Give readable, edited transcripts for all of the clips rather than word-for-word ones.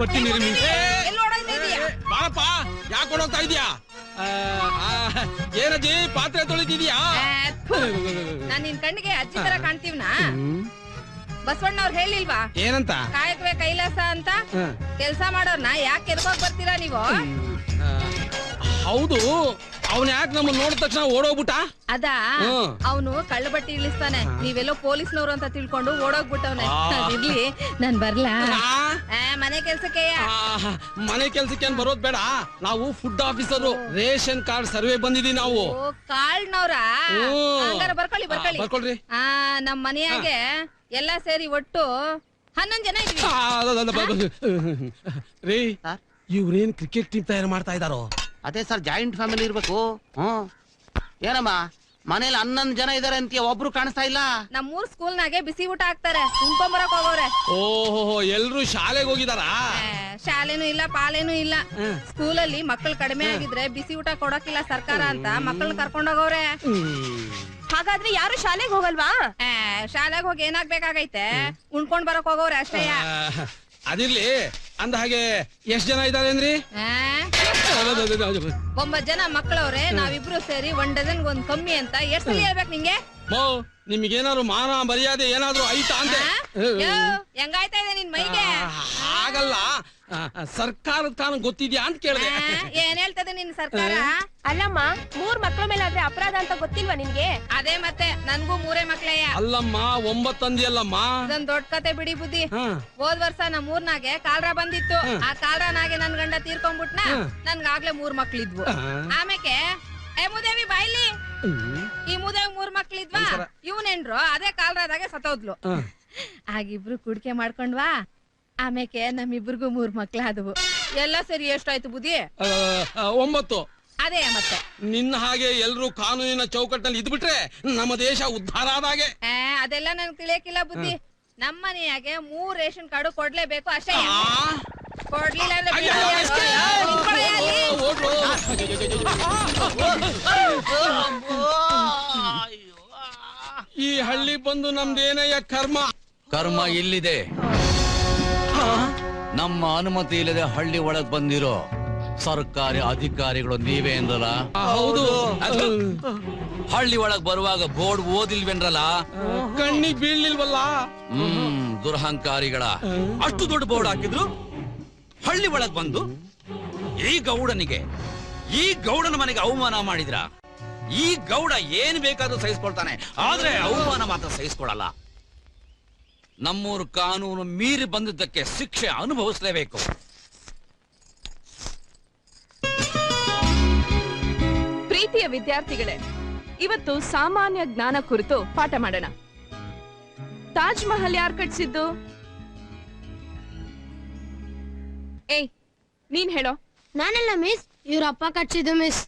ಬರ್ತೀನಿ ಬಾಳಪ್ಪ ಯಾಕೆ ಕೊಡೋಗ್ತಾ ಇದೀಯಾ? ಏನಜ್ಜಿ ಪಾತ್ರೆ ತೊಳಿತಿದ್ಯಾ? ನಾನ್ ನಿನ್ ಕಣ್ಣಿಗೆ ಅಜ್ಜಿ ತರ ಕಾಣ್ತೀವ್ನಾ? ಬಸವಣ್ಣ ಅವ್ರು ಹೇಳಿಲ್ವಾ ಏನಂತ? ಕಾಯಕವೇ ಕೈಲಾಸ ಅಂತ. ಕೆಲ್ಸ ಮಾಡೋರ್ನ ಯಾಕೆ ಎದ್ಕೋಗ್ ಬರ್ತೀರಾ ನೀವು? ಹೌದು, ಅವನ್ ಯಾಕೆ ನಮ್ಮನ್ನ ನೋಡಿದ ತಕ್ಷಣ ಓಡೋಗ್ಬಿಟ್ಟ? ಅದಾ ಅವನು ಕಳ್ಳ ಬಟ್ಟಿ ಇಳಿಸ್ತಾನೆ, ನೀವೆಲ್ಲೋ ಪೊಲೀಸ್ನವ್ರು ಅಂತ ತಿಳ್ಕೊಂಡು ಓಡೋಗ್ಬಿಟ್ಟವ್ನೆ. ಇರ್ಲಿ, ನಾನ್ ಬರ್ಲಾ? ಮನೆ ಕೆಲ್ಸಕ್ಕೆ ಮನೆ ಕೆಲ್ಸಕ್ಕೆ ಬರೋದ್ ಬೇಡ, ನಾವು food officer. Ration card survey ಬಂದಿದೀವಿ ನಾವು. ಕಾರ್ಡ್ನವ್ರಾ? ಬರ್ಕೊಳ್ಳಿ ಬರ್ಕೊಳ್ಳಿ ಬರ್ಕೊಳ್ರಿ. ನಮ್ ಮನೆಯಾಗೆ ಎಲ್ಲಾ ಸೇರಿ ಒಟ್ಟು 11 ಜನ ಇದ್ವಿ. ರೀ, ಇವ್ರೇನ್ ಕ್ರಿಕೆಟ್ ಟೀಮ್ ತಯಾರು ಮಾಡ್ತಾ ಇದಾರೋ? ಅದೇ ಸರ್, ಜಾಯಿಂಟ್ ಫ್ಯಾಮಿಲಿ ಇರ್ಬೇಕು. ಏನಮ್ಮ ಮನೇಲಿ 11 ಜನ ಇದಾರೆ ಅಂತ ಒಬ್ರು ಕಾಣಿಸ್ತಾ ಇಲ್ಲ. ನಮ್ಮೂರ್ ಸ್ಕೂಲ್ನಾಗೆ ಬಿಸಿ ಊಟ ಹಾಕ್ತಾರೆ, ಉಣ್ಕೊಂಬರಕ್ ಹೋಗೋರೆ. ಓಹೋ, ಎಲ್ರು ಶಾಲೆಗೆ ಹೋಗಿದಾರಾ? ಶಾಲೆನೂ ಇಲ್ಲ, ಪಾಲೇನೂ ಇಲ್ಲ. ಸ್ಕೂಲಲ್ಲಿ ಮಕ್ಕಳು ಕಡಿಮೆ ಆಗಿದ್ರೆ ಬಿಸಿ ಊಟ ಕೊಡಕ್ಕಿಲ್ಲ ಸರ್ಕಾರ ಅಂತ ಮಕ್ಕಳನ್ನ ಕರ್ಕೊಂಡೋಗವ್ರೆ. ಹಾಗಾದ್ರೆ ಯಾರು ಶಾಲೆಗೆ ಹೋಗಲ್ವಾ? ಶಾಲೆಗೆ ಹೋಗಿ ಏನಾಗ್ಬೇಕಾಗೈತೆ, ಉಣ್ಕೊಂಡ್ ಬರಕ್ ಹೋಗೋರೆ ಅಷ್ಟೇ. ಅದಿರ್ಲಿ, ಅಂದ ಹಾಗೆ ಎಷ್ಟ್ ಜನ ಇದಾರೆ ಅಂದ್ರಿ? 9 ಜನ ಮಕ್ಕಳವ್ರೆ. ನಾವಿಬ್ರು ಸೇರಿ 1 ಡಜನ್ ಒಂದ್ ಕಮ್ಮಿ ಅಂತ. ಎಷ್ಟು ಸಲ ಹೇಳ್ಬೇಕು ನಿಂಗೆ? ನಿಮ್ಗೇನಾದ್ರು ಮಾನ ಮರ್ಯಾದೆ ಏನಾದ್ರು ಐತಾ ಅಂದೆ? ಹೆಂಗಾಯ್ತಾ ಇದೆ ನಿನ್ ಮೈಗೆ? ಹಾಗಲ್ಲ, ಸರ್ಕಾರದ ಕಾನೂನು ಗೊತ್ತಿದ್ಯಾ ಅಂತ ಕೇಳಿದೆ. ಏನ್ ಹೇಳ್ತದೆ ನಿನ್ ಸರ್ಕಾರ? ಅಲ್ಲಮ್ಮ, 3 ಮಕ್ಳ ಮೇಲೆ ಆದ್ರೆ ಅಪರಾಧ ಅಂತ ಗೊತ್ತಿಲ್ವಾ ನಿನ್ಗೆ? ಅದೇ ಮತ್ತೆ, ನನ್ಗೂ 3 ಮಕ್ಳೆಯ. ಅಲ್ಲಮ್ಮ, 9 ಅಂದಿಯಲ್ಲಮ್ಮ. ಇದೊಂದ್ ದೊಡ್ಡ ಕತೆ ಬಿಡಿ ಬುದ್ಧಿ. ಹೋದ್ ವರ್ಷ ನಮ್ ಊರ್ನಾಗೆ ಕಾಲ್ರ ಬಂದಿತ್ತು. ಆ ಕಾಲ್ರನಾಗೆ ನನ್ ಗಂಡ ತೀರ್ಕೊಂಡ್ಬಿಟ್ನ. ನನ್ಗಾಗ್ಲೇ 3 ಮಕ್ಳಿದ್ವು. ಆಮೇಲೆ ಮುದೇವಿ ಬಾಯ್ಲಿ, ಈ ಮುದೇವಿ 3 ಮಕ್ಳಿದ್ವಾ, ಇವ್ನೆಂಡ್ರು ಅದೇ ಕಾಲ್ರದಾಗೆ ಸತ್ತೋದ್ಲು. ಆಗಿಬ್ರು ಕುಡ್ಕೆ ಮಾಡ್ಕೊಂಡ್ವಾ. ಆಮೇಲೆ ನಮ್ಮಿಬ್ರಿಗೂ 3 ಮಕ್ಳು ಆದವು. ಎಲ್ಲ ಸರಿ ಎಷ್ಟಾಯ್ತು ಬುದ್ಧಿ? 9. ಅದೇ ಮತ್ತೆ, ನಿನ್ನ ಹಾಗೆ ಎಲ್ರು ಕಾನೂನಿನ ಚೌಕಟ್ಟಿನಲ್ಲಿ ಇದ್ಬಿಟ್ರೆ ನಮ್ಮ ದೇಶ ಉದ್ಧಾರ ಆದಾಗೆ. ಅದೆಲ್ಲ ನನ್ ತಿಳಿಯಕ್ಕಿಲ್ಲ ಬುದ್ಧಿ. ನಮ್ಮ ಮನೆಯಾಗೆ 3 ರೇಷನ್ ಕಾರ್ಡು ಕೊಡ್ಲೇಬೇಕು ಅಷ್ಟೇ. ಕೊಡ್ಲಿಲ್ಲ ಈ ಹಳ್ಳಿ ಬಂದು ನಮ್ದೇನಯ್ಯ ಕರ್ಮ. ಕರ್ಮ ಇಲ್ಲಿದೆ. ನಮ್ಮ ಅನುಮತಿ ಇಲ್ಲದೆ ಹಳ್ಳಿ ಒಳಗ್ ಬಂದಿರೋ ಸರ್ಕಾರಿ ಅಧಿಕಾರಿಗಳು ನೀವೇ ಎಂದ್ರಲ್ಲ? ಹೌದು. ಹಳ್ಳಿ ಒಳಗ್ ಬರುವಾಗ ಬೋರ್ಡ್ ಓದಿಲ್ವೇನ್ರಲ್ಲ? ಕಣ್ಣಿಗೆ ಬೀಳ್ಲಿಲ್ವಲ್ಲ? ದುರಹಂಕಾರಿಗಳ. ಅಷ್ಟು ದೊಡ್ಡ ಬೋರ್ಡ್ ಹಾಕಿದ್ರು ಹಳ್ಳಿ ಒಳಗ್ ಬಂದು ಈ ಗೌಡನ ಮನೆಗೆ ಅವಮಾನ ಮಾಡಿದ್ರ? ಈ ಗೌಡ ಏನ್ ಬೇಕಾದ್ರೂ ಸಹಿಸ್ಕೊಳ್ತಾನೆ, ಆದ್ರೆ ಅವಮಾನ ಮಾತ್ರ ಸಹಿಸ್ಕೊಳಲ್ಲ. ನಮ್ಮೂರು ಕಾನೂನು ಮೀರಿ ಬಂದಿದ್ದಕ್ಕೆ ಶಿಕ್ಷೆ ಅನುಭವಿಸಲೇಬೇಕು. ಪ್ರೀತಿಯ ವಿದ್ಯಾರ್ಥಿಗಳೇ, ಇವತ್ತು ಸಾಮಾನ್ಯ ಜ್ಞಾನ ಕುರಿತು ಪಾಠ ಮಾಡೋಣ. ತಾಜ್ ಮಹಲ್ ಯಾರು ಕಟ್ಸಿದ್ದು? ಏಯ್, ನೀನ್ ಹೇಳೋ. ನಾನಲ್ಲ ಮಿಸ್, ಇವ್ರಪ್ಪ ಕಟ್ಸಿದ್ದು ಮಿಸ್.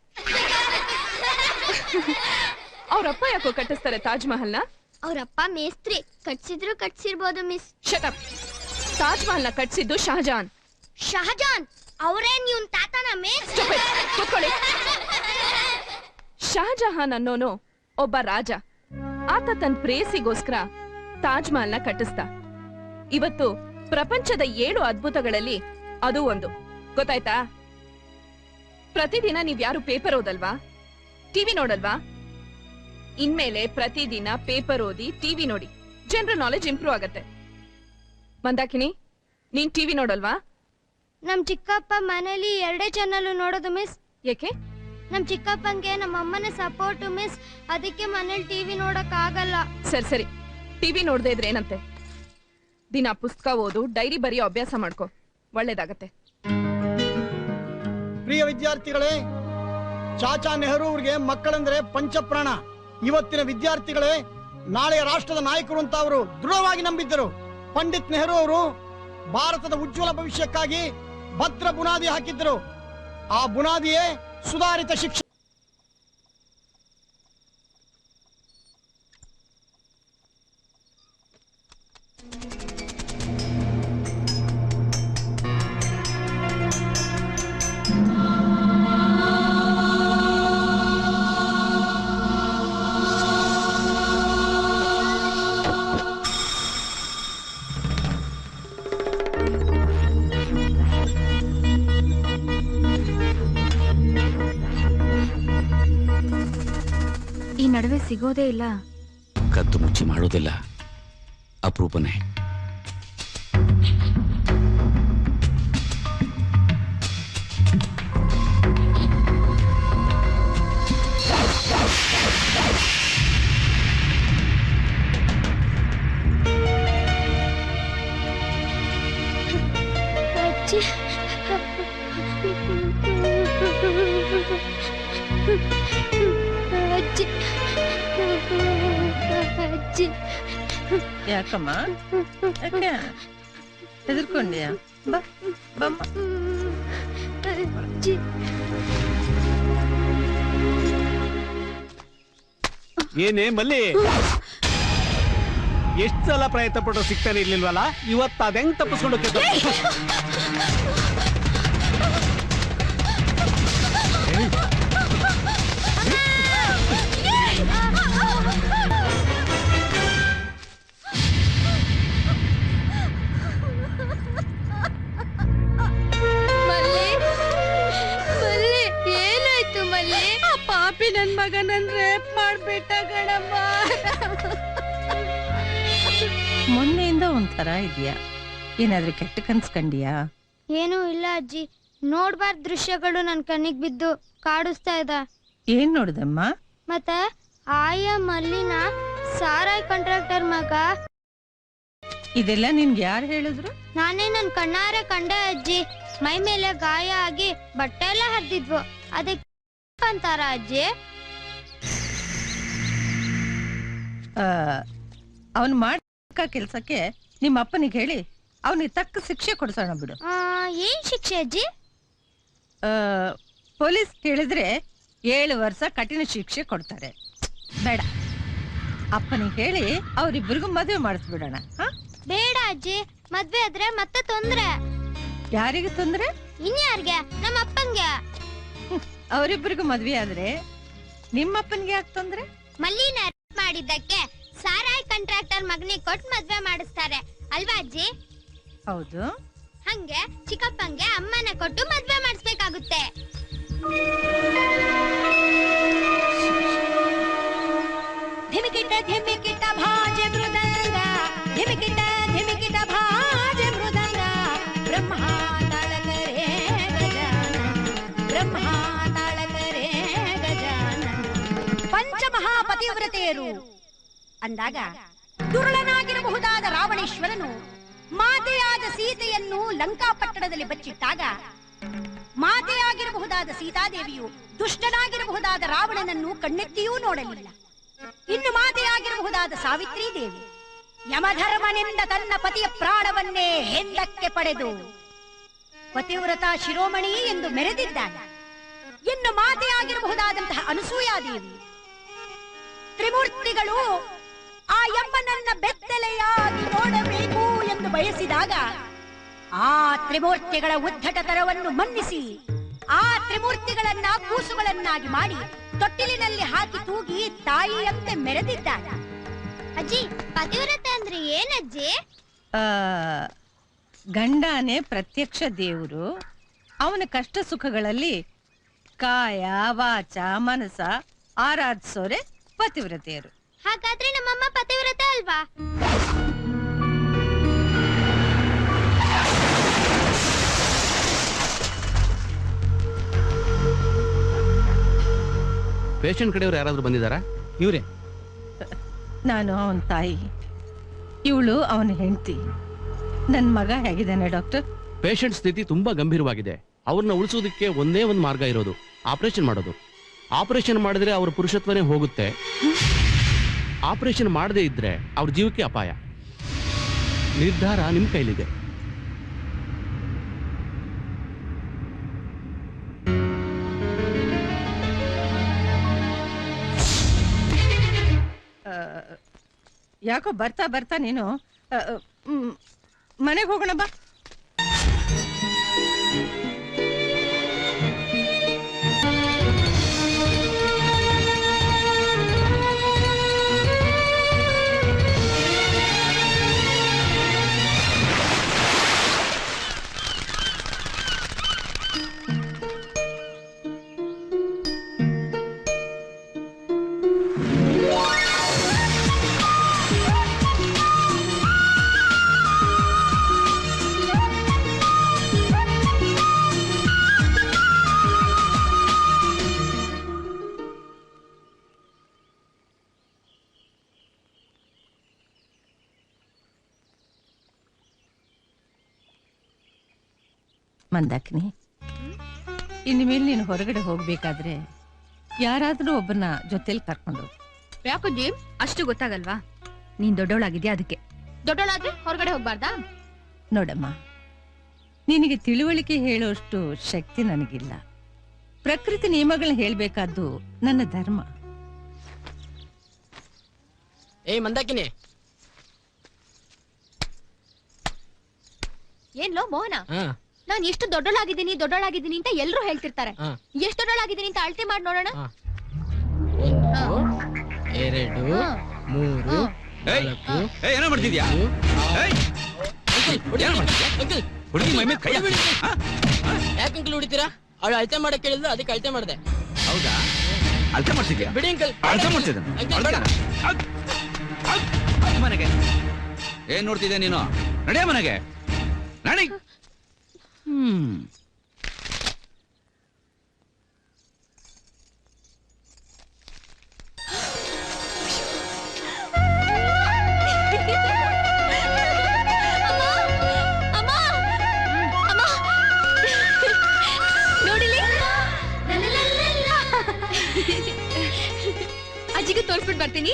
ಅವ್ರಪ್ಪ ಯಾಕೋ ಕಟ್ಟಿಸ್ತಾರೆ ತಾಜ್ ಮಹಲ್ನ? ಅವ್ರಪ್ಪ ಮೇಸ್ತ್ರಿ, ಕಟ್ಸಿರ್ಬೋದು ಮಿಸ್. Shut up. ತಾಜ್ ಮಹಲ್ನ ಕಟ್ಸಿದ್ದು ಶಹಜಾನ್. ಶಹಜಾನ್ ಅವರೇನ್ ಇವ್ನ್ ತಾತನ ಮಿಸ್? ಕೂತ್ಕೊಳ್ಳಿ. ಶಹಜಹಾನ್ ಅನ್ನೋನು ಒಬ್ಬ ರಾಜ. ಆತ ತನ್ನ ಪ್ರೇಯಸಿಗೋಸ್ಕರ ತಾಜ್ ಮಹಲ್ನ ಕಟ್ಟಿಸ್ದ. ಇವತ್ತು ಪ್ರಪಂಚದ 7 ಅದ್ಭುತಗಳಲ್ಲಿ ಅದು ಒಂದು. ಗೊತ್ತಾಯ್ತಾ? ಪ್ರತಿದಿನ ನೀವ್ಯಾರು ಪೇಪರ್ ಓದಲ್ವಾ? ಟಿವಿ ನೋಡಲ್ವಾ? ಇನ್ಮೇಲೆ ಪ್ರತಿದಿನ ಪೇಪರ್ ಓದಿ, ಟಿವಿ ನೋಡಿ. ಜನರಲ್ ನಾಲೆಜ್ ಇಂಪ್ರೂವ್ ಆಗತ್ತೆ. ಮಂದಾಕಿನಿ, ನೀನ್ ಟಿವಿ ನೋಡಲ್ವಾ? ನಮ್ ಚಿಕ್ಕಪ್ಪ ಮನೇಲಿ 2 ಚಾನಲ್ ನೋಡೋದು ಮಿಸ್. ಏಕೆ? ನಮ್ ಚಿಕ್ಕಪ್ಪಂಗೆ ನಮ್ಮ ಅಮ್ಮನ ಸಪೋರ್ಟ್ ಮಿಸ್, ಅದಕ್ಕೆ ಮನೇಲಿ ಟಿವಿ ನೋಡಕ್ ಆಗಲ್ಲ. ಸರಿ, ಟಿವಿ ನೋಡದೆ ಇದ್ರೆ ಏನಂತೆ? ದಿನ ಪುಸ್ತಕ ಓದು, ಡೈರಿ ಬರೆಯೋ ಅಭ್ಯಾಸ ಮಾಡ್ಕೋ, ಒಳ್ಳೇದಾಗತ್ತೆ. ಪ್ರಿಯ ವಿದ್ಯಾರ್ಥಿಗಳೇ, ಚಾಚಾ ನೆಹರು ಅವ್ರಿಗೆ ಮಕ್ಕಳಂದ್ರೆ ಪಂಚಪ್ರಾಣ. ಇವತ್ತಿನ ವಿದ್ಯಾರ್ಥಿಗಳೇ ನಾಳೆಯ ರಾಷ್ಟ್ರದ ನಾಯಕರು ಅಂತ ಅವರು ದೃಢವಾಗಿ ನಂಬಿದ್ದರು. ಪಂಡಿತ್ ನೆಹರು ಅವರು ಭಾರತದ ಉಜ್ವಲ ಭವಿಷ್ಯಕ್ಕಾಗಿ ಭದ್ರ ಬುನಾದಿ ಹಾಕಿದ್ದರು. ಆ ಬುನಾದಿಯೇ ಸುಧಾರಿತ ಶಿಕ್ಷಣ. ಸಿಗೋದೇ ಇಲ್ಲ. ಕದ್ದು ಮುಚ್ಚಿ ಮಾಡೋದಿಲ್ಲ, ಅಪರೂಪನೇ. ಅಜ್ಜಿ ಅಜ್ಜಿ ಅಜ್ಜಿ ಯಾಕಮ್ಮ ಯಾಕೆ ಹೆದರ್ಕೊಂಡ್ಯಾ? ಬಾ ಬಮ್ಮ. ಅಜ್ಜಿ ಏನೇ ಮಲ್ಲಿ, ಎಷ್ಟ್ ಸಲ ಪ್ರಯತ್ನ ಪಟ್ಟರು ಸಿಗ್ತಾನೆ ಇರ್ಲಿಲ್ವಲ್ಲ, ಇವತ್ತು ಅದೆಂಗ್ ತಪ್ಪಿಸ್ಕೊಂಡು ಮಲ್ಲಿ ಮಲ್ಲಿ ಏನಾಯ್ತು ಮಲ್ಲಿ? ಆ ಪಾಪಿ ನನ್ ಮಗ ನನ್ ರೇಪ್ ಮಾಡ್ಬಿಟ್ಟ ಗಣಮ್ಮ. ಮೊನ್ನೆಯಿಂದ ಒಂಥರ ಇದೆಯಾ? ಏನಾದ್ರೂ ಕೆಟ್ಟ ಕನ್ಸ್ಕಂಡಿಯಾ? ಏನೂ ಇಲ್ಲ ಅಜ್ಜಿ, ನೋಡ್ಬಾರ್ದ ದೃಶ್ಯಗಳು ನನ್ ಕಣ್ಣಿಗೆ ಬಿದ್ದು ಕಾಡಿಸ್ತಾ ಇದೆ. ಏನ್ ನೋಡ್ದಮ್ಮ? ಮತ್ತೆ ಆಯಾ ಮಲ್ಲಿನ ಸಾರಾಯ್ ಕಾಂಟ್ರಾಕ್ಟರ್ ಮಗ. ಇದೆಲ್ಲ ನಿನ್ಗೆ ಯಾರು ಹೇಳಿದ್ರು? ನಾನೇ ನನ್ ಕಣ್ಣಾರೆ ಕಂಡೆ ಅಜ್ಜಿ. ಮೈ ಮೇಲೆ ಗಾಯ ಆಗಿ ಬಟ್ಟೆ ಎಲ್ಲ ಹರಿದಿದ್ವು, ಅದಕ್ಕೆ ಅಂತಾರ ಅಜ್ಜಿ. ಅವನ್ ಮಾಡ ಕೆಲ್ಸಕ್ಕೆ ನಿಮ್ಮ ಅಪ್ಪನಿಗೆ ಹೇಳಿ ಅವನಿಗೆ ತಕ್ಕ ಶಿಕ್ಷೆ ಕೊಡ್ಸೋಣ ಬಿಡು. ಏನ್ ಶಿಕ್ಷೆ ಅಜ್ಜಿ? ಪೊಲೀಸ್ ಕೇಳಿದ್ರೆ 7 ವರ್ಷ ಕಠಿಣ ಶಿಕ್ಷೆ ಕೊಡ್ತಾರೆ. ಬೇಡ, ಅಪ್ಪನಿಗೆ ಹೇಳಿ ಅವ್ರಿಬ್ಬರಿಗೂ ಮದುವೆ ಮಾಡಿಸ್ಬಿಡೋಣ. ಬೇಡ ಅಜ್ಜಿ, ಮದ್ವೆ ಆದ್ರೆ ಮತ್ತೆ ತೊಂದ್ರೆ. ಯಾರಿಗೆ ತೊಂದ್ರೆ? ಇನ್ಯಾರ್ಗೆ? ನಮ್ಮ ಅಪ್ಪಂಗೆ. ಅವರಿಬ್ಬರಿಗೂ ಮದ್ವೆ ಆದ್ರೆ ನಿಮ್ಮಪ್ಪನ್ಗೆ ಯಾಕೆ ತೊಂದ್ರೆ? ಮಲ್ಲಿನ ಮಾಡಿದ್ದಕ್ಕೆ ಸಾರಾಯ್ ಕಾಂಟ್ರಾಕ್ಟರ್ ಮಗನಿಗೆ ಕೊಟ್ಟು ಮದ್ವೆ ಮಾಡಿಸ್ತಾರೆ ಅಲ್ವಾ ಅಜ್ಜಿ? ಹೌದು. ಹಂಗೆ ಚಿಕ್ಕಪ್ಪಂಗೆ ಅಮ್ಮನ ಕೊಟ್ಟು ಮದ್ವೆ ಮಾಡಿಸ್ಬೇಕಾಗುತ್ತೆ. ಧಿಮಿಕಿಟ ಧಿಮಿಕಿಟ ಭಾಜೆ ಮೃದಂಗ, ಧಿಮಿಕಿಟ ಧಿಮಿಕಿಟ ಭಾಜೆ ಮೃದಂಗ, ಬ್ರಹ್ಮ ತಾಳಕರೇ ಗಜಾನನ, ಬ್ರಹ್ಮ ತಾಳಕರೇ ಗಜಾನನ. ಪಂಚಮಹಾಪತಿವ್ರತೆಯರು ಅಂದಾಗ ದುರುಳನಾಗಿರಬಹುದಾದ ರಾವಣೇಶ್ವರನು ಮಾತೆಯಾದ ಸೀತೆಯನ್ನು ಲಂಕಾಪಟ್ಟಣದಲ್ಲಿ ಬಚ್ಚಿಟ್ಟಾಗ, ಮಾತೆಯಾಗಿರಬಹುದಾದ ಸೀತಾದೇವಿಯು ದುಷ್ಟನಾಗಿರಬಹುದಾದ ರಾವಣನನ್ನು ಕಣ್ಣೆತ್ತಿಯೂ ನೋಡಲಿಲ್ಲ. ಇನ್ನು ಮಾತೆಯಾಗಿರಬಹುದಾದ ಸಾವಿತ್ರಿ ದೇವಿ ಯಮಧರ್ಮನಿಂದ ತನ್ನ ಪತಿಯ ಪ್ರಾಣವನ್ನೇ ಹಿಂದಕ್ಕೆ ಪಡೆದು ಪತಿವ್ರತ ಶಿರೋಮಣಿ ಎಂದು ಮೆರೆದಿದ್ದಾಳೆ. ಇನ್ನು ಮಾತೆಯಾಗಿರಬಹುದಾದಂತಹ ಅನಸೂಯಾದೇವಿ ತ್ರಿಮೂರ್ತಿಗಳು ಆ ಯಮ್ಮನನ್ನ ಬೆತ್ತಲೆಯಾಗಿ ನೋಡಬೇಕು ಎಂದು ಬಯಸಿದಾಗ ಆ ತ್ರಿಮೂರ್ತಿಗಳ ಉದ್ಧಟತನವನ್ನು ಮನ್ನಿಸಿ ಆ ತ್ರಿಮೂರ್ತಿಗಳನ್ನ ಕೂಸುಗಳನ್ನಾಗಿ ಮಾಡಿ ತೊಟ್ಟಿಲಿನಲ್ಲಿ ಹಾಕಿ ತೂಗಿ ತಾಯಿಯಂತೆ ಮೆರೆದಿದ್ದಾಳೆ. ಅಜ್ಜಿ, ಪತಿವ್ರತೆ ಅಂದ್ರೆ ಏನಜ್ಜಿ? ಗಂಡನೇ ಪ್ರತ್ಯಕ್ಷ ದೇವರು. ಅವನ ಕಷ್ಟ ಸುಖಗಳಲ್ಲಿ ಕಾಯ ವಾಚ ಮನಸ ಆರಾಧಿಸೋರೆ ಪತಿವ್ರತೆಯರು. ಹಾಗಾದ್ರೆ ನಮ್ಮಮ್ಮ ಪತಿವ್ರತೆ ಅಲ್ವಾ? ಪೇಷಂಟ್ ಕಡೆಯವ್ರು ಯಾರಾದ್ರೂ ಬಂದಿದ್ದಾರಾ? ಇವ್ರೆ. ನಾನು ಅವನ ತಾಯಿ, ಇವಳು ಅವನ ಹೆಂಡತಿ. ನನ್ ಮಗ ಹೇಗಿದ್ದಾನೆ ಡಾಕ್ಟರ್? ಪೇಷಂಟ್ ಸ್ಥಿತಿ ತುಂಬಾ ಗಂಭೀರವಾಗಿದೆ. ಅವ್ರನ್ನ ಉಳಿಸೋದಕ್ಕೆ ಒಂದೇ ಒಂದು ಮಾರ್ಗ ಇರೋದು, ಆಪರೇಷನ್ ಮಾಡೋದು. ಆಪರೇಷನ್ ಮಾಡಿದ್ರೆ ಅವ್ರ ಪುರುಷತ್ವನೇ ಹೋಗುತ್ತೆ. ಆಪರೇಷನ್ ಮಾಡದೇ ಇದ್ರೆ ಅವ್ರ ಜೀವಕ್ಕೆ ಅಪಾಯ. ನಿರ್ಧಾರ ನಿಮ್ ಕೈಲಿದೆ. ಯಾಕೋ ಬರ್ತಾ ಬರ್ತಾ ನೀನು ಮನೆಗೆ ಹೋಗೋಣ ಬಾ. ಮಂದಾಕಿನಿ, ಇನ್ಮೇಲೆ ನೀನು ಹೊರಗಡೆ ಹೋಗ್ಬೇಕಾದ್ರೆ ಯಾರಾದ್ರೂ ಒಬ್ಬನ ಜೊತೆಲಿ ಕರ್ಕೊಂಡು ಹೋಗು. ಯಾಕಜ್ಜಿ ಅಷ್ಟು ಗೊತ್ತಾಗಲ್ವಾ? ನೀನ್ ದೊಡ್ಡವಳಾಗಿದ್ಯಾ ಅದಕ್ಕೆ. ದೊಡ್ಡೋಳಾದ್ರೆ ಹೊರಗಡೆ ಹೋಗ್ಬಾರ್ದಾ? ನೋಡಮ್ಮ, ನಿನಗೆ ತಿಳುವಳಿಕೆ ಹೇಳೋಷ್ಟು ಶಕ್ತಿ ನನಗಿಲ್ಲ. ಪ್ರಕೃತಿ ನಿಯಮಗಳನ್ನ ಹೇಳ್ಬೇಕಾದ್ದು ನನ್ನ ಧರ್ಮ. ಏಯ್ ಮಂದಾಕಿನಿ, ಏನ್ಲೋ ಮೋಹನ, ನಾನ್ ಎಷ್ಟು ದೊಡ್ಡೋಳಾಗಿದ್ದೀನಿ ಅಂತ ಎಲ್ರು ಹೇಳ್ತಿರ್ತಾರೆ. ಎಷ್ಟು ದೊಡ್ಡೋಳಾಗಿದ್ದೀನಿ ಅಂತ ಅಳತೆ ಮಾಡಿ ನೋಡೋಣ. 1 2 3 ಏನೋ ಮಾಡ್ತಿದ್ಯಾ? ಹುಡುಗಿ ಮೈ ಮೇಲೆ ಕೈ ಹಾಕ್ತೀಯ? ಯಾಕೆ ಅಂಕಲ್ ಹೊಡಿತೀರಾ? ಅವಳು ಅಳತೆ ಮಾಡಕ್ ಕೇಳಿದ್ರು, ಅದಕ್ಕೆ ಅಳತೆ ಮಾಡಿದೆ. ಹೌದಾ? ಅಳತೆ ಮಾಡ್ತಿದ್ಯಾ? ಬಿಡಿ ಅಂಕಲ್. ಅಳತೆ ಮಾಡ್ತಿದ್ದ ಮನೆಗೆ. ಏನ್ ನೋಡ್ತಿದ್ದೆ ನೀನು? ನಡೆಯ ಮನೆಗೆ, ನಡಿ. ಅಜ್ಜಿಗೆ ತೋರಿಸ್ಬಿಟ್ಟು ಬರ್ತೀನಿ.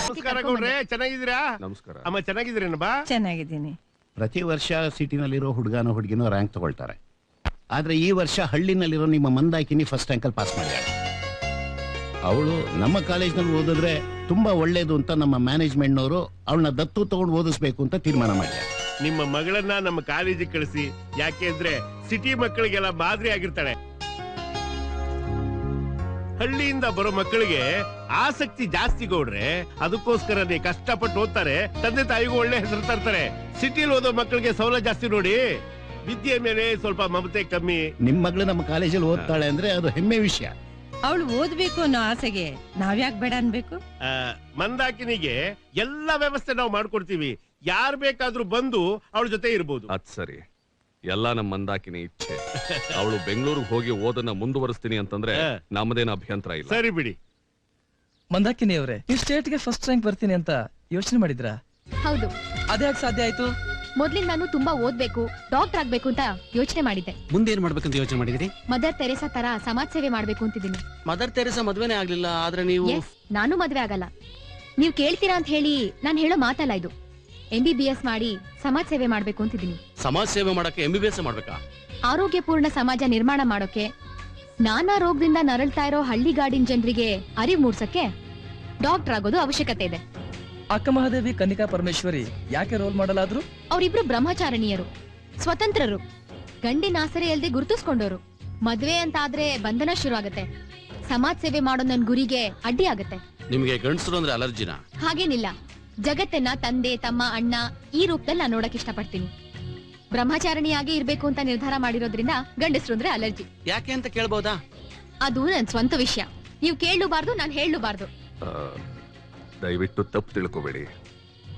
ನಮಸ್ಕಾರ ಗೌಡ್ರೆ, ಚೆನ್ನಾಗಿದ್ದೀರಾ? ನಮಸ್ಕಾರ. ಅಮ್ಮ ಚೆನ್ನಾಗಿದ್ದೀರೇನಬ್ಬಾ? ಚೆನ್ನಾಗಿದ್ದೀನಿ. ಪ್ರತಿ ವರ್ಷ ಸಿಟಿನಲ್ಲಿರೋ ಹುಡುಗನೋ ಹುಡುಗಿನೋ ರ್ಯಾಂಕ್ ತಗೊಳ್ತಾರೆ. ಆದ್ರೆ ಈ ವರ್ಷ ಹಳ್ಳಿನಲ್ಲಿರೋ ನಿಮ್ಮ ಮಂದಾಕಿನಿ ಫಸ್ಟ್ ರ್ಯಾಂಕಲ್ಲಿ ಪಾಸ್ ಮಾಡ್ಯಾಳೆ. ಅವಳು ನಮ್ಮ ಕಾಲೇಜ್ನಲ್ಲಿ ಓದಿದ್ರೆ ತುಂಬಾ ಒಳ್ಳೇದು ಅಂತ ನಮ್ಮ ಮ್ಯಾನೇಜ್ಮೆಂಟ್ನವರು ಅವಳನ್ನ ದತ್ತು ತಗೊಂಡು ಓದಿಸ್ಬೇಕು ಅಂತ ತೀರ್ಮಾನ ಮಾಡಿದ್ದಾರೆ. ನಿಮ್ಮ ಮಗಳನ್ನ ನಮ್ಮ ಕಾಲೇಜಿಗೆ ಕಳಿಸಿ. ಯಾಕೆಂದ್ರೆ ಸಿಟಿ ಮಕ್ಕಳಿಗೆಲ್ಲ ಮಾದರಿ ಆಗಿರ್ತಾಳೆ. ಹಳ್ಳಿಯಿಂದ ಬರೋ ಮಕ್ಕಳಿಗೆ ಆಸಕ್ತಿ ಜಾಸ್ತಿ ಗೌಡ್ರೆ, ಅದಕ್ಕೋಸ್ಕರನೇ ಕಷ್ಟಪಟ್ಟು ಓದ್ತಾರೆ, ತಂದೆ ತಾಯಿಗೂ ಒಳ್ಳೆ ಹೆಸರು ತರ್ತಾರೆ. ಸಿಟಿಲಿ ಓದೋ ಮಕ್ಕಳಿಗೆ ಸೌಲಭ್ಯ ಜಾಸ್ತಿ ನೋಡಿ, ವಿದ್ಯೆ ಮೇಲೆ ಸ್ವಲ್ಪ ಮಮತೆ ಕಮ್ಮಿ. ನಿಮ್ ಮಗಳು ನಮ್ಮ ಕಾಲೇಜಲ್ಲಿ ಓದ್ತಾಳೆ ಅಂದ್ರೆ ಅದು ಹೆಮ್ಮೆ ವಿಷಯ. ಅವಳು ಓದ್ಬೇಕು ಅನ್ನೋ ಆಸೆಗೆ ನಾವ್ಯಾಕ್ ಬೇಡ ಅನ್ಬೇಕು? ಮಂದಾಕಿನಿಗೆ ಎಲ್ಲ ವ್ಯವಸ್ಥೆ ನಾವು ಮಾಡ್ಕೊಡ್ತೀವಿ. ಯಾರ್ ಬೇಕಾದ್ರೂ ಬಂದು ಅವಳ ಜೊತೆ ಇರ್ಬೋದು. ಅದ್ ಸರಿ, ಎಲ್ಲ ನಮ್ಮ ಮಂದಾಕಿನಿ ಇಚ್ಛೆ. ಅವಳು ಬೆಂಗಳೂರಿಗೆ ಹೋಗಿ ಓದನ್ನ ಮುಂದುವರಿಸ್ತೀನಿ ಅಂತಂದ್ರೆ ನಮ್ಮದೇನು ಅಭ್ಯಂತರ ಇಲ್ಲ. ಸರಿ ಬಿಡಿ. ಮಂದಾಕಿನಿ ಅವರೇ, ಈ ಸ್ಟೇಟ್ಗೆ ಫಸ್ಟ್ ರ್ಯಾಂಕ್ ಬರ್ತೀನಿ ಅಂತ ಯೋಚನೆ ಮಾಡಿದ್ರಾ? ಹೌದು. ಅದ್ಯಾಕ್ ಸಾಧ್ಯ ಆಯ್ತು? ಮೊದ್ಲಿಂದ ನಾನು ತುಂಬಾ ಓದ್ಬೇಕು, ಡಾಕ್ಟರ್ ಆಗ್ಬೇಕು ಅಂತ ಯೋಚನೆ ಮಾಡಿದ್ದೆ. ಮುಂದೆ ಏನ್ ಮಾಡ್ಬೇಕಂತ ಯೋಚನೆ ಮಾಡಿದ್ರಿ? ಮದರ್ ತೆರೇಸಾ ತರ ಸಮಾಜ ಸೇವೆ ಮಾಡ್ಬೇಕು ಅಂತಿದ್ದೀನಿ. ಮದರ್ ತೆರೇಸಾ ಮದ್ವೆನೇ ಆಗ್ಲಿಲ್ಲ, ಆದ್ರೆ ನೀವು ನಾನು ಮದ್ವೆ ಆಗಲ್ಲ. ನೀವ್ ಕೇಳ್ತೀರಾ ಅಂತ ಹೇಳಿ ನಾನ್ ಹೇಳೋ ಮಾತಲ್ಲ ಇದು. MBBS ಮಾಡಿ ಸಮಾಜ ಸೇವೆ ಮಾಡ್ಬೇಕು ಅಂತಿದ್ದೀನಿ. ಸಮಾಜ ಸೇವೆ ಮಾಡಕ್ಕೆ MBBS ಮಾಡ್ಬೇಕಾ? ಆರೋಗ್ಯಪೂರ್ಣ ಸಮಾಜ ನಿರ್ಮಾಣ ಮಾಡೋಕೆ, ನಾನಾ ರೋಗದಿಂದ ನರಳ್ತಾ ಇರೋ ಹಳ್ಳಿಗಾಡಿನ ಜನರಿಗೆ ಅರಿವು ಮೂಡ್ಸಕ್ಕೆ ಡಾಕ್ಟರ್ ಆಗೋದು ಅವಶ್ಯಕತೆ ಇದೆ. ಅಕ್ಕ ಮಹಾದೇವಿ, ಕನ್ನಿಕಾ ಪರಮೇಶ್ವರಿ ಯಾಕೆ ರೋಲ್ ಮಾಡಲಾದ್ರು? ಅವರಿಬ್ರು ಬ್ರಹ್ಮಚಾರಿಣಿಯರು, ಸ್ವತಂತ್ರರು, ಗಂಡಿನ ಆಸರೆ ಇಲ್ದೆ ಗುರುತಿಸ್ಕೊಂಡವರು. ಮದ್ವೆ ಅಂತ ಆದ್ರೆ ಬಂಧನ ಶುರು ಆಗತ್ತೆ. ಸಮಾಜ ಸೇವೆ ಮಾಡೋ ನನ್ ಗುರಿಗೆ ಅಡ್ಡಿ ಆಗತ್ತೆ. ನಿಮ್ಗೆ ಗಂಡಸರು ಅಂದ್ರೆ ಅಲರ್ಜಿನ? ಹಾಗೇನಿಲ್ಲ. ಜಗತ್ತನ್ನ ತಂದೆ, ತಮ್ಮ, ಅಣ್ಣ ಈ ರೂಪದಲ್ಲಿ ನಾನು ನೋಡಕ್ ಇಷ್ಟಪಡ್ತೀನಿ. ಬ್ರಹ್ಮಚಾರಿಣಿಯಾಗಿ ಇರ್ಬೇಕು ಅಂತ ನಿರ್ಧಾರ ಮಾಡಿರೋದ್ರಿಂದ ಗಂಡಸರು ಅಂದ್ರೆ ಅಲರ್ಜಿ. ಯಾಕೆ ಅಂತ ಕೇಳ್ಬೋದಾ? ಅದು ನನ್ ಸ್ವಂತ ವಿಷಯ. ನೀವು ಕೇಳಲೂಬಾರ್ದು, ನಾನು ಹೇಳಲೂಬಾರ್ದು. ದಯವಿಟ್ಟು ತಪ್ಪು ತಿಳ್ಕೊಬೇಡಿ.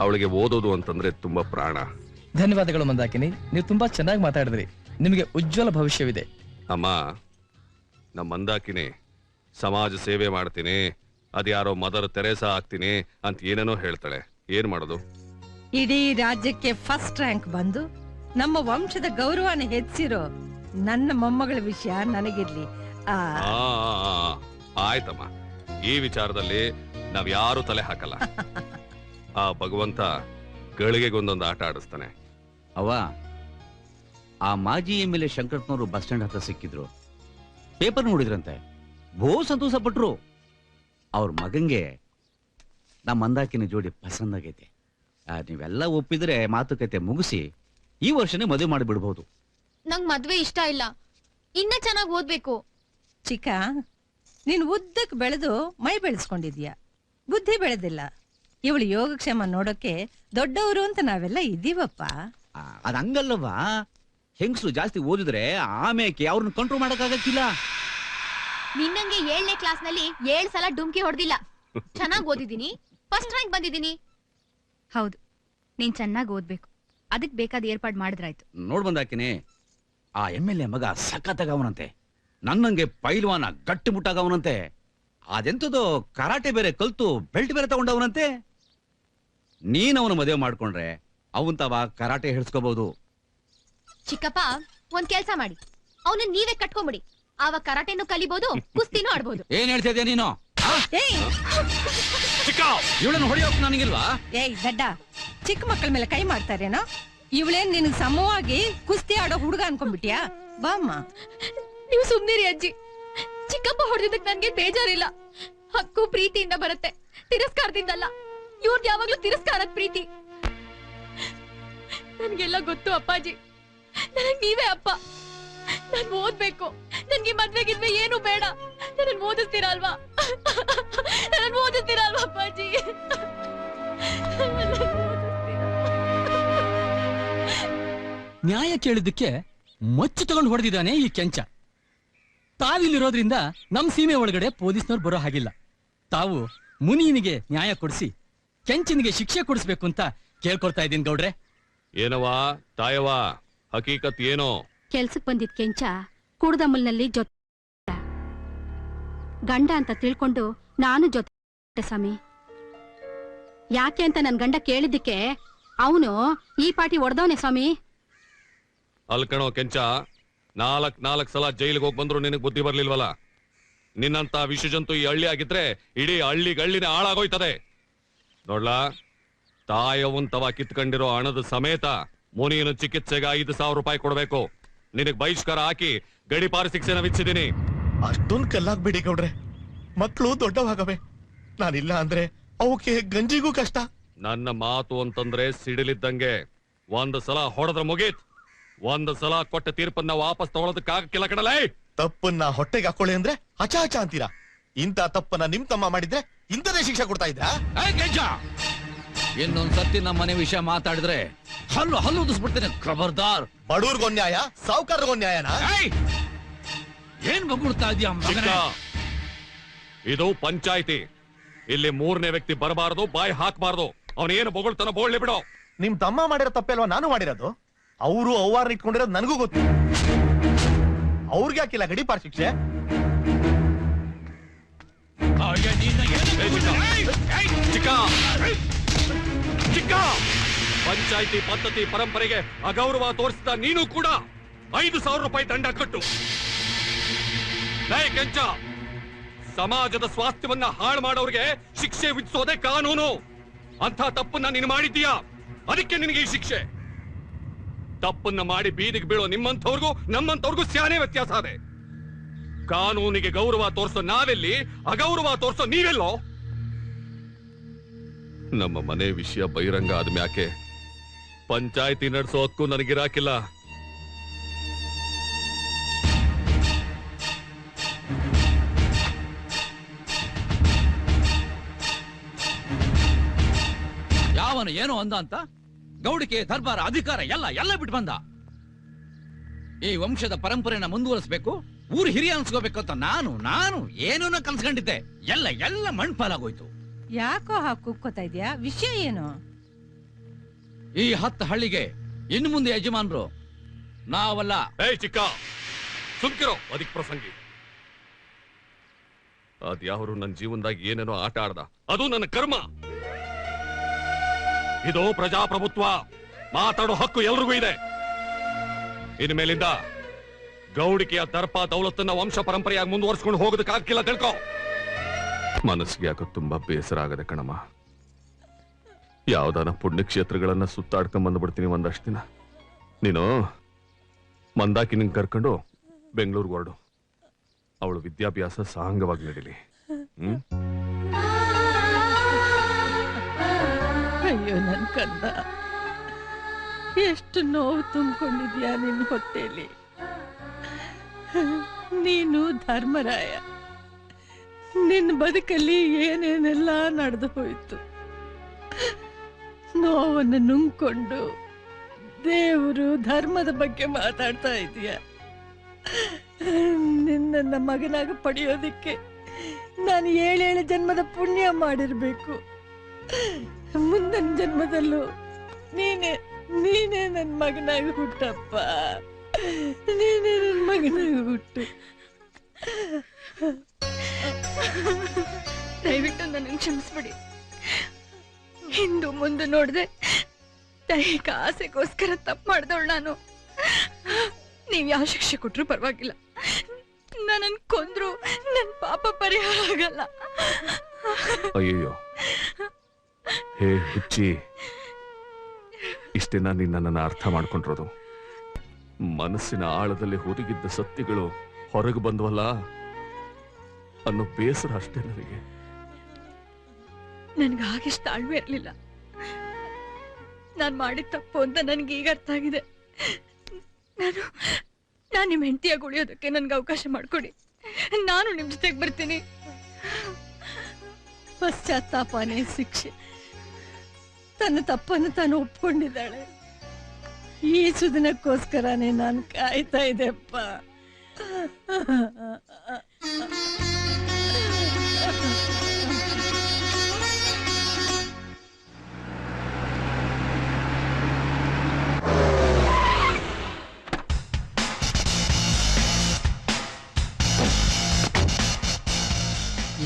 ಅವಳಿಗೆ ಓದೋದು ಅಂತಂದ್ರೆ ತುಂಬಾ ಪ್ರಾಣ. ಧನ್ಯವಾದಗಳು ಮಂದಾಕಿನಿ, ನೀವು ತುಂಬಾ ಚೆನ್ನಾಗಿ ಮಾತಾಡಿದ್ರಿ. ನಿಮಗೆ ಉಜ್ವಲ ಭವಿಷ್ಯವಿದೆ. ಅಮ್ಮ, ನಮ್ಮ ಮಂದಾಕಿನಿ ಸಮಾಜ ಸೇವೆ ಮಾಡ್ತೀನಿ, ಅದ್ಯಾರೋ ಮದರ್ ತೆರೇಸಾ ಆಗ್ತೀನಿ ಅಂತ ಏನೇನೋ ಹೇಳ್ತಾಳೆ. ಏನ್ ಮಾಡೋದು? ಇಡೀ ರಾಜ್ಯಕ್ಕೆ ಫಸ್ಟ್ ರ್ಯಾಂಕ್ ಬಂದು ನಮ್ಮ ವಂಶದ ಗೌರವನ ಹೆಚ್ಚಿರೋ ನನ್ನ ಮೊಮ್ಮಗಳ ವಿಷಯ ನನಗಿರ್ಲಿ. ಆಯ್ತಮ್ಮ, ಈ ವಿಚಾರದಲ್ಲಿ ನಾವ್ ಯಾರು ತಲೆ ಹಾಕಲ್ಲ. ಆ ಭಗವಂತ ಗಳಿಗೆಗೊಂದೊಂದು ಆಟ ಆಡಿಸ್ತಾನೆ. ಅವ್ವ, ಆ ಮಾಜಿ MLA ಶಂಕರಪ್ಪನವರು ಬಸ್ ಸ್ಟ್ಯಾಂಡ್ ಹತ್ರ ಸಿಕ್ಕಿದ್ರು. ಪೇಪರ್ ನೋಡಿದ್ರಂತೆ, ಬಹು ಸಂತೋಷ ಪಟ್ರು. ಅವ್ರ ಮಗಂಗೆ ನಮ್ಮ ಮಂದಾಕಿನ ಜೋಡಿ ಪಸಂದಾಗೈತೆ. ನೀವೆಲ್ಲ ಒಪ್ಪಿದ್ರೆ ಮಾತುಕತೆ ಮುಗಿಸಿ ಈ ವರ್ಷನೇ ಮದುವೆ ಮಾಡಿಬಿಡ್ಬಹುದು. ನಂಗ್ ಮದ್ವೆ ಇಷ್ಟ ಇಲ್ಲ, ಇನ್ನ ಚೆನ್ನಾಗಿ ಓದ್ಬೇಕು. ಚಿಕ್ಕ, ನೀನ್ ಉದ್ದಕ್ ಬೆಳೆದು ಮೈ ಬೆಳೆಸ್ಕೊಂಡಿದ್ಯಾ, ಬುದ್ಧಿ ಬೆಳೆದಿಲ್ಲ. ಇವಳು ಯೋಗಕ್ಷೇಮ ನೋಡೋಕೆ ದೊಡ್ಡವರು ಅಂತ ನಾವೆಲ್ಲ ಇದ್ದೀವಪ್ಪ. ಅದ್ ಹಂಗಲ್ಲವಾ, ಹೆಂಗಸರು ಜಾಸ್ತಿ ಓದಿದ್ರೆ ಆಮೇಲೆ ಅವ್ರನ್ನ ಕಂಟ್ರೋಲ್ ಮಾಡಕ್ಕಾಗಕ್ಕಿಲ್ಲ. ನಿನ್ನಂಗೆ 7ನೇ ಕ್ಲಾಸ್ ನಲ್ಲಿ 7 ಸಲ ಡುಮ್ಕಿ ಹೊಡೆದಿಲ್ಲ. ಚೆನ್ನಾಗಿ ಓದಿದ್ದೀನಿ, ಫಸ್ಟ್ ರ್ಯಾಂಕ್ ಬಂದಿದ್ದೀನಿ. ಹೌದು, ನೀನ್ ಚೆನ್ನಾಗಿ ಓದ್ಬೇಕು. ಅದಕ್ ಬೇಕಾದ ಏರ್ಪಾಡ್ ಮಾಡಿದ್ರಾಯ್ತು. ನೋಡ್ ಬಂದಾಕಿನಿ, ಆ MLA ಮಗ ಸಖತ್ತಾಗವನಂತೆ, ನನ್ನಂಗೆ ಪೈಲ್ವಾನ ಗಟ್ಟಿ ಮುಟ್ಟಾಗವನಂತೆ. ಅದೆಂತದೋ ಕರಾಟೆ ಬೇರೆ ಕಲ್ತು ಬೆಲ್ಟ್ ಬೇರೆ ತಗೊಂಡವನಂತೆ. ನೀನವನು ಮದುವೆ ಮಾಡ್ಕೊಂಡ್ರೆ ಅವಂತವ ಕರಾಟೆ ಹಿಡ್ಸ್ಕೋಬಹುದು. ಚಿಕ್ಕಪ್ಪ, ಒಂದ್ ಕೆಲ್ಸ ಮಾಡಿ, ಅವನು ನೀವೇ ಕಟ್ಕೊಂಬಿಡಿ. ಆವಾಗ ಕರಾಟೆನೂ ಕಲಿಬಹುದು, ಕುಸ್ತಿನೂ ಆಡ್ಬೋದು. ಏನ್ ಹೇಳ್ತಿದ್ಯಾ ನೀನು? ಇವಳನ್ನು ಹೊಡಿಯೋಕ್ ನನಗಿಲ್ವಾ? ಏಯ್ ದಡ್ಡ, ಚಿಕ್ಕ ಮಕ್ಕಳ ಮೇಲೆ ಕೈ ಮಾಡ್ತಾರೇನೋ? ಇವಳೇನ್ ನಿನಗ್ ಸಮವಾಗಿ ಕುಸ್ತಿ ಆಡೋ ಹುಡುಗ ಅನ್ಕೊಂಡ್ಬಿಟ್ಯಾ? ಬಾಮ್ಮ. ನೀವು ಸುಮ್ನಿರಿ ಅಜ್ಜಿ. ಚಿಕ್ಕಪ್ಪ ಹೊಡೆದಿದ್ದಕ್ ನನ್ಗೆ ಬೇಜಾರಿಲ್ಲ. ಹಕ್ಕು ಪ್ರೀತಿಯಿಂದ ಬರುತ್ತೆ, ತಿರಸ್ಕಾರದಿಂದಲ್ಲ. ಇವ್ರದ್ ಯಾವಾಗ್ಲೂ ತಿರಸ್ಕಾರದ ಪ್ರೀತಿ. ನನ್ಗೆಲ್ಲ ಗೊತ್ತು ಅಪ್ಪಾಜಿ, ನನಗ್ ನೀವೇ ಅಪ್ಪ. ನಾನ್ ಓದ್ಬೇಕು, ನನ್ಗೆ ಮದ್ವೆಗಿದ್ವೆ ಏನು ಬೇಡ. ನನ್ನ ಓದಿಸ್ತೀರಾ ಅಲ್ವಾ? ನನ್ನ ಓದಿಸ್ತೀರಾ ಅಲ್ವಾ ಅಪ್ಪಾಜಿ? ನ್ಯಾಯ ಕೇಳಿದ್ದಕ್ಕೆ ಮಚ್ಚು ತಗೊಂಡು ಹೊಡೆದಿದ್ದಾನೆ ಈ ಕೆಂಚ. ತಾವಿಲ್ಲಿರೋದ್ರಿಂದ ನಮ್ ಸೀಮೆ ಒಳಗಡೆ ಪೊಲೀಸ್ನವ್ರು ಬರೋ ಹಾಗಿಲ್ಲ. ತಾವು ಮುನಿಯನಿಗೆ ನ್ಯಾಯ ಕೊಡಿಸಿ ಕೆಂಚನಿಗೆ ಶಿಕ್ಷೆ ಕೊಡಿಸ್ಬೇಕು ಅಂತ ಕೇಳ್ಕೊಳ್ತಾ ಇದ್ದೀನಿ ಗೌಡ್ರೆ. ಏನವಾ ತಾಯವಾ, ಹಕೀಕತ್ ಏನೋ? ಕೆಲ್ಸಕ್ ಬಂದಿದ್ ಕೆಂಚ ಕುಡ್ದಮ್ಮಲ್ನಲ್ಲಿ ಜೊತೆ ಗಂಡ ಅಂತ ತಿಳ್ಕೊಂಡು ನಾನು ಜೊತೆ ಸ್ವಾಮಿ. ಯಾಕೆ ಅಂತ ನನ್ ಗಂಡ ಕೇಳಿದ್ದಕ್ಕೆ ಅವನು ಈ ಪಾಟಿ ಹೊಡೆದವನೆ ಸ್ವಾಮಿ. ಅಲ್ಕಣೋ ಕೆಂಚ, ನಾಲ್ಕ್ ಸಲ ಜೈಲಿಗೆ ಹೋಗಿ ಬಂದ್ರು ನಿನಗ್ ಬುದ್ಧಿ ಬರ್ಲಿಲ್ವಲ್ಲ? ನಿನ್ನಂತ ವಿಷಜಂತು ಈ ಹಳ್ಳಿ ಆಗಿದ್ರೆ ಇಡೀ ಹಳ್ಳಿನೇ ಹಾಳಾಗೋಯ್ತದೆ. ನೋಡ್ಲಾ, ತಾಯವಂತವ ಕಿತ್ಕೊಂಡಿರೋ ಹಣದ ಸಮೇತ ಮುನಿಯನ ಚಿಕಿತ್ಸೆಗೆ 5,000 ರೂಪಾಯಿ ಕೊಡ್ಬೇಕು. ನಿನಗ್ ಬಹಿಷ್ಕಾರ ಹಾಕಿ ಗಡಿಪಾರು ಶಿಕ್ಷೆನ ವಿಧಿಸಿದೀನಿ. ಅಷ್ಟೊಂದ್ ಕಲ್ಲಾಗ್ಬಿಡಿ ಗೌಡ್ರೆ, ಮಕ್ಕಳು ದೊಡ್ಡವಾಗವೆ. ನಾನಿಲ್ಲ ಅಂದ್ರೆ ಅವಕ್ಕೆ ಗಂಜಿಗೂ ಕಷ್ಟ. ನನ್ನ ಮಾತು ಅಂತಂದ್ರೆ ಸಿಡಿಲಿದ್ದಂಗೆ. 1 ಸಲ ಹೊಡೆದ್ರೆ ಮುಗೀತ್. 1 ಸಲ ಕೊಟ್ಟ ತೀರ್ಪನ್ನ ವಾಪಸ್ ತಗೊಳೋದಕ್ಕಾಗಕ್ಕಿಲ್ಲ ಕಣಲೇ. ತಪ್ಪನ್ನ ಹೊಟ್ಟೆಗೆ ಹಾಕೊಳ್ಳಿ ಅಂದ್ರೆ ಹಚ ಹಚ ಅಂತೀರಾ. ಇಂಥ ತಪ್ಪನ್ನ ನಿಮ್ ತಮ್ಮ ಮಾಡಿದ್ರೆ ಇಂಥದೇ ಶಿಕ್ಷೆ ಕೊಡ್ತಾ ಇದ್ರಾ? ಇನ್ನೊಂದ್ ಸತಿ ನಮ್ಮ ಮನೆ ವಿಷಯ ಮಾತಾಡಿದ್ರೆ ಹಲ್ಲು ಉದಿಸ್ಬಿಡ್ತೇನೆ. ಖಬರ್ದಾರ್. ಬಡವ್ರಿಗೊಂದ್ಯಾಯ, ಸಾವುಕಾರರಿಗೊಂದ್ಯಾಯನಾ? ಏನ್ ಬಗ್ಬಿಡ್ತಾ ಇದೀಯ ಮಗನೇ? ಇದು ಪಂಚಾಯ್ತಿ. ಇಲ್ಲಿ 3ನೇ ವ್ಯಕ್ತಿ ಬರಬಾರದು, ಬಾಯಿ ಹಾಕಬಾರದು. ಅವನೇನು ಬೊಗಳ್ತಾನೋ ಬೋಳ್ಳಿ ಬಿಡೋ. ನಿಮ್ ತಮ್ಮ ಮಾಡಿರೋ ತಪ್ಪಲ್ವಾ ನಾನು ಮಾಡಿರೋದು? ಅವರು ಅವ್ವಾರನ್ನ ಇಟ್ಕೊಂಡಿರೋದು ನನಗೂ ಗೊತ್ತು. ಅವ್ರಿಗೆ ಹಾಕಿಲ್ಲ ಗಡಿಪಾರ್ ಶಿಕ್ಷೆ. ಚಿಕ್ಕ ಪಂಚಾಯ್ತಿ ಪದ್ಧತಿ ಪರಂಪರೆಗೆ ಅಗೌರವ ತೋರಿಸಿದ ನೀನು ಕೂಡ 5,000 ರೂಪಾಯಿ ದಂಡ ಕಟ್ಟು. ಕೆಂಚ, ಸಮಾಜದ ಸ್ವಾಸ್ಥ್ಯವನ್ನ ಹಾಳು ಮಾಡೋರಿಗೆ ಶಿಕ್ಷೆ ವಿಧಿಸೋದೇ ಕಾನೂನು. ಅಂತ ತಪ್ಪನ್ನ ನೀನು ಮಾಡಿದ್ದೀಯಾ, ಅದಕ್ಕೆ ನಿನಗೆ ಈ ಶಿಕ್ಷೆ. ತಪ್ಪನ್ನ ಮಾಡಿ ಬೀದಿಗೆ ಬೀಳೋ ನಿಮ್ಮಂಥವ್ರಿಗೂ ನಮ್ಮಂಥವ್ರಿಗೂ ಸ್ಯಾನೇ ವ್ಯತ್ಯಾಸ ಇದೆ. ಕಾನೂನಿಗೆ ಗೌರವ ತೋರಿಸೋ ನಾವೆಲ್ಲಿ, ಅಗೌರವ ತೋರಿಸೋ ನೀವೆಲ್ಲೋ? ನಮ್ಮ ಮನೆ ವಿಷಯ ಬಹಿರಂಗ ಆದ್ಮ್ಯಾಕೆ ಪಂಚಾಯ್ತಿ ನಡೆಸೋ ಹಕ್ಕು ನನಗಿರಾಕಿಲ್ಲ. ಯಾವನು ಏನೋ ಅಂದ ಅಂತ ಗೌಡಿಕೆ, ದರ್ಬಾರ, ಅಧಿಕಾರ ಎಲ್ಲ ಬಿಟ್ಟು ಬಂದ. ಈ ವಂಶದ ಪರಂಪರೆನ ಮುಂದುವರಿಸಬೇಕು, ಊರು ಹಿರಿಯ ಅನ್ಸ್ಕೋಬೇಕು ಅಂತ ನಾನು ಏನೋ ಕನ್ಸ್ಕೊಂಡಿದ್ದೆ. ಎಲ್ಲ ಮಣ್ಪಾಲಾಗೋಯ್ತು. ಯಾಕೋ ಹಾಕಿ ಕುಕ್ಕೋತಾ ಇದ್ಯಾ? ವಿಷಯ ಏನು? ಈ 10 ಹಳ್ಳಿಗೆ ಇನ್ನು ಮುಂದೆ ಯಜಮಾನ್ರು ನಾವಲ್ಲ. ಚಿಕ್ಕ ಸುಮ್ಕಿರೋ, ಅದಕ್ಕೆ ಪ್ರಸಂಗಿ. ಅದ್ಯಾವರು ನನ್ನ ಜೀವನದಾಗ ಏನೇನೋ ಆಟ ಆಡ್ದ, ಅದು ನನ್ನ ಕರ್ಮ. ಇದು ಪ್ರಜಾಪ್ರಭುತ್ವ. ಮಾತಾಡೋ ಹಕ್ಕು ಎಲ್ರಿಗೂ ಇದೆ. ಇನ್ ಮೇಲಿಂದ ಗೌಡಿಕೆಯ ದರ್ಪ ದೌಲತ್ತನ್ನ ವಂಶ ಪರಂಪರೆಯಾಗಿ ಮುಂದುವರ್ಸ್ಕೊಂಡು ಹೋಗೋದಕ್ಕಾಗಿಲ್ಲ, ತಿಳ್ಕೊ. ಮನಸ್ಸಿಗೆ ಯಾಕೋ ತುಂಬಾ ಬೇಸರ ಆಗದೆ ಕಣಮ್ಮ. ಯಾವ್ದಾನ ಪುಣ್ಯಕ್ಷೇತ್ರಗಳನ್ನ ಸುತ್ತಾಡ್ಕೊಂಡ್ ಬಂದ್ಬಿಡ್ತೀನಿ ಒಂದಷ್ಟು ದಿನ. ನೀನು ಮಂದಾಕಿ ನಿಂಗೆ ಕರ್ಕೊಂಡು ಬೆಂಗಳೂರಿಗೆ ಹೊರಡು. ಅವಳು ವಿದ್ಯಾಭ್ಯಾಸ ಸಾಂಗವಾಗಿ ನಡೀಲಿ. ಅಯ್ಯೋ ನನ್ ಕಂದ, ಎಷ್ಟು ನೋವು ತುಂಬಿಕೊಂಡಿದ್ಯಾ ನಿನ್ ಹೊಟ್ಟೆಲಿ. ನೀನು ಧರ್ಮರಾಯ, ನಿನ್ನ ಬದುಕಲ್ಲಿ ಏನೇನೆಲ್ಲ ನಡೆದು ಹೋಯ್ತು. ನೋವನ್ನು ನುಂಗ್ಕೊಂಡು ದೇವರು ಧರ್ಮದ ಬಗ್ಗೆ ಮಾತಾಡ್ತಾ ಇದೀಯ. ನಿನ್ನ ಮಗನಾಗ ಪಡೆಯೋದಿಕ್ಕೆ ನಾನು 7 ಜನ್ಮದ ಪುಣ್ಯ ಮಾಡಿರ್ಬೇಕು. ಮುಂದಿನ ಜನ್ಮದಲ್ಲೂ ನೀನೇ ನೀನೇ ನನ್ ಮಗನಾಗಿ ಹುಟ್ಟಪ್ಪ, ನೀನೇ ನನ್ ಮಗನಾಗಿ ಹುಟ್ಟು. ದಯವಿಟ್ಟು ನನ್ನ ಕ್ಷಮಿಸ್ಬಿಡಿ. ಹಿಂದು ಮುಂದೆ ನೋಡ್ದೆ ದೈಹಿಕ ಆಸೆಗೋಸ್ಕರ ತಪ್ಪು ಮಾಡ್ದವಳು ನಾನು. ನೀವ್ ಯಾವ ಶಿಕ್ಷೆ ಕೊಟ್ರು ಪರವಾಗಿಲ್ಲ, ನನ್ನ ಕೊಂದ್ರು ನನ್ ಪಾಪ ಪರಿಹಾರ ಆಗಲ್ಲ. ಅಯ್ಯಯ್ಯೋ, ಹೇ ಹುಚ್ಚಿ, ಇಷ್ಟೇನ ನೀನ್ ನನ್ನನ್ನು ಅರ್ಥ ಮಾಡ್ಕೊಂಡಿರೋದು? ಮನಸ್ಸಿನ ಆಳದಲ್ಲಿ ಹುದುಗಿದ್ದ ಸತ್ಯಗಳು ಹೊರಗೆ ಬಂದ್ವಲ್ಲ ಅನ್ನೋ ಬೇಸರ ಅಷ್ಟೇ ನನಗೆ. ನನ್ಗೆ ಹಾಗೆಷ್ಟು ತಾಳ್ಮೆ ಇರ್ಲಿಲ್ಲ. ನಾನ್ ಮಾಡಿದ ತಪ್ಪು ಅಂತ ನನ್ಗೆ ಈಗ ಅರ್ಥ ಆಗಿದೆ. ನಾನು ನಿಮ್ ಹೆಂಡತಿಯಾಗಿ ಉಳಿಯೋದಕ್ಕೆ ನನ್ಗೆ ಅವಕಾಶ ಮಾಡ್ಕೊಡಿ. ನಾನು ನಿಮ್ ಜೊತೆಗೆ ಬರ್ತೀನಿ. ಪಶ್ಚಾತ್ತಾಪನೇ ಶಿಕ್ಷೆ. ತನ್ನ ತಪ್ಪನ್ನು ತಾನು ಒಪ್ಕೊಂಡಿದ್ದಾಳೆ. ಈ ಸುದಿನಕ್ಕೋಸ್ಕರನೇ ನಾನು ಕಾಯ್ತಾ ಇದೆಪ್ಪ.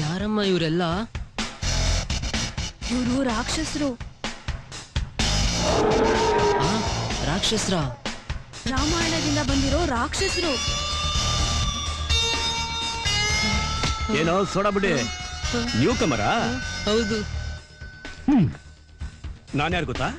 ಯಾರಮ್ಮ ಇವರೆಲ್ಲ? ಇವರು ರಾಕ್ಷಸರು. ರಾಕ್ಷಸ್ರ? ರಾಮಾಯಣದಿಂದ ಬಂದಿರೋ ರಾಕ್ಷಸರು. ಏನೋ ಸೋಡಾ ಬಿಡಿ, ನ್ಯೂ ಕಮರಾ? ಹೌದು. ನಾನ್ಯಾರು ಗೊತ್ತಾ?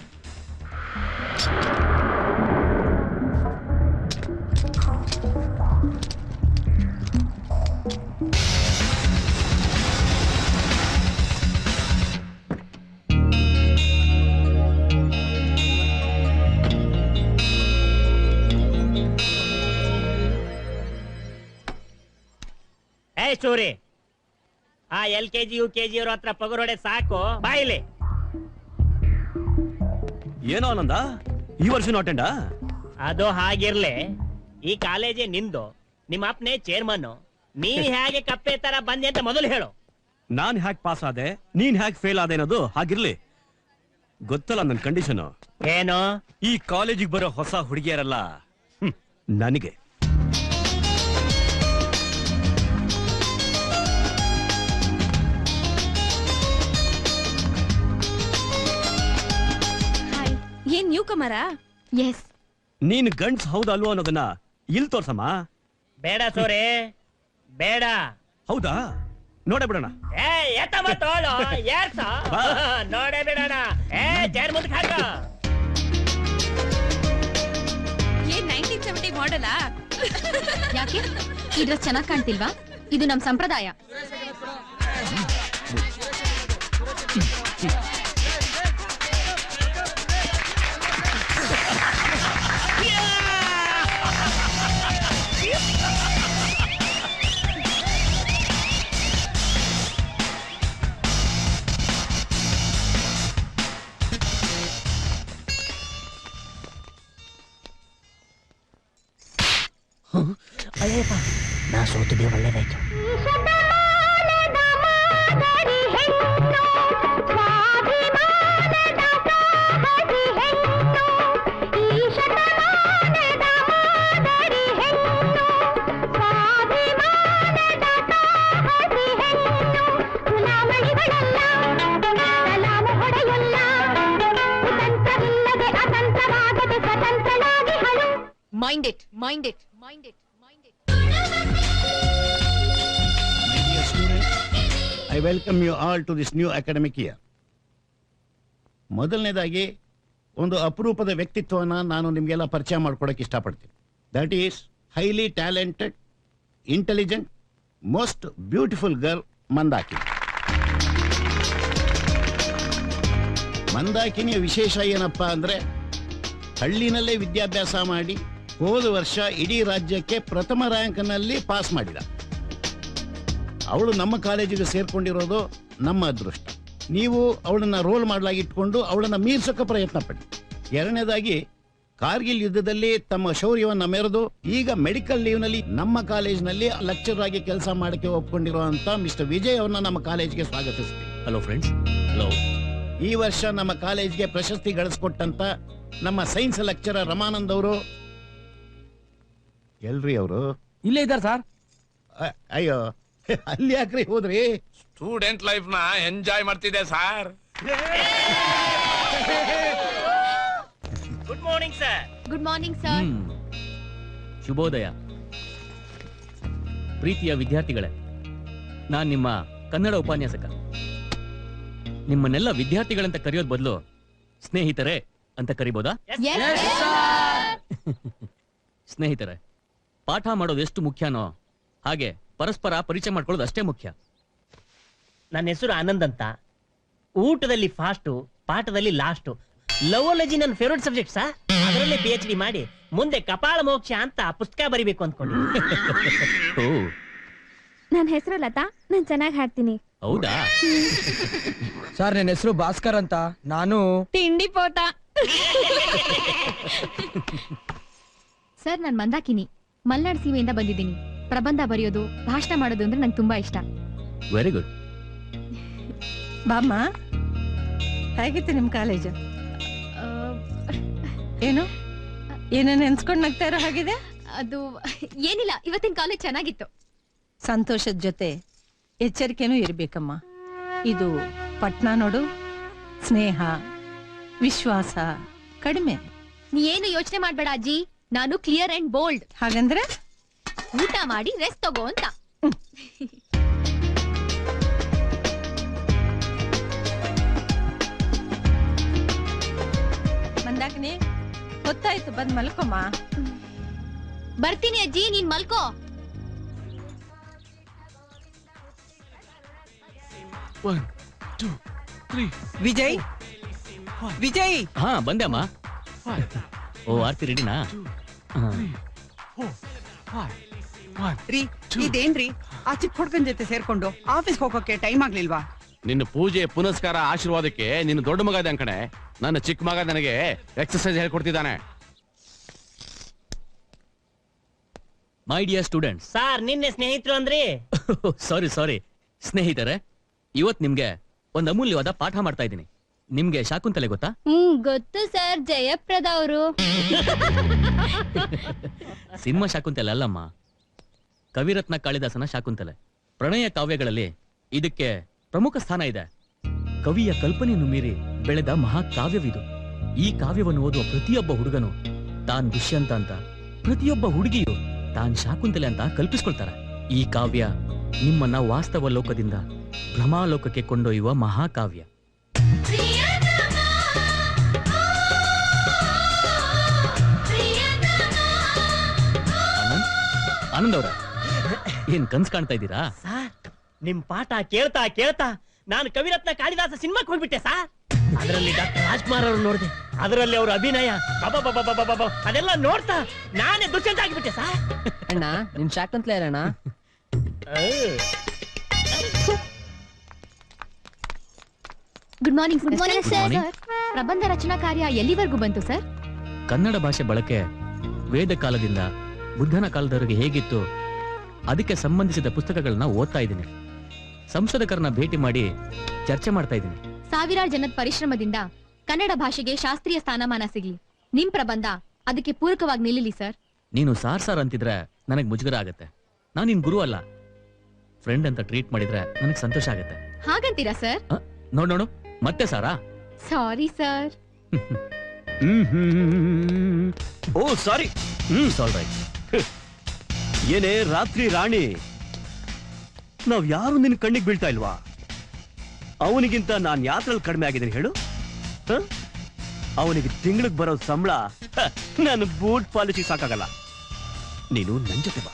ಚೂರಿ, ಆ LKG UKG ಅವ್ರ ಹತ್ರ ಪಗರೋಡೆ ಸಾಕು, ಬಾಯಿಲಿ. ಏನೋ ಆನಂದ, ಈ ವರ್ಷ ಅಟೆಂಡ? ಅದು ಹಾಗಿರ್ಲಿ, ಈ ಕಾಲೇಜೇ ನಿಂದು, ನಿಮ್ಮ ಅಪ್ಪನೇ ಚೇರ್ಮನ್. ನೀನ್ ಹೇಗೆ ಕಪ್ಪೆ ತರ ಬಂದೆ ಅಂತ ಮೊದಲು ಹೇಳು. ನಾನ್ ಹ್ಯಾಕ್ ಪಾಸ್ ಆದೆ, ನೀನ್ ಹ್ಯಾಕ್ ಫೇಲ್ ಆದೆ ಅನ್ನೋದು ಹಾಗಿರ್ಲಿ. ಗೊತ್ತಲ್ಲ ನನ್ ಕಂಡೀಷನ್ ಏನು? ಈ ಕಾಲೇಜಿಗೆ ಬರೋ ಹೊಸ ಹುಡುಗಿಯರಲ್ಲ ನನಗೆ. ಏನ್ ನ್ಯೂ ಕಮರಾ? ಎಸ್. ನೀನ್ ಗಂಡ್ಸ್ ಹೌದಲ್ವೋ ಅನ್ನೋದನ್ನ ಇಲ್ಲಿ ತೋರ್ಸಮ್ಮ. ಬೇಡ ಸೋರಿ, ಬೇಡ. ಹೌದಾ? ನೋಡೇ ಬಿಡೋಣ. ನೋಡೇ ಬಿಡೋಣ. ಚೇರ್ ಮುಂದಕ್ಕೆ ಹಾಕ. ಏನ್ 1970 ಮಾಡೆಲಾ? ಯಾಕೆ ಈ ಡ್ರೆಸ್ ಚೆನ್ನಾಗಿ ಕಾಣ್ತಿಲ್ವಾ? ಇದು ನಮ್ ಸಂಪ್ರದಾಯ. ಅಯ್ಯಪ್ಪ, ನಾ ಸೋತಿದ್ದೆ, ಒಳ್ಳೇದಾಯ್ತು. Mind it, mind it, mind it, mind it. I welcome you all to this new academic year. ಮೊದಲನೇದಾಗಿ ಒಂದು ಅಪರೂಪದ ವ್ಯಕ್ತಿತ್ವವನ್ನು ನಾನು ನಿಮಗೆಲ್ಲ ಪರಿಚಯ ಮಾಡ್ಕೊಡಕ್ಕೆ ಇಷ್ಟಪಡ್ತೀನಿ. That is highly talented, intelligent, most beautiful girl Mandakini. ಮಂದಾಕಿನಿಯ ವಿಶೇಷ ಏನಪ್ಪ ಅಂದರೆ, ಹಳ್ಳಿನಲ್ಲೇ ವಿದ್ಯಾಭ್ಯಾಸ ಮಾಡಿ ಹೋದ ವರ್ಷ ಇಡೀ ರಾಜ್ಯಕ್ಕೆ ಪ್ರಥಮ ರ್ಯಾಂಕ್ನಲ್ಲಿ ಪಾಸ್ ಮಾಡಿದ. ಅವಳು ನಮ್ಮ ಕಾಲೇಜಿಗೆ ಸೇರ್ಕೊಂಡಿರೋದು ನಮ್ಮ ಅದೃಷ್ಟ. ನೀವು ಅವಳನ್ನ ರೋಲ್ ಮಾಡಲಾಗಿ ಇಟ್ಕೊಂಡು ಅವಳನ್ನ ಮೀರ್ಸೋಕೆ ಪ್ರಯತ್ನ ಪಡಿ. ಎರಡನೇದಾಗಿ, ಕಾರ್ಗಿಲ್ ಯುದ್ಧದಲ್ಲಿ ತಮ್ಮ ಶೌರ್ಯವನ್ನು ಮೆರೆದು ಈಗ ಮೆಡಿಕಲ್ ಲೀವ್ನಲ್ಲಿ ನಮ್ಮ ಕಾಲೇಜಿನಲ್ಲಿ ಲೆಕ್ಚರ್ ಆಗಿ ಕೆಲಸ ಮಾಡಕ್ಕೆ ಒಪ್ಕೊಂಡಿರುವಂತ ಮಿಸ್ಟರ್ ವಿಜಯ್ ಅವ್ರನ್ನ ನಮ್ಮ ಕಾಲೇಜಿಗೆ ಸ್ವಾಗತಿಸ್ತೀವಿ. Hello friends. ಹಲೋ. ಈ ವರ್ಷ ನಮ್ಮ ಕಾಲೇಜ್ಗೆ ಪ್ರಶಸ್ತಿ ಗಳಿಸ್ಕೊಟ್ಟಂತ ನಮ್ಮ ಸೈನ್ಸ್ ಲೆಕ್ಚರರ್ ರಮಾನಂದ್ ಅವರು ಎಲ್ರಿ ಅವರು ಇಲ್ಲೇ ಇದ್ದಾರೆ ಸರ್. ಅಯ್ಯೋ ಅಲ್ಲಿ ಯಾಕ್ರಿ ಹೋದ್ರಿ? ಸ್ಟೂಡೆಂಟ್ ಲೈಫ್ ನ ಎಂಜಾಯ್ ಮಾಡ್ತಿದ್ದೆ sir. Good morning sir. Good morning sir. ಶುಭೋದಯ. ಪ್ರೀತಿಯ ವಿದ್ಯಾರ್ಥಿಗಳೇ, ನಾನ್ ನಿಮ್ಮ ಕನ್ನಡ ಉಪನ್ಯಾಸಕ. ನಿಮ್ಮನ್ನೆಲ್ಲ ವಿದ್ಯಾರ್ಥಿಗಳಂತ ಕರೆಯೋದ್ ಬದಲು ಸ್ನೇಹಿತರೆ ಅಂತ ಕರಿಬೋದಾ? ಸ್ನೇಹಿತರೆ, ಪಾಠ ಮಾಡೋದು ಎಷ್ಟು ಮುಖ್ಯನೋ ಹಾಗೆ ಪರಸ್ಪರ ಪರಿಚಯ ಮಾಡ್ಕೊಳ್ಳೋದು ಅಷ್ಟೇ ಮುಖ್ಯ. ನನ್ನ ಹೆಸರು ಆನಂದ್ ಅಂತ. ಊಟದಲ್ಲಿ ಫಾಸ್ಟು, ಪಾಠದಲ್ಲಿ ಲಾಸ್ಟು. ಲವೋಲಜಿ ನನ್ನ ಫೇವ್ರೆಟ್ ಸಬ್ಜೆಕ್ಟ್ ಸರ್. ಅದರಲ್ಲೇ PhD ಮಾಡಿ ಮುಂದೆ ಕಪಾಳ ಮೋಕ್ಷ ಅಂತ ಪುಸ್ತಕ ಬರಿಬೇಕು ಅಂದ್ಕೊಂಡು. ನನ್ನ ಹೆಸರು ಲತಾ, ನಾನು ಚೆನ್ನಾಗಿ ಹಾಡ್ತೀನಿ. ಹೌದಾ? ಸರ್ ನನ್ನ ಹೆಸರು ಭಾಸ್ಕರ್ ಅಂತ. ನಾನು ತಿಂಡಿ ಪೋಟ. ಸರ್, ನಾನು ಮಂದಾಕಿನಿ, ಮಲ್ನಾಡ್ ಸೀಮೆಯಿಂದ ಬಂದಿದ್ದೀನಿ. ಪ್ರಬಂಧ ಬರೆಯೋದು, ಭಾಷಣ ಮಾಡೋದು ಅಂದ್ರೆ ನಂಗೆ ತುಂಬಾ ಇಷ್ಟ. Very good. ಬಾಮ್ಮ, ಹೇಗಿತ್ತು ನಿಮ್ ಕಾಲೇಜು? ಏನು ಏನೋ ನೆನ್ಸ್ಕೊಂಡ್ ನಗ್ತಾ ಇರೋ ಹಾಗಿದೆ? ಅದು ಏನಿಲ್ಲ, ಇವತ್ತಿನ ಕಾಲೇಜ್ ಚೆನ್ನಾಗಿತ್ತು. ಸಂತೋಷದ ಜೊತೆ ಎಚ್ಚರಿಕೆನೂ ಇರ್ಬೇಕಮ್ಮ. ಇದು ಪಟ್ನ ನೋಡು, ಸ್ನೇಹ ವಿಶ್ವಾಸ ಕಡಿಮೆ. ನೀ ಏನು ಯೋಚನೆ ಮಾಡ್ಬೇಡ ಅಜ್ಜಿ, ನಾನು ಕ್ಲಿಯರ್ ಅಂಡ್ ಬೋಲ್ಡ್. ಹಾಗಂದ್ರೆ ಊಟ ಮಾಡಿ ರೆಸ್ಟ್ ತಗೋ ಅಂತ. ಮಂದಾಕಿನಿ, ಗೊತ್ತಾಯ್ತು, ಬಂದ್ ಮಲ್ಕೊಮ್ಮ. ಬರ್ತೀನಿ ಅಜ್ಜಿ, ನೀನ್ ಮಲ್ಕೋ. ವಿಜಯ್, ವಿಜಯ್. ಹಾ, ಬಂದೆ ಅಮ್ಮ. ಓ, ಆರ್ತಿ ರೆಡಿನಾ? ರೀ, ಇದೇನ್ರಿ ಆ ಚಿಕ್ಕ ಹುಡ್ಗನ್ ಜೊತೆ ಸೇರ್ಕೊಂಡು ಆಫೀಸ್ ಹೋಗೋಕೆ ಟೈಮ್ ಆಗ್ಲಿಲ್ವಾ? ನಿನ್ನ ಪೂಜೆ ಪುನಸ್ಕಾರ ಆಶೀರ್ವಾದಕ್ಕೆ ನಿನ್ನ ದೊಡ್ಡ ಮಗ ಇದೆ ಕಣೆ. ನನ್ನ ಚಿಕ್ಕ ಮಗ ನನಗೆ ಎಕ್ಸರ್ಸೈಸ್ ಹೇಳ್ಕೊಡ್ತಿದ್ದಾನೆ. My dear students. ಸರ್, ನಿನ್ನೆ ಸ್ನೇಹಿತರು ಅಂದ್ರಿ. ಸಾರಿ ಸ್ನೇಹಿತರೆ, ಇವತ್ ನಿಮ್ಗೆ ಒಂದು ಅಮೂಲ್ಯವಾದ ಪಾಠ ಮಾಡ್ತಾ ಇದ್ದೀನಿ. ನಿಮ್ಗೆ ಶಾಕುಂತಲೆ ಗೊತ್ತಾ? ಗೊತ್ತು ಸರ್, ಜಯಪ್ರದ ಅವರು. ಸಿನಿಮಾ ಶಾಕುಂತಲೆ ಅಲ್ಲಮ್ಮ, ಕವಿರತ್ನ ಕಾಳಿದಾಸನ ಶಾಕುಂತಲೆ. ಪ್ರಣಯ ಕಾವ್ಯಗಳಲ್ಲಿ ಇದಕ್ಕೆ ಪ್ರಮುಖ ಸ್ಥಾನ ಇದೆ. ಕವಿಯ ಕಲ್ಪನೆಯನ್ನು ಮೀರಿ ಬೆಳೆದ ಮಹಾಕಾವ್ಯವಿದು. ಈ ಕಾವ್ಯವನ್ನು ಓದುವ ಪ್ರತಿಯೊಬ್ಬ ಹುಡುಗನು ತಾನ್ ದುಷ್ಯಂತ ಅಂತ, ಪ್ರತಿಯೊಬ್ಬ ಹುಡುಗಿಯು ತಾನ್ ಶಾಕುಂತಲೆ ಅಂತ ಕಲ್ಪಿಸ್ಕೊಳ್ತಾರೆ. ಈ ಕಾವ್ಯ ನಿಮ್ಮನ್ನ ವಾಸ್ತವ ಲೋಕದಿಂದ ಭ್ರಮಾಲೋಕಕ್ಕೆ ಕೊಂಡೊಯ್ಯುವ ಮಹಾಕಾವ್ಯ. ಆನಂದ್ ಅವ್ರ, ಏನ್ ಕನ್ಸ್ ಕಾಣ್ತಾ ಇದ್ದೀರಾ? ಸರ್, ನಿಮ್ ಪಾಠ ಕೇಳ್ತಾ ಕೇಳ್ತಾ ನಾನು ಕವಿರತ್ನ ಕಾಳಿದಾಸ ಸಿನಿಮಾಕ್ಕೆ ಹೋಗ್ಬಿಟ್ಟೆ ಸರ್. ಅದರಲ್ಲಿ ಡಾಕ್ಟರ್ ರಾಜ್ಕುಮಾರ್ ಅವರು ನೋಡಿದೆ. ಅದರಲ್ಲಿ ಅವ್ರ ಅಭಿನಯ ಅದೆಲ್ಲ ನೋಡ್ತಾ ನಾನೇ ದುಷ್ಯಂತ ಆಗಿಬಿಟ್ಟೆ ಸರ್. ಅಣ್ಣ, ನಿನ್ ಶಾಕುಂತಲೆ ಅಣ್ಣ. Good morning. Good morning sir. ಪ್ರಬಂಧ ರಚನಾ ಕಾರ್ಯ ಎಲ್ಲಿವರೆಗೂ ಬಂತು ಸರ್? ಕನ್ನಡ ಭಾಷೆ ಬಳಕೆ ವೇದ ಕಾಲದಿಂದ ಬುದ್ಧನ ಕಾಲದವರೆಗೆ ಹೇಗಿತ್ತು ಅದಕ್ಕೆ ಸಂಬಂಧಿಸಿದ ಪುಸ್ತಕಗಳನ್ನ ಓದ್ತಾ ಇದ್ದೀನಿ. ಸಂಶೋಧಕರನ್ನ ಭೇಟಿ ಮಾಡಿ ಚರ್ಚೆ ಮಾಡ್ತಾ ಇದ್ದೀನಿ. ಸಾವಿರಾರು ಜನದ ಪರಿಶ್ರಮದಿಂದ ಕನ್ನಡ ಭಾಷೆಗೆ ಶಾಸ್ತ್ರೀಯ ಸ್ಥಾನಮಾನ ಸಿಗ್ಲಿ. ನಿಮ್ ಪ್ರಬಂಧ ಅದಕ್ಕೆ ಪೂರಕವಾಗಿ ನಿಲ್ಲಲಿ ಸರ್. ನೀನು ಸಾರ್ ಅಂತಿದ್ರೆ ನನಗ್ ಮುಜುಗರ ಆಗತ್ತೆ. ನಾನು ನಿನ್ ಗುರು ಅಲ್ಲ, ಫ್ರೆಂಡ್ ಅಂತ ಟ್ರೀಟ್ ಮಾಡಿದ್ರೆ ನನಗ್ ಸಂತೋಷ ಆಗತ್ತೆ. ಹಾಗಂತೀರಾ ಸರ್? ನೋಡು ಮತ್ತೆ ಸಾರಾ? Sorry sir. ಓ ಸಾರಿ. ಸಾಲ್ ರೈಟ್. ಏನೇ ರಾತ್ರಿ ರಾಣಿ, ನಾವ್ ಯಾರು ನಿನ್ ಕಣ್ಣಿಗೆ ಬೀಳ್ತಾ ಇಲ್ವಾ? ಅವನಿಗಿಂತ ನಾನ್ ಯಾತ್ರಲ್ಲಿ ಕಡಿಮೆ ಆಗಿದ್ದೀನಿ ಹೇಳು? ಅವನಿಗೆ ತಿಂಗಳಿಗೆ ಬರೋ ಸಂಬಳ ನಾನು ಬೂಟ್ ಪಾಲಿಸಿ ಸಾಕಾಗಲ್ಲ. ನೀನು ನನ್ ಜೊತೆ ಬಾ.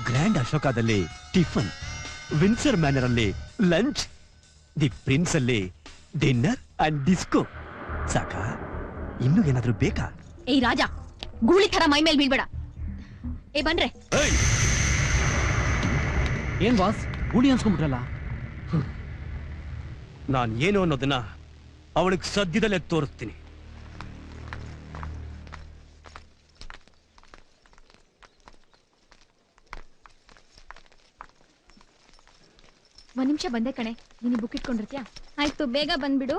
ಗ್ರ್ಯಾಂಡ್ ಅಶೋಕದಲ್ಲಿ ಟಿಫನ್, ವಿನ್ಸರ್ ಮ್ಯಾನರ್ ಅಲ್ಲಿ ಲಂಚ್, ದಿ ಪ್ರಿನ್ಸ್ ಅಲ್ಲಿ ಡಿನ್ನರ್ ಅಂಡ್ ಡಿಸ್ಕೋ. ಸಾಕಾ? ಇನ್ನೂ ಏನಾದ್ರೂ ಬೇಕಾ? ಏಯ್ ರಾಜ, ಗೂಳಿ ತರ ಮೈ ಮೇಲೆ ಬೀಳ್ಬೇಡ. ಏ ಬನ್ರೆ. ಏನ್ ಬಾಸ್, ಗೂಳಿ ಅನ್ಸ್ಕೊಂಡ್ಬಿಟ್ರಲ್ಲ? ನಾನ್ ಏನು ಅನ್ನೋದನ್ನ ಅವಳಿಗೆ ಸದ್ಯದಲ್ಲೇ ತೋರಿಸ್ತೀನಿ. ಒಂದ್ ನಿಮಿಷ ಬಂದೆ ಕಣೆ, ನೀನು ಬುಕ್ ಇಟ್ಕೊಂಡಿರ್ತೀಯಾ? ಆಯ್ತು, ಬೇಗ ಬಂದ್ಬಿಡು.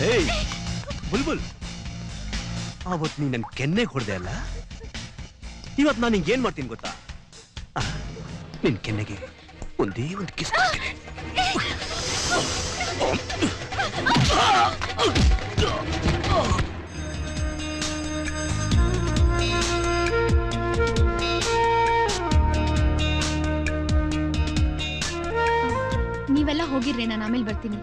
ಏಯ್ ಬುಲ್ಬುಲ್, ಅವತ್ ನೀ ನನ್ ಕೆನ್ನೆ ಹೊಡೆದೆ ಅಲ್ಲ, ಇವತ್ ನಾನು ನಿಂಗೆ ಏನ್ ಮಾಡ್ತೀನಿ ಗೊತ್ತಾ? ನಿನ್ ಕೆನ್ನೆಗೆ ಒಂದೇ ಒಂದು ಕಿಸ್ ಕೊಡ್ತೀನಿ. ನೀವೆಲ್ಲ ಹೋಗಿರ್ರಿ, ನಾನು ಆಮೇಲೆ ಬರ್ತೀನಿ.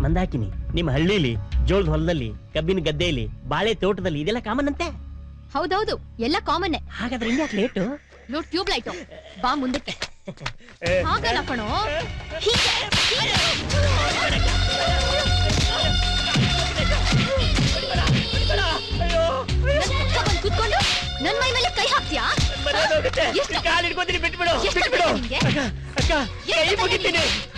ಮಂದಾಕಿನಿ, ನಿಮ್ಮ ಹಳ್ಳಿಲಿ ಜೋಳದ ಹೊಲದಲ್ಲಿ, ಕಬ್ಬಿನ ಗದ್ದೆಯಲ್ಲಿ, ಬಾಳೆ ತೋಟದಲ್ಲಿ ಇದೆಲ್ಲ ಕಾಮನ್ ಅಂತೆ. ಹೌದೌದು, ಎಲ್ಲ ಕಾಮನ್ನೇ. ಹಾಗಾದ್ರೆ ಇನ್ಯಾಕ್ ಲೇಟು? ಟ್ಯೂಬ್ ಲೈಟ್ ಬಾ ಮುಂದಕ್ಕೆ. ಹಾಗಲ್ಲ ಕಣೋ, ಹೀಗೆ ಕುತ್ಕೊಂಡು ನನ್ ಮೈ ಮೇಲೆ ಕೈ ಹಾಕ್ತೀಯಾ?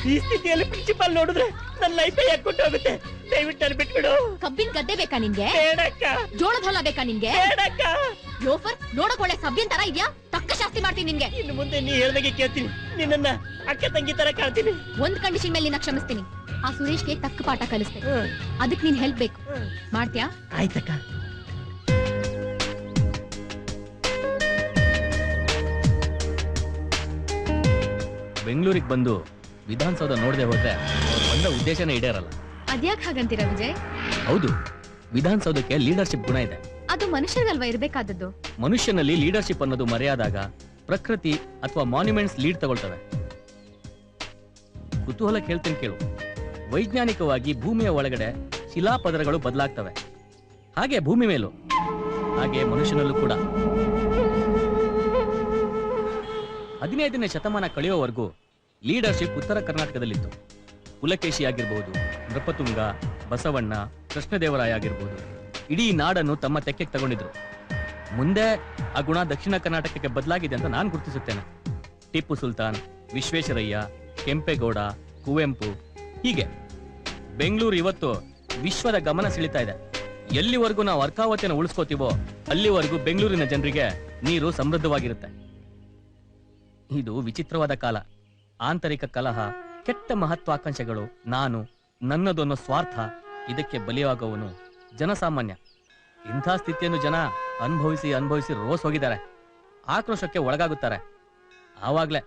ಈ ಸ್ಥಿತಿಯಲ್ಲಿ ಪ್ರಿನ್ಸಿಪಾಲ್ ನೋಡಿದ್ರೆ ನನ್ನ ಲೈಫ್ ಯಾಕೆ ಹೋಗುತ್ತೆ? ದಯವಿಟ್ಟು ನಾನು ಬಿಟ್ಬಿಡು. ಕಬ್ಬಿನ ಗದ್ದೆ ಬೇಕಾ ನಿನ್ಗೆ? ಬೇಡಕ್ಕ. ಜೋಳದ ಹೊಲ ಬೇಕಾ ನಿನ್ಗೆ? ಬೇಡಕ್ಕ. ಲೋಫರ್, ನೋಡಕ್ ಒಳ್ಳೆ ಸಭ್ಯನ್ ತರ ಇದ್ಯಾ? ತಕ್ಕ ಶಾಸ್ತಿ ಮಾಡ್ತೀನಿ ನಿನ್ಗೆ. ಇನ್ನು ಮುಂದೆ ನೀ ಹೇಳ್ದಾಗೆ ಕೇಳ್ತೀನಿ, ನಿನ್ನ ಅಕ್ಕ ತಂಗಿ ತರ ಕಾಣ್ತೀನಿ. ಒಂದ್ ಕಂಡೀಷನ್ ಮೇಲೆ ನಿನ್ನ ಕ್ಷಮಿಸ್ತೀನಿ. ಆ ಸುರೇಶ್ಗೆ ತಕ್ಕ ಪಾಠ ಕಲಿಸ್ಬೇಕು. ಅದಕ್ಕೆ ನೀನ್ ಹೆಲ್ಪ್ ಬೇಕು. ಮಾಡ್ತೀಯಾ? ಆಯ್ತಕ್ಕ. ಬೆಂಗಳೂರಿಗೆ ಬಂದು ವಿಧಾನಸೌಧ ನೋಡದೆ ಹೋದ್ರೆ ಅವ್ರು ಬಂದ ಉದ್ದೇಶನೇ ಈಡೇರಲ್ಲ. ಅದ್ಯಾಕ್ ಹಾಗಂತೀರಾ ವಿಜಯ್? ಹೌದು, ವಿಧಾನಸೌಧಕ್ಕೆ ಲೀಡರ್ಶಿಪ್ ಗುಣ ಇದೆ. ಅದು ಮನುಷ್ಯರಿಗಲ್ವಾ ಇರ್ಬೇಕಾದದ್ದು? ಮನುಷ್ಯನಲ್ಲಿ ಲೀಡರ್ಶಿಪ್ ಅನ್ನೋದು ಮರೆಯಾದಾಗ ಪ್ರಕೃತಿ ಅಥವಾ ಮಾನ್ಯುಮೆಂಟ್ಸ್ ಲೀಡ್ ತಗೊಳ್ತವೆ. ಕುತೂಹಲ ಹೇಳ್ತೀನಿ ಕೇಳು. ವೈಜ್ಞಾನಿಕವಾಗಿ ಭೂಮಿಯ ಒಳಗಡೆ ಶಿಲಾಪದರಗಳು ಬದಲಾಗ್ತವೆ. ಹಾಗೆ ಭೂಮಿ ಮೇಲೂ, ಹಾಗೆ ಮನುಷ್ಯನಲ್ಲೂ ಕೂಡ. 15ನೇ ಶತಮಾನ ಕಳೆಯುವವರೆಗೂ ಲೀಡರ್ಶಿಪ್ ಉತ್ತರ ಕರ್ನಾಟಕದಲ್ಲಿತ್ತು. ಪುಲಕೇಶಿ ಆಗಿರ್ಬೋದು, ನೃಪತುಂಗ, ಬಸವಣ್ಣ, ಕೃಷ್ಣದೇವರಾಯ ಆಗಿರ್ಬೋದು, ಇಡೀ ನಾಡನ್ನು ತಮ್ಮ ತೆಕ್ಕೆಗೆ ತಗೊಂಡಿದ್ರು. ಮುಂದೆ ಆ ಗುಣ ದಕ್ಷಿಣ ಕರ್ನಾಟಕಕ್ಕೆ ಬದಲಾಗಿದೆ ಅಂತ ನಾನು ಗುರುತಿಸುತ್ತೇನೆ. ಟಿಪ್ಪು ಸುಲ್ತಾನ್, ವಿಶ್ವೇಶ್ವರಯ್ಯ, ಕೆಂಪೇಗೌಡ, ಕುವೆಂಪು, ಹೀಗೆ ಬೆಂಗಳೂರು ಇವತ್ತು ವಿಶ್ವದ ಗಮನ ಸೆಳೀತಾ ಇದೆ. ಎಲ್ಲಿವರೆಗೂ ನಾವು ಅರ್ಕಾವತಿಯನ್ನು ಉಳಿಸ್ಕೋತೀವೋ ಅಲ್ಲಿವರೆಗೂ ಬೆಂಗಳೂರಿನ ಜನರಿಗೆ ನೀರು ಸಮೃದ್ಧವಾಗಿರುತ್ತೆ. ಇದು ವಿಚಿತ್ರವಾದ ಕಾಲ. ಆಂತರಿಕ ಕಲಹ, ಕೆಟ್ಟ ಮಹತ್ವಾಕಾಂಕ್ಷೆಗಳು, ನಾನು ನನ್ನದು ಅನ್ನೋ ಸ್ವಾರ್ಥ, ಇದಕ್ಕೆ ಬಲಿಯಾಗುವವನು ಜನಸಾಮಾನ್ಯ. ಇಂಥ ಸ್ಥಿತಿಯನ್ನು ಜನ ಅನುಭವಿಸಿ ರೋಸ್ ಹೋಗಿದ್ದಾರೆ. ಆಕ್ರೋಶಕ್ಕೆ ಒಳಗಾಗುತ್ತಾರೆ. ಆವಾಗ್ಲೇ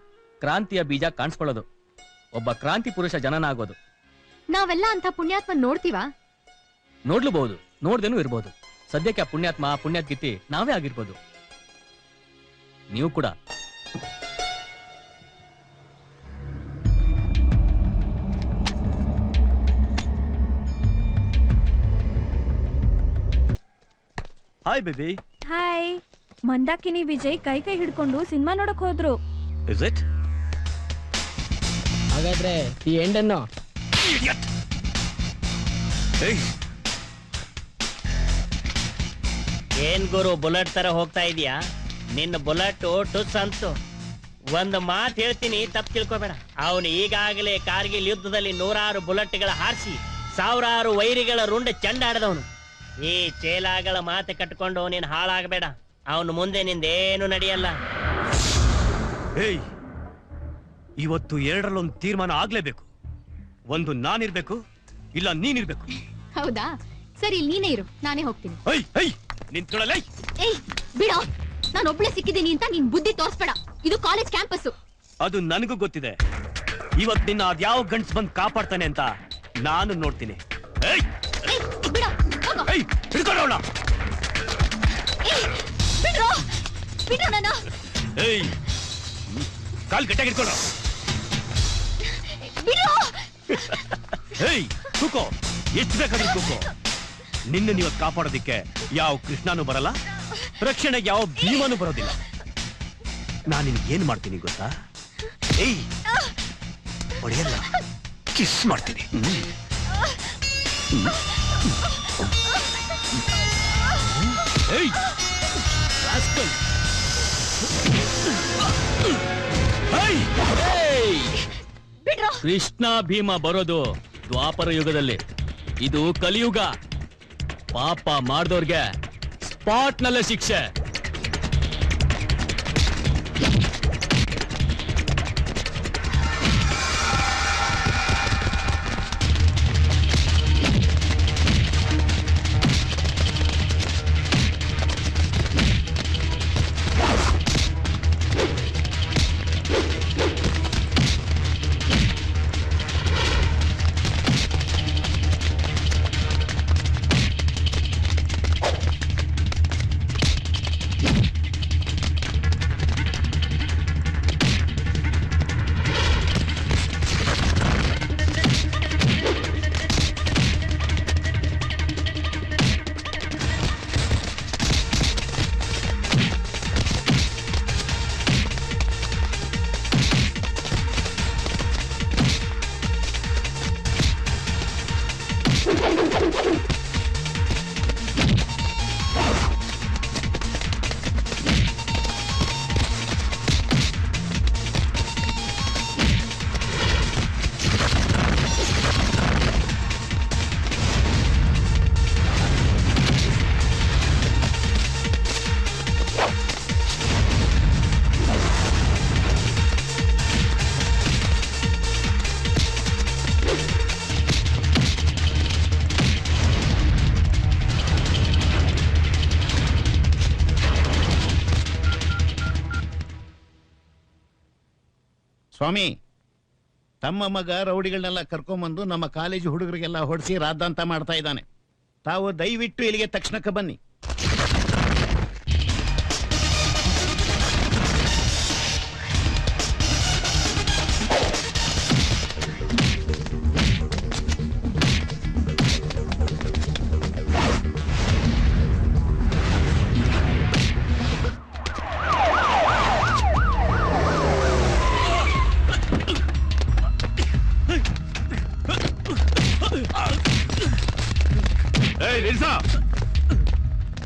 ಕ್ರಾಂತಿಯ ಬೀಜ ಕಾಣಿಸ್ಕೊಳ್ಳೋದು, ಒಬ್ಬ ಕ್ರಾಂತಿ ಪುರುಷ ಜನನ ಆಗೋದು. ನಾವೆಲ್ಲ ಅಂತ ಪುಣ್ಯಾತ್ಮ ನೋಡ್ತೀವಾ? ನೋಡ್ಲೂಬಹುದು, ನೋಡ್ದೇನೂ ಇರ್ಬೋದು. ಸದ್ಯಕ್ಕೆ ಆ ಪುಣ್ಯಾತ್ಮ, ಪುಣ್ಯಾತ್ಗಿತ್ತಿ ನಾವೇ ಆಗಿರ್ಬೋದು. ನೀವು ಕೂಡ. Hi baby. Hi. Mandakini Vijay ಕೈ ಹಿಡ್ಕೊಂಡು ಸಿನಿಮಾ ನೋಡಕ್ ಹೋದ್ರು. Is it? ಹಾಗಾದ್ರೆ ಈ ಎಂಡನ್ನು ಏನ್ ಗುರು ಬುಲೆಟ್ ತರ ಹೋಗ್ತಾ ಇದೀಯಾ? ನಿನ್ನ ಬುಲೆಟ್ ಟುಸ್ ಅಂತು. ಒಂದು ಮಾತು ಹೇಳ್ತೀನಿ, ತಪ್ಪು ತಿಳ್ಕೊಬೇಡ. ಅವನು ಈಗಾಗಲೇ ಕಾರ್ಗಿಲ್ ಯುದ್ಧದಲ್ಲಿ 100 ಬುಲೆಟ್ಗಳ ಹಾರಿಸಿ ಸಾವಿರಾರು ವೈರಿಗಳ ರುಂಡ ಚೆಂಡಾಡದವನು. ಈ ಚೇಲಾಗಳ ಮಾತು ಕಟ್ಕೊಂಡು ನೀನ್ ಹಾಳಾಗಬೇಡ. ಅವನು ಮುಂದೆ ನಿಂದೇನು ನಡೆಯಲ್ಲ. ಏಯ್, ಇವತ್ತು ಎರಡರಲ್ಲೊಂದು ತೀರ್ಮಾನ ಆಗ್ಲೇಬೇಕು. ಒಂದು ನಾನಿರ್ಬೇಕು, ಇಲ್ಲ ನೀನಿರ್ಬೇಕು. ಹೌದಾ? ಸರಿ, ನೀನೇ ಇರು, ನಾನೇ ಹೋಗ್ತೀನಿ. ನಿಂತ್ಕೊಳ್ಳಲ್ಲ. ಏಯ್ ಬಿಡೋ, ನಾನು ಒಬ್ಳೆ ಸಿಕ್ಕಿದ್ದೀನಿ ಅಂತ ನೀನ್ ಬುದ್ಧಿ ತೋರಿಸ್ಬೇಡ. ಇದು ಕಾಲೇಜ್ ಕ್ಯಾಂಪಸ್. ಅದು ನನಗೂ ಗೊತ್ತಿದೆ. ಇವತ್ತು ನಿನ್ನ ಅದ್ಯಾವ ಗಂಡ್ಸ್ ಬಂದ್ ಕಾಪಾಡ್ತಾನೆ ಅಂತ ನಾನು ನೋಡ್ತೀನಿ. ಬಿಡೋ, ಹೋಗು. ಹಿಡ್ಕೊಳ್ಳೋಣ. ಬಿಡ್ರೋ, ಬಿಡ್ರೋ ನನ್ನ. ಏಯ್, ಕಾಲ್ ಗಟ್ಟಾಗಿ ಹಿಡ್ಕೊಳ್ಳೋ. ಬಿಡ್ರೋ. ಏಯ್, ಕೂಕೋ, ಎಷ್ಟು ಬೇಕಾದ್ರೂ ಕೂಕೋ. ನಿನ್ನ ನೀವು ಕಾಪಾಡೋದಿಕ್ಕೆ ಯಾವ ಕೃಷ್ಣನೂ ಬರಲ್ಲ, ರಕ್ಷಣೆಗೆ ಯಾವ ಭೀಮನೂ ಬರೋದಿಲ್ಲ. ನಾನು ನಿನ್ಗೆ ಏನ್ ಮಾಡ್ತೀನಿ ಗೊತ್ತಾ? ಏಯ್ ಹೊಡೆಯಲ್ಲ, ಕಿಸ್ ಮಾಡ್ತೀನಿ. ಏಯ್ ರಾಸ್ಕಲ್. ಕೃಷ್ಣ ಭೀಮ ಬರೋದು ದ್ವಾಪರ ಯುಗದಲ್ಲಿ, ಇದು ಕಲಿಯುಗ. ಪಾಪ ಮಾಡ್ದವ್ರಿಗೆ ಸ್ಪಾಟ್ ನಲ್ಲೇ ಶಿಕ್ಷೆ. ಸ್ವಾಮಿ, ತಮ್ಮ ಮಗ ರೌಡಿಗಳನ್ನೆಲ್ಲ ಕರ್ಕೊಂಬಂದು ನಮ್ಮ ಕಾಲೇಜು ಹುಡುಗರಿಗೆಲ್ಲ ಹೊಡಿಸಿ ರಾದ್ದಾಂತ ಮಾಡ್ತಾ ಇದ್ದಾನೆ. ತಾವು ದಯವಿಟ್ಟು ಇಲ್ಲಿಗೆ ತಕ್ಷಣಕ್ಕೆ ಬನ್ನಿ.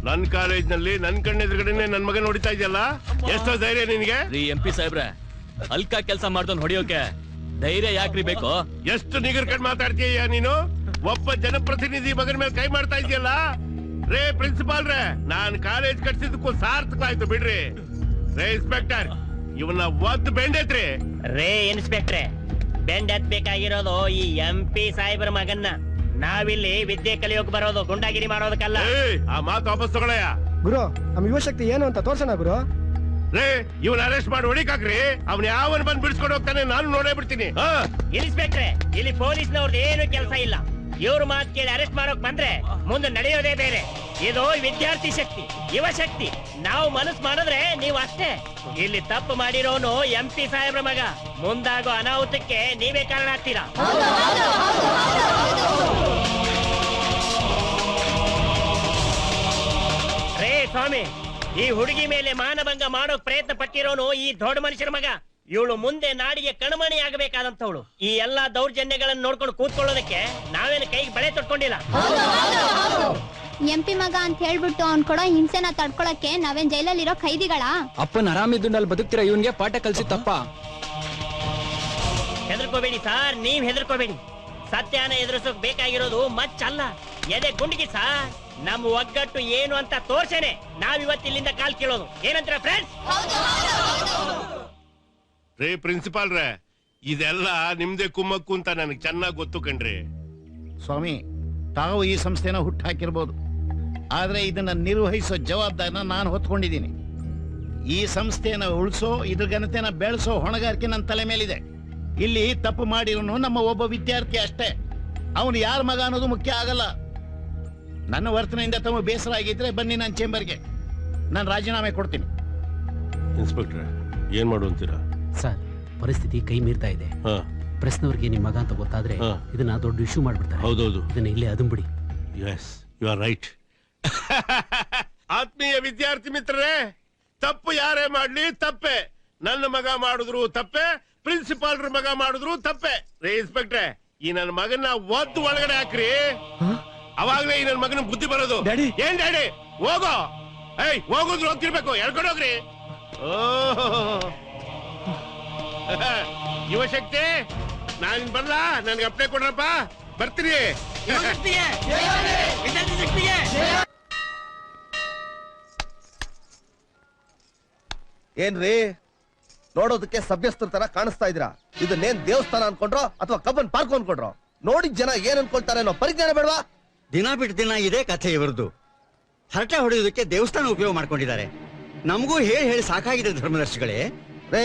ನನ್ ಕಾಲೇಜ್ನಲ್ಲಿ ನನ್ ಕಣ್ಣೆದುರುಗಡೆನೆ ನನ್ ಮಗ ನೋಡಿತಾ ಇದೆಯಲ್ಲ, ಎಷ್ಟೋ ಧೈರ್ಯ ನಿನ್ಗೆ? ರೀ MP ಸಾಹೇಬ್ರೆ, ಅಲ್ಕ ಕೆಲಸ ಮಾಡ್ದವ್ನ್ ಹೊಡಿಯೋಕೆ ಧೈರ್ಯ ಯಾಕ್ರಿ ಬೇಕು? ಎಷ್ಟು ನಿಗರ್ಕಂಡ್ ಮಾತಾಡ್ತೀಯ ನೀನು? ಒಬ್ಬ ಜನಪ್ರತಿನಿಧಿ ಮಗನ ಮೇಲೆ ಕೈ ಮಾಡ್ತಾ ಇದೆಯಲ್ಲ. ರೇ ಪ್ರಿನ್ಸಿಪಾಲ್ ರೇ, ನಾನ್ ಕಾಲೇಜ್ ಕಟ್ಸಿದಕ್ಕೂ ಸಾರ್ಥಕ ಆಯ್ತು ಬಿಡ್ರಿ. ರೇ ಇನ್ಸ್ಪೆಕ್ಟರ್, ಇವನ್ನ ಒದ್ದು ಬೆಂಡೈತ್ರಿ. ರೇ ಇನ್ಸ್ಪೆಕ್ಟ್ರೆ, ಬೆಂಡ್ ಎತ್ಬೇಕಾಗಿರೋದು ಈ MP ಸಾಹೇಬ್ರ ಮಗನ್ನ. ನಾವಿಲ್ಲಿ ವಿದ್ಯೆ ಕಲಿಯೋಕ್ ಬರೋದು, ಗುಂಡಾಗಿರಿ ಮಾಡೋದಕ್ಕಲ್ಲ. ಆ ಮಾತು ವಾಪಸ್ ತಗೊಳಯ್ಯ. ಗುರು, ನಮ್ಮ ಯುವಶಕ್ತಿ ಏನು ಅಂತ ತೋರ್ಸೋಣ ಗುರು. ರೇ, ಇವನ್ ಅರೆಸ್ಟ್ ಮಾಡಿ ಹೊಡಿಕಾಕ್ರಿ. ಅವ್ನ ಯಾವನ್ ಬಂದ್ ಬಿಡಿಸ್ಕೊಂಡು ಹೋಗ್ತಾನೆ ನಾನು ನೋಡೇ ಬಿಡ್ತೀನಿ. ಇನ್ಸ್ಪೆಕ್ಟ್ರೆ, ಇಲ್ಲಿ ಪೊಲೀಸ್ನವ್ರದ್ದು ಏನು ಕೆಲಸ ಇಲ್ಲ. ಇವ್ರ ಮಾತು ಕೇಳಿ ಅರೆಸ್ಟ್ ಮಾಡೋಕ್ ಬಂದ್ರೆ ಮುಂದೆ ನಡೆಯೋದೇ ಬೇರೆ. ಇದು ವಿದ್ಯಾರ್ಥಿ ಶಕ್ತಿ, ಯುವ ಶಕ್ತಿ. ನಾವು ಮನಸ್ಸು ಮಾಡಿದ್ರೆ ನೀವು ಅಷ್ಟೇ. ಇಲ್ಲಿ ತಪ್ಪು ಮಾಡಿರೋನು MP ಸಾಹೇಬ್ರ ಮಗ. ಮುಂದಾಗೋ ಅನಾಹುತಕ್ಕೆ ನೀವೇ ಕಾರಣ ಆಗ್ತೀರಾ. ರೇ ಸ್ವಾಮಿ, ಈ ಹುಡುಗಿ ಮೇಲೆ ಮಾನಭಂಗ ಮಾಡೋಕ್ ಪ್ರಯತ್ನ ಪಟ್ಟಿರೋನು ಈ ದೊಡ್ಡ ಮನುಷ್ಯರ ಮಗ. ಇವಳು ಮುಂದೆ ನಾಡಿಗೆ ಕಣ್ಮಣಿ ಆಗಬೇಕಾದಂತವಳು. ಈ ಎಲ್ಲಾ ದೌರ್ಜನ್ಯಗಳನ್ನು ನೋಡ್ಕೊಂಡು ಕೂತ್ಕೊಳ್ಳೋದಕ್ಕೆ ನಾವೇನು ಕೈಗೆ ಬಳೆ ತೊಟ್ಕೊಂಡಿಲ್ಲ. MP ಮಗ ಅಂತ ಹೇಳ್ಬಿಟ್ಟು ಅವ್ನ್ ಕೊಡೋ ಹಿಂಸೆನ ತಡ್ಕೊಳಕ್ಕೆ ನಾವೇನ್ ಜೈಲಲ್ಲಿರೋ ಖೈದಿಗಳ? ಅಪ್ಪನ ಆರಾಮಿದ್ದುನಲ್ಲಿ ಬದುಕ್ತಿರೋ ಇವನ್ಗೆ ಪಾಠ ಕಲ್ಸಿ ತಪ್ಪ. ಹೆದರ್ಕೋಬೇಡಿ ಸಾರ್, ನೀವ್ ಹೆದರ್ಕೋಬೇಡಿ. ಸತ್ಯಾನ ಎದುರಿಸೋಕ್ ಬೇಕಾಗಿರೋದು ಮಚ್ಚಲ್ಲ, ಎದೆ ಗುಂಡಿಗೆ ಸಾರ್. ನಮ್ ಒಗ್ಗಟ್ಟು ಏನು ಅಂತ ತೋರ್ಸೇನೆ ನಾವಿವತ್ತಿಲ್ಲಿಂದ ಕಾಲ್ ಕೀಳೋದು. ಏನಂತೀರ ಫ್ರೆಂಡ್ಸ್? ರೇ ಪ್ರಿನ್ಸಿಪಾಲ್ ರೇ, ಇದೆಲ್ಲ ನಿಮ್ದೇ ಕುಮ್ಮಕ್ಕು ಅಂತ ನನಗೆ ಚೆನ್ನಾಗಿ ಗೊತ್ತು ಕಣ್ರಿ. ಸ್ವಾಮಿ, ತಾವು ಈ ಸಂಸ್ಥೆನ ಹುಟ್ಟು ಹಾಕಿರ್ಬೋದು, ಆದ್ರೆ ಇದನ್ನ ನಿರ್ವಹಿಸೋ ಜವಾಬ್ದಾರಿನ ನಾನು ಹೊತ್ಕೊಂಡಿದ್ದೀನಿ. ಈ ಸಂಸ್ಥೆನ ಉಳಿಸೋ, ಇದ್ರ ಘನತೆನ ಬೆಳೆಸೋ ಹೊಣೆಗಾರಿಕೆ ನನ್ನ ತಲೆ ಮೇಲಿದೆ. ಇಲ್ಲಿ ತಪ್ಪು ಮಾಡಿರೋನು ನಮ್ಮ ಒಬ್ಬ ವಿದ್ಯಾರ್ಥಿ ಅಷ್ಟೇ. ಅವನು ಯಾರ ಮಗ ಅನ್ನೋದು ಮುಖ್ಯ ಆಗಲ್ಲ. ನನ್ನ ವರ್ತನೆಯಿಂದ ತಮ್ಮ ಬೇಸರ ಆಗಿದ್ರೆ ಬನ್ನಿ ನನ್ನ ಚೇಂಬರ್ಗೆ, ನಾನು ರಾಜೀನಾಮೆ ಕೊಡ್ತೀನಿ. ಇನ್ಸ್ಪೆಕ್ಟರ್, ಏನ್ ಮಾಡು ಅಂತೀರಾ? ಸರ್, ಪರಿಸ್ಥಿತಿ ಕೈ ಮೀರ್ತಾ ಇದೆ. ಪ್ರೆಸ್ನವ್ರಿಗೆ ನಿಮ್ ಮಗ ಅಂತ ಗೊತ್ತಾದ್ರೆ ಇದನ್ನ ದೊಡ್ಡ ಇಶ್ಯೂ ಮಾಡ್ಬಿಡ್ತಾರೆ. ಹೌದೌದು, ಇದನ್ನ ಇಲ್ಲೇ ಅದಂಬಿಡಿ. Yes, you are right. ಆತ್ಮೀಯ ವಿದ್ಯಾರ್ಥಿ ಮಿತ್ರರೇ, ತಪ್ಪು ಯಾರೇ ಮಾಡ್ಲಿ ತಪ್ಪೆ. ನನ್ನ ಮಗ ಮಾಡಿದ್ರು ತಪ್ಪೆ, ಪ್ರಿನ್ಸಿಪಾಲ್ ಮಗ ಮಾಡಿದ್ರು ತಪ್ಪೆ. ರೇ ಇನ್ಸ್ಪೆಕ್ಟ್ರೆ, ಈ ನನ್ನ ಮಗನ ಒದ್ದು ಒಳಗಡೆ ಹಾಕ್ರಿ. ಅವಾಗ್ಲೇ ಈ ನನ್ನ ಮಗನ ಬುದ್ಧಿ ಬರೋದು. ಏನ್ ಡ್ಯಾಡಿ ಹೋಗೋ, ಏಯ್ ಹೋಗುದ್ರು ಹೋಗ್ತಿರ್ಬೇಕು, ಎಳ್ಕೊಂಡು ಹೋಗ್ರಿ. ಯುವಶಕ್ತಿ, ನಾನ್ ಬರ್ಲ, ನನ್ಗೆ ಅಪ್ಲೈ ಕೊಡ್ರಪ್ಪ, ಬರ್ತೀನಿ. ಏನ್ರಿ ನೋಡೋದಕ್ಕೆ ಸಭ್ಯಸ್ತರ ತರ ಕಾಣಿಸ್ತಾ ಇದ್ದೀರಾ? ಇದನ್ನೇನ್ ದೇವಸ್ಥಾನ ಅನ್ಕೊಂಡ್ರೋ ಅಥವಾ ಕಬ್ಬನ್ ಪಾರ್ಕ್ ಅನ್ಕೊಂಡ್ರೋ? ನೋಡಿ ಜನ ಏನ್ ಅನ್ಕೊಳ್ತಾರೆ ಅನ್ನೋ ಪರಿಜ್ಞಾನ ಬೇಡವಾ? ದಿನ ಬಿಟ್ಟು ದಿನ ಇದೇ ಕಥೆ ಇವ್ರದ್ದು. ಹರಟೆ ಹೊಡೆಯೋದಕ್ಕೆ ದೇವಸ್ಥಾನ ಉಪಯೋಗ ಮಾಡ್ಕೊಂಡಿದ್ದಾರೆ. ನಮಗೂ ಹೇಳಿ ಸಾಕಾಗಿದೆ ಧರ್ಮದರ್ಶಿಗಳೇ. ರೇ,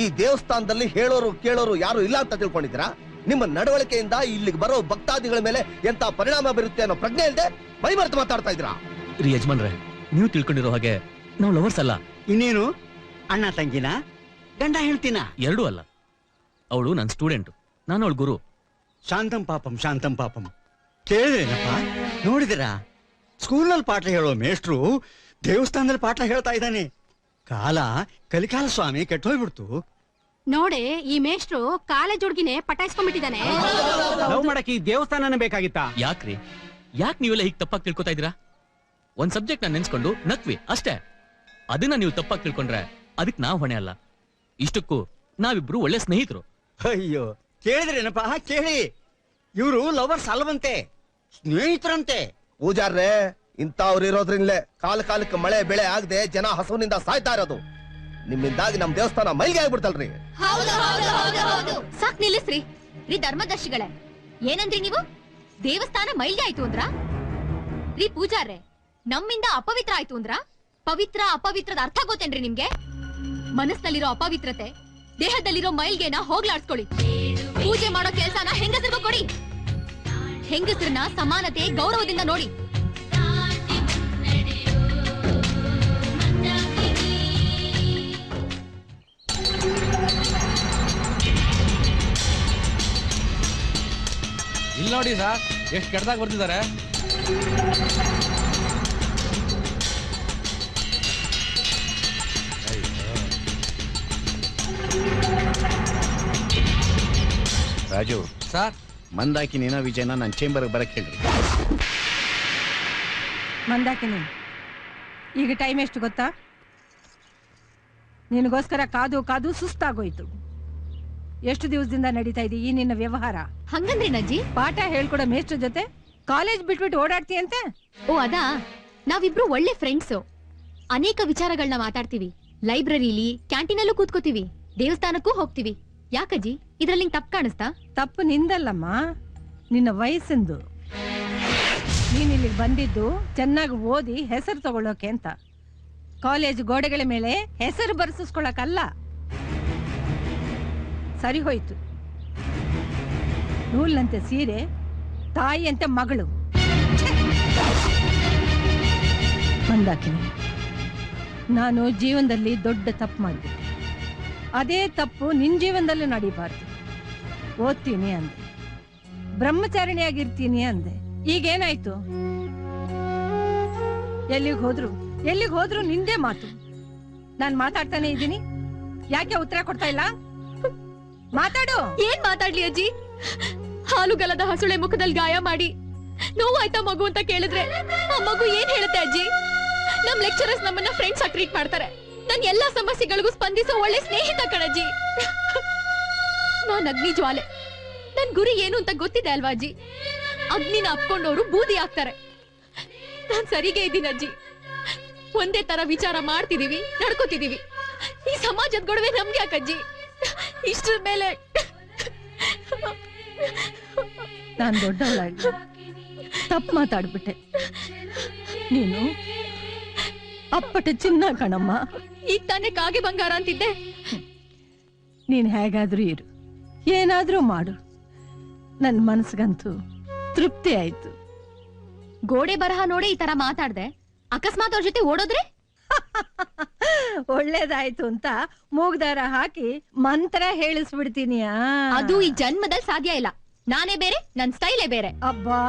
ಈ ದೇವಸ್ಥಾನದಲ್ಲಿ ಹೇಳೋರು ಕೇಳೋರು ಯಾರು ಇಲ್ಲ ಅಂತ ತಿಳ್ಕೊಂಡಿದ್ದೀರಾ? ನಿಮ್ಮ ನಡವಳಿಕೆಯಿಂದ ಇಲ್ಲಿಗೆ ಬರೋ ಭಕ್ತಾದಿಗಳ ಮೇಲೆ ಎಂತ ಪರಿಣಾಮ ಬೀರುತ್ತೆ ಅನ್ನೋ ಪ್ರಜ್ಞೆ ಇಲ್ಲದೆ ಮೈಮರೆತು ಮಾತಾಡ್ತಾ ಇದ್ದೀರಾ? ರೀ ಯಜಮಾನ್ರೆ, ನೀವು ತಿಳ್ಕೊಂಡಿರೋ ಹಾಗೆ ನಾವು ಲವರ್ಸ್ ಅಲ್ಲ. ಇನ್ನೇನು, ಅಣ್ಣ ತಂಗಿನ, ಗಂಡ ಹೇಳ್ತೀನ? ಎರಡೂ ಅಲ್ಲ. ಅವಳು ನನ್ನ ಸ್ಟೂಡೆಂಟ್, ನಾನು ಅವಳು ಗುರು. ಶಾಂತಂ ಪಾಪಂ ಶಾಂತಂ ಪಾಪಂ. ಕೇಳಿದ್ರೇನಪ್ಪ, ನೋಡಿದಿರಾ? ಸ್ಕೂಲ್ನಲ್ಲಿ ಪಾಠ ಹೇಳೋ ಮೇಷ್ಟ್ರು ದೇವಸ್ಥಾನದಲ್ಲಿ ಪಾಠ ಹೇಳ್ತಾ ಇದ್ದಾನೆ. ಕಾಲ ಕಲಿಕಾಲ ಸ್ವಾಮಿ ಕೆಟ್ಟೋಗ್ಬಿಡ್ತು. ನೋಡೆ, ಈ ಮೇಷ್ಟ್ರು ಕಾಲೇಜ್ ಹುಡುಗಿನೇ ಪಟಾಯಿಸ್ಕೊಂಡ್ಬಿಟ್ಟಿದ್ದಾನೆ. ಲವ್ ಮಾಡಕ್ಕೆ ಈ ದೇವಸ್ಥಾನನೇ ಬೇಕಾಗಿತ್ತಾ? ಯಾಕ್ರಿ, ಯಾಕೆ ನೀವೆಲ್ಲ ಹೀಗೆ ತಪ್ಪಾಗಿ ತಿಳ್ಕೊತಾ ಇದ್ದೀರಾ? ಒಂದ್ ಸಬ್ಜೆಕ್ಟ್ ನಾನು ನೆನ್ಸ್ಕೊಂಡು ನಕ್ವಿ ಅಷ್ಟೇ. ಅದನ್ನ ನೀವು ತಪ್ಪಾಗಿ ತಿಳ್ಕೊಂಡ್ರೆ ಅದಕ್ಕೆ ನಾವ್ ಹೊಣೆ ಅಲ್ಲ. ಇಷ್ಟಕ್ಕೂ ನಾವಿಬ್ರು ಒಳ್ಳೆ ಸ್ನೇಹಿತರು. ಅಯ್ಯೋ, ಕೇಳಿದ್ರೇನಪ್ಪ, ಕೇಳಿ. ಇವರು ಲವರ್ಸ್ ಅಲ್ವಂತೆ, ಸ್ನೇಹಿತರಂತೆ. ಪೂಜಾರ್ರೆ, ಇಂಥವ್ರು ಇರೋದ್ರಿಂದಲೇ ಕಾಲಕ್ಕೆ ಮಳೆ ಬೆಳೆ ಆಗದೆ ಜನ ಹಸುವಿನಿಂದ ಸಾಯ್ತಾ ಇರೋದು. ನಿಮ್ಮಿಂದಾಗಿ ನಮ್ ದೇವಸ್ಥಾನ ಮೈಗೆ ಆಗ್ಬಿಡ್ತಲ್ರಿ. ಸಾಕ್ ನಿಲ್ಲಿಸ್ರಿ. ರೀ ಧರ್ಮದರ್ಶಿಗಳೇ, ಏನಂದ್ರಿ ನೀವು? ದೇವಸ್ಥಾನ ಮೈಲ್ಗೆ ಆಯ್ತು ಅಂದ್ರ? ರೀ ಪೂಜಾರ್ರೆ, ನಮ್ಮಿಂದ ಅಪವಿತ್ರ ಆಯ್ತು ಅಂದ್ರ? ಪವಿತ್ರ ಅಪವಿತ್ರದ ಅರ್ಥ ಗೊತ್ತೇನ್ರಿ ನಿಮ್ಗೆ? ಮನಸ್ಸಲ್ಲಿರೋ ಅಪವಿತ್ರತೆ ದೇಹದಲ್ಲಿರೋ ಮೈಲ್ಗೆನ ಹೋಗ್ಲಾಡ್ಸ್ಕೊಳ್ಳಿ. ಪೂಜೆ ಮಾಡೋ ಕೆಲ್ಸನ ಹೆಂಗಸರಿಗೂ ಕೊಡಿ. ಹೆಂಗಸರನ್ನ ಸಮಾನತೆ ಗೌರವದಿಂದ ನೋಡಿ. ಇಲ್ಲಿ ನೋಡಿ ಸರ್, ಎಷ್ಟು ಕೆಟ್ಟದಾಗ ಬರ್ತಿದ್ದಾರೆ. ರಾಜು ಸರ್, ಮಂದಾಕಿನಿನ ವಿಜಯನ ನನ್ನ ಚೇಂಬರ್ಗೆ ಬರಕ್ ಹೇಳ್ರಿ. ಮಂದಾಕಿನಿ, ಈಗ ಟೈಮ್ ಎಷ್ಟು ಗೊತ್ತಾ? ನಿನಗೋಸ್ಕರ ಕಾದು ಕಾದು ಸುಸ್ತಾಗೋಯ್ತು. ಎಷ್ಟು ದಿವಸದಿಂದ ನಡೀತಾ ಇದೆ ಈ ನಿನ್ನ ವ್ಯವಹಾರ? ಹಂಗಂದ್ರಿ ನಜ್ಜಿ? ಪಾಠ ಹೇಳ್ಕೊಡೋ ಮೇಷ್ಟ್ರ ಜೊತೆ ಕಾಲೇಜ್ ಬಿಟ್ಬಿಟ್ಟು ಓಡಾಡ್ತೀಯಂತೆ? ಓ ಅದಾ, ನಾವಿಬ್ರು ಒಳ್ಳೆ ಫ್ರೆಂಡ್ಸು. ಅನೇಕ ವಿಚಾರಗಳನ್ನ ಮಾತಾಡ್ತೀವಿ. ಲೈಬ್ರರಿಲಿ, ಕ್ಯಾಂಟೀನಲ್ಲೂ ಕೂತ್ಕೋತೀವಿ, ದೇವಸ್ಥಾನಕ್ಕೂ ಹೋಗ್ತೀವಿ. ಯಾಕಜ್ಜಿ, ಇದ್ರಲ್ಲಿ ತಪ್ಪು ಕಾಣಿಸ್ತಾ? ತಪ್ಪು ನಿಂದಲ್ಲಮ್ಮ, ನಿನ್ನ ವಯಸ್ಸಿಂದು. ನೀನ್ ಇಲ್ಲಿಗೆ ಬಂದಿದ್ದು ಚೆನ್ನಾಗಿ ಓದಿ ಹೆಸರು ತಗೊಳ್ಳೋಕೆ ಅಂತ. ಕಾಲೇಜ್ ಗೋಡೆಗಳ ಮೇಲೆ ಹೆಸರು ಬರ್ಸಿಸ್ಕೊಳಕಲ್ಲ. ಸರಿ ಹೋಯ್ತು. ನೂಲ್ನಂತೆ ಸೀರೆ, ತಾಯಿಯಂತೆ ಮಗಳು. ಮಂದಾಕಿನಿ, ನಾನು ಜೀವನದಲ್ಲಿ ದೊಡ್ಡ ತಪ್ಪು ಮಾಡಿದೆ. ಅದೇ ತಪ್ಪು ನಿನ್ ಜೀವನದಲ್ಲೂ ನಡೀಬಾರ್ದು. ಓದ್ತೀನಿ ಅಂದೆ, ಬ್ರಹ್ಮಚಾರಿಣಿಯಾಗಿರ್ತೀನಿ ಅಂದೆ. ಈಗೇನಾಯ್ತು? ಎಲ್ಲಿಗೆ ಹೋದ್ರು ನಿಂದೇ ಮಾತು. ನಾನ್ ಮಾತಾಡ್ತಾನೆ ಇದ್ದೀನಿ, ಯಾಕೆ ಉತ್ತರ ಕೊಡ್ತಾ ಇಲ್ಲ? ಮಾತಾಡು. ಏನ್ ಮಾತಾಡ್ಲಿ ಅಜ್ಜಿ? ಹಾಲುಗಲದ ಹಸುಳೆ ಮುಖದಲ್ಲಿ ಗಾಯ ಮಾಡಿ ನೋವಾಯ್ತಾ ಮಗು ಅಂತ ಕೇಳಿದ್ರೆ ಆ ಮಗು ಏನ್ ಹೇಳುತ್ತೆ ಅಜ್ಜಿ? ನಮ್ ಲೆಕ್ಚರರ್ಸ್ ನಮ್ಮನ್ನ ಫ್ರೆಂಡ್ಸ್ ಆಗಿ ಟ್ರೀಟ್ ಮಾಡ್ತಾರೆ. ನನ್ ಎಲ್ಲಾ ಸಮಸ್ಯೆಗಳಿಗೂ ಸ್ಪಂದಿಸೋ ಒಳ್ಳೆ ಸ್ನೇಹಿತ ಕಣಜ್ಜಿ. ನಾನ್ ಅಗ್ನಿ ಜ್ವಾಲೆ. ನನ್ ಗುರಿ ಏನು ಅಂತ ಗೊತ್ತಿದೆ ಅಲ್ವಾ ಅಜ್ಜಿ? ಅಗ್ನಿನ ಅಪ್ಕೊಂಡವ್ರು ಬೂದಿ ಆಗ್ತಾರೆ. ನಾನ್ ಸರಿಗೆ ಇದ್ದೀನಿ ಅಜ್ಜಿ. ಒಂದೇ ತರ ವಿಚಾರ ಮಾಡ್ತಿದೀವಿ, ನಡ್ಕೋತಿದೀವಿ. ಈ ಸಮಾಜದ ಗೊಡವೆ ನಮ್ಗೆ ಯಾಕಜ್ಜಿ? ಇಷ್ಟ್ರ ಮೇಲೆ ನಾನ್ ದೊಡ್ಡವಳಾಗಿ ತಪ್ಪು ಮಾತಾಡ್ಬಿಟ್ಟೆ. ನೀನು ಅಪ್ಪಟ ಚಿನ್ನ ಕಣಮ್ಮ. ಈಗ ತಾನೇ ಕಾಗೆ ಬಂಗಾರ ಅಂತಿದ್ದೆ. ನೀನ್ ಹೇಗಾದ್ರೂ ಇರು, ಏನಾದ್ರೂ ಮಾಡು. ನನ್ ಮನಸ್ಸಿಗಂತೂ ತೃಪ್ತಿ ಆಯ್ತು. ಗೋಡೆ ಬರಹ ನೋಡಿ ಈ ತರ ಮಾತಾಡ್ದೆ, ಅಕಸ್ಮಾತ್ ಅವ್ರ ಜೊತೆ ಓಡೋದ್ರೆ? ಒಳ್ಳೇದಾಯ್ತು ಅಂತ ಮೂಗ್ದಾರ ಹಾಕಿ ಮಂತ್ರ ಹೇಳಿಸ್ಬಿಡ್ತೀನಿ. ಅದು ಈ ಜನ್ಮದಲ್ಲಿ ಸಾಧ್ಯ ಇಲ್ಲ. ನಾನೇ ಬೇರೆ, ನನ್ ಸ್ಟೈಲೇ ಬೇರೆ. ಅಬ್ಬಾ,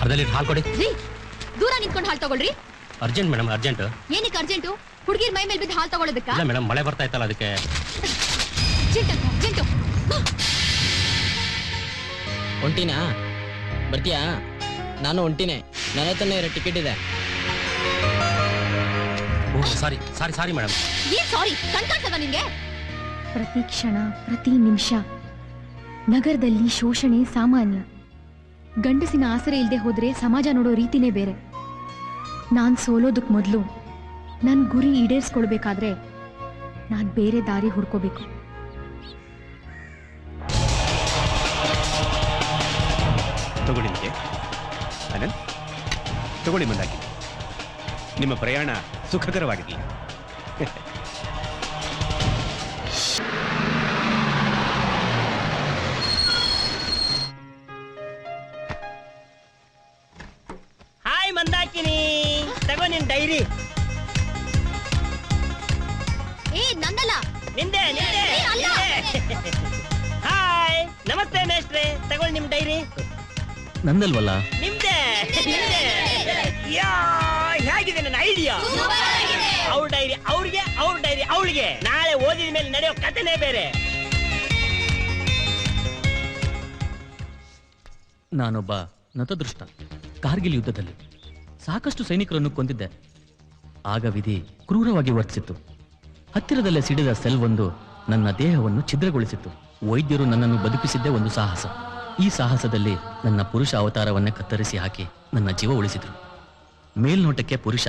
ಅರ್ಧ ಲೀಟರ್ ಹಾಲು ಕೊಡಿ. ರೀ ದೂರ ನಿಂತ್ಕೊಂಡು ಹಾಲು ತಗೊಳ್ರಿ. Urgent madam, urgent. ಏನಕ್ಕೆ ಅರ್ಜೆಂಟು? ಹುಡುಗಿರ್ ಮೈ ಮೇಲೆ ಬಿದ್ದು ಹಾಲು ತಗೊಳ್ಳೋದಕ್ಕ? ಇಲ್ಲ ಮೇಡಮ್, ಮಳೆ ಬರ್ತಾ ಇತ್ತಲ್ಲ ಅದಕ್ಕೆ. ಅರ್ಜೆಂಟು. ಹೊಂಟಿನಾ? ಬರ್ತೀಯಾ? ನಾನು ಹೊಂಟಿನೇ. ನನ್ನ ಹತ್ರನೇ ಟಿಕೆಟ್ ಇದೆ. ಸಾರಿ ಸಾರಿ ಸಾರಿ ಮೇಡಮ್. ಏನ್ ಸಾರಿ? ಕಣ್ಕಾಣ್ತದ ನಿಂಗೆ? ಪ್ರತಿ ಕ್ಷಣ ಪ್ರತಿ ನಿಮಿಷ ನಗರದಲ್ಲಿ ಶೋಷಣೆ ಸಾಮಾನ್ಯ. ಗಂಡಸಿನ ಆಸರೆ ಇಲ್ಲದೆ ಹೋದ್ರೆ ಸಮಾಜ ನೋಡೋ ರೀತಿನೇ ಬೇರೆ. ನಾನ್ ಸೋಲೋದಕ್ ಮೊದಲು ನನ್ ಗುರಿ ಈಡೇರಿಸ್ಕೊಳ್ಬೇಕಾದ್ರೆ ನಾನ್ ಬೇರೆ ದಾರಿ ಹುಡ್ಕೋಬೇಕು. ತಗೊಳ್ಳಿ ನಿಮಗೆ ಆನಂದ್, ತಗೊಳ್ಳಿ ಮಂದಾಕಿ. ನಿಮ್ಮ ಪ್ರಯಾಣ ಸುಖಕರವಾಗಿರಲಿ. ಹಾಯ್ ಮಂದಾಕಿನಿ, ತಗೋ ನಿನ್ ಡೈರಿ. ಏ ನಂದಲ್ಲ, ನಿಂದೆ. ಹಾಯ್ ನಮಸ್ತೆ ಮೇಷ್ಟ್ರೆ, ತಗೊಳ್ಳಿ ನಿಮ್ ಡೈರಿ. ನಂದಲ್ವಲ್ಲ? ನಿಮ್ದೆ. ಹೇಗಿದೆ ನನ್ನ ಐಡಿಯಾ? ಅವ್ರ ಡೈರಿ ಅವ್ರಿಗೆ, ಅವ್ರ ಡೈರಿ ಅವಳಿಗೆ. ನಾಳೆ ಓದಿದ ಮೇಲೆ ನಡೆಯೋ ಕಥೆನೇ ಬೇರೆ. ನಾನೊಬ್ಬ ನತದೃಷ್ಟ. ಕಾರ್ಗಿಲ್ ಯುದ್ಧದಲ್ಲಿ ಸಾಕಷ್ಟು ಸೈನಿಕರನ್ನು ಕೊಂದಿದ್ದೆ. ಆಗ ವಿಧಿ ಕ್ರೂರವಾಗಿ ವರ್ತಿಸಿತ್ತು. ಹತ್ತಿರದಲ್ಲೇ ಸಿಡಿದ ಸೆಲ್ ಒಂದು ನನ್ನ ದೇಹವನ್ನು ಛಿದ್ರಗೊಳಿಸಿತ್ತು. ವೈದ್ಯರು ನನ್ನನ್ನು ಬದುಕಿಸಿದ್ದೇ ಒಂದು ಸಾಹಸ. ಈ ಸಾಹಸದಲ್ಲಿ ನನ್ನ ಪುರುಷ ಅವತಾರವನ್ನೇ ಕತ್ತರಿಸಿ ಹಾಕಿ ನನ್ನ ಜೀವ ಉಳಿಸಿದ್ರು. ಮೇಲ್ನೋಟಕ್ಕೆ ಪುರುಷ,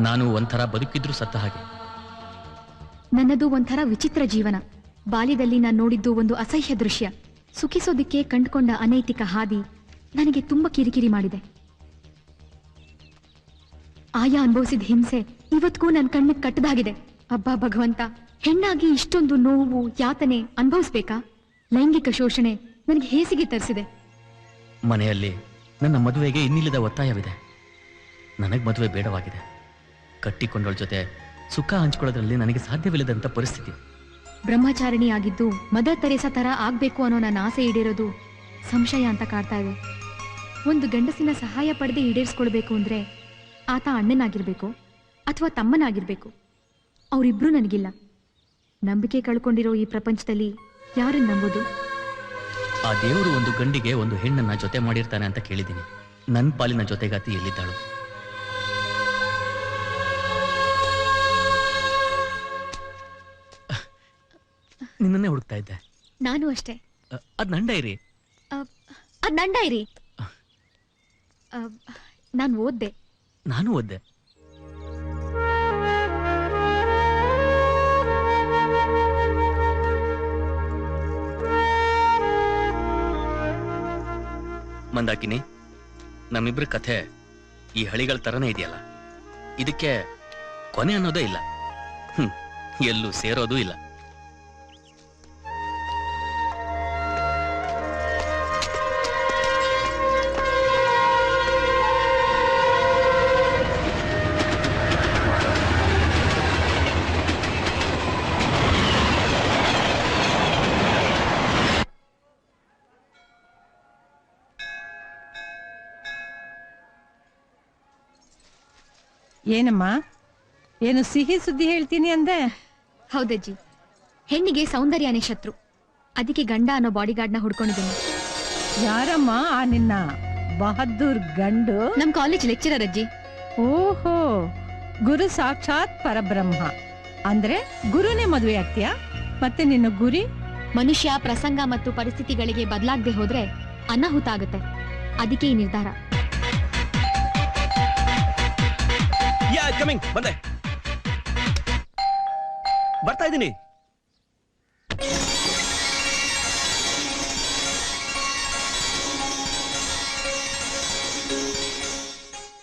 ನಾನು ಒಂಥರ ಬದುಕಿದ್ರು ಸತ್ತ ಹಾಗೆ. ನನ್ನದು ಒಂಥರ ವಿಚಿತ್ರ ಜೀವನ. ಬಾಲ್ಯದಲ್ಲಿ ನಾನು ನೋಡಿದ್ದು ಒಂದು ಅಸಹ್ಯ ದೃಶ್ಯ. ಸುಖಿಸೋದಿಕ್ಕೆ ಕಂಡುಕೊಂಡ ಅನೈತಿಕ ಹಾದಿ ನನಗೆ ತುಂಬಾ ಕಿರಿಕಿರಿ ಮಾಡಿದೆ. ಆಯಾ ಅನುಭವಿಸಿದ ಹಿಂಸೆ ಇವತ್ತಿಗೂ ನನ್ನ ಕಣ್ಣಿಗೆ ಕಟ್ಟದಾಗಿದೆ. ಅಬ್ಬಾ ಭಗವಂತ, ಹೆಣ್ಣಾಗಿ ಇಷ್ಟೊಂದು ನೋವು ಯಾತನೆ ಅನುಭವಿಸ್ಬೇಕಾ? ಲೈಂಗಿಕ ಶೋಷಣೆ ನನಗೆ ಹೇಸಿಗೆ ತರಿಸಿದೆ. ಮನೆಯಲ್ಲಿ ನನ್ನ ಮದುವೆಗೆ ಇನ್ನಿಲ್ಲದ ಒತ್ತಾಯವಿದೆ. ನನಗೆ ಮದುವೆ ಬೇಡವಾಗಿದೆ. ಕಟ್ಟಿಕೊಂಡವಳ ಜೊತೆ ಸುಖ ಹಂಚಿಕೊಳ್ಳೋದ್ರಲ್ಲಿ ನನಗೆ ಸಾಧ್ಯವಿಲ್ಲದಂತ ಪರಿಸ್ಥಿತಿ. ಬ್ರಹ್ಮಚಾರಿಣಿ ಆಗಿದ್ದು ಮದರ್ ತೆರೇಸಾ ತರ ಆಗ್ಬೇಕು ಅನ್ನೋ ನನ್ನ ಆಸೆ ಈಡೇರೋದು ಸಂಶಯ ಅಂತ ಕಾಡ್ತಾ ಇದೆ. ಒಂದು ಗಂಡಸಿನ ಸಹಾಯ ಪಡೆದೇ ಈಡೇರಿಸ್ಕೊಳ್ಬೇಕು ಅಂದ್ರೆ ಆತ ಅಣ್ಣನಾಗಿರ್ಬೇಕು ಅಥವಾ ತಮ್ಮನಾಗಿರ್ಬೇಕು. ಅವರಿಬ್ರು ನನಗಿಲ್ಲ. ನಂಬಿಕೆ ಕಳ್ಕೊಂಡಿರೋ ಈ ಪ್ರಪಂಚದಲ್ಲಿ ಯಾರನ್ನ ನಂಬೋದು? ಆ ದೇವರು ಒಂದು ಗಂಡಿಗೆ ಒಂದು ಹೆಣ್ಣನ್ನ ಜೊತೆ ಮಾಡಿರ್ತಾನೆ ಅಂತ ಕೇಳಿದ್ದೀನಿ. ನನ್ನ ಪಾಲಿನ ಜೊತೆಗಾತಿ ಎಲ್ಲಿದ್ದಾಳು? ನಿನ್ನನ್ನೇ ಹುಡುಕ್ತಾ ಇದ್ದೆ. ನಾನು ಅಷ್ಟೇ. ಅದ್ ನನ್ನ ಡೈರಿ. ಅದ್ ನನ್ ಡೈರಿ. ನಾನು ಓದ್ದೆ. ನಾನು ಓದ್ದೆ. ಮಂದಾಕಿನಿ, ನಮ್ಮಿಬ್ರ ಕಥೆ ಈ ಹಳಿಗಳ ತರನೇ ಇದೆಯಲ್ಲ. ಇದಕ್ಕೆ ಕೊನೆ ಅನ್ನೋದೇ ಇಲ್ಲ. ಎಲ್ಲೂ ಸೇರೋದೂ ಇಲ್ಲ. ಏನಮ್ಮ, ಏನು ಸಿಹಿ ಸುದ್ದಿ ಹೇಳ್ತೀನಿ ಅಂದೆ? ಹೌದಜ್ಜಿ, ಹೆಣ್ಣಿಗೆ ಸೌಂದರ್ಯನೇ ಶತ್ರು. ಅದಕ್ಕೆ ಗಂಡ ಅನ್ನೋ ಬಾಡಿಗಾರ್ಡ್ನ ಹುಡ್ಕೊಂಡಿದ್ದೀನಿ. ಯಾರಮ್ಮ ಆ ನಿನ್ನ ಬಹದ್ದೂರ್ ಗಂಡು? ನಮ್ ಕಾಲೇಜ್ ಲೆಕ್ಚರರ್ ಅಜ್ಜಿ. ಓಹೋ, ಗುರು ಸಾಕ್ಷಾತ್ ಪರಬ್ರಹ್ಮ. ಅಂದ್ರೆ ಗುರುನೇ ಮದುವೆ ಆಗ್ತೀಯಾ? ಮತ್ತೆ ನಿನ್ನ ಗುರಿ? ಮನುಷ್ಯ ಪ್ರಸಂಗ ಮತ್ತು ಪರಿಸ್ಥಿತಿಗಳಿಗೆ ಬದಲಾಗದೆ ಹೋದ್ರೆ ಅನಾಹುತ ಆಗುತ್ತೆ. ಅದಕ್ಕೆ ಈ ನಿರ್ಧಾರ. ಬಂದೆ, ಬರ್ತಾ ಇದ್ದೀನಿ.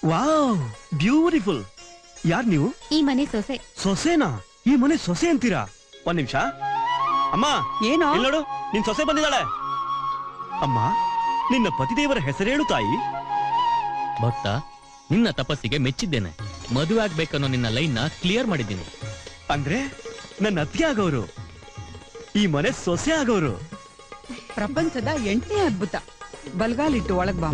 Wow, beautiful. ಯಾರ್ ನೀವು? ಈ ಮನೆ ಸೊಸೆ. ಸೊಸೆನಾ? ಈ ಮನೆ ಸೊಸೆ ಅಂತೀರಾ? ಒಂದ್ ನಿಮಿಷ. ಅಮ್ಮ, ಏನೋ ನೋಡು, ನಿನ್ ಸೊಸೆ ಬಂದಿದ್ದಾಳೆ. ಅಮ್ಮ, ನಿನ್ನ ಪತಿದೇವರ ಹೆಸರೇಳು ತಾಯಿ. ಭಕ್ತ, ನಿನ್ನ ತಪಸ್ಸಿಗೆ ಮೆಚ್ಚಿದ್ದೇನೆ. ಮದುವೆ ಆಗ್ಬೇಕನ್ನೋ ನಿನ್ನ ಲೈನ್ ನ ಕ್ಲಿಯರ್ ಮಾಡಿದ್ದೀನಿ. ಅಂದ್ರೆ ನನ್ನ ಅತ್ತಿಗೆ ಆಗೋರು, ಈ ಮನೆ ಸೊಸೆ ಆಗೋರು. ಪ್ರಪಂಚದ 8ನೇ ಅದ್ಭುತ. ಬಲ್ಗಾಲಿಟ್ಟು ಒಳಗ್ ಬಾ.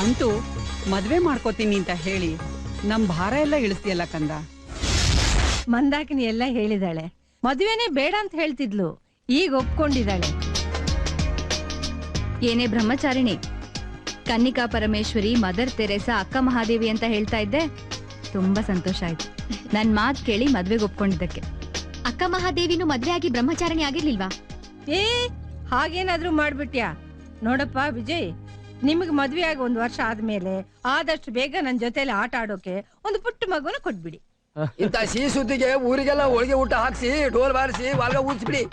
ಅಂತೂ ಮದ್ವೆ ಮಾಡ್ಕೋತೀನಿ ಅಂತ ಹೇಳಿ ನಮ್ ಭಾರ ಎಲ್ಲ ಇಳಿಸ್ತಿಯಲ್ಲ ಕಂದ. ಮಂದಾಕಿನಿ ಎಲ್ಲ ಹೇಳಿದಾಳೆ, ಮದುವೆನೇ ಬೇಡ ಅಂತ ಹೇಳ್ತಿದ್ಲು, ಈಗ ಒಪ್ಕೊಂಡಿದ್ದಾಳೆ. ಏನೇ ಬ್ರಹ್ಮಚಾರಿಣಿ, ಕನ್ನಿಕಾ ಪರಮೇಶ್ವರಿ, ಮದರ್ ತೆರೇಸಾ, ಅಕ್ಕ ಮಹಾದೇವಿ ಅಂತ ಹೇಳ್ತಾ ಇದ್ದೆ. ತುಂಬಾ ಸಂತೋಷ ಆಯ್ತು ನನ್ ಮಾತ್ ಕೇಳಿ ಮದ್ವೆಗೆ ಒಪ್ಕೊಂಡಿದ್ದಕ್ಕೆ. ಅಕ್ಕ ಮಹಾದೇವಿನೂ ಮದ್ವೆ ಆಗಿ ಬ್ರಹ್ಮಚಾರಿಣಿ ಆಗಿರ್ಲಿಲ್ವಾ? ಹಾಗೇನಾದ್ರೂ ಮಾಡ್ಬಿಟ್ಯಾ? ನೋಡಪ್ಪ ವಿಜಯ್, ನಿಮಗೆ ಮದ್ವೆ ಆಗಿ 1 ವರ್ಷ ಆದ್ಮೇಲೆ ಆದಷ್ಟು ಬೇಗ ನನ್ ಜೊತೆಲಿ ಆಟ ಆಡೋಕೆ ಒಂದು ಪುಟ್ಟ ಮಗುನ ಕೊಟ್ಬಿಡಿ. ಇಂತ ಸಿಹಿ ಸುದ್ದಿಗೆ ಊರಿಗೆಲ್ಲ ಹೋಳಿಗೆ ಊಟ ಹಾಕ್ಸಿ ಡೋಲ್ ಬಾರಿಸಿ ವಾಲ್ಗ ಊದ್ಸ್ಬಿಡಿ.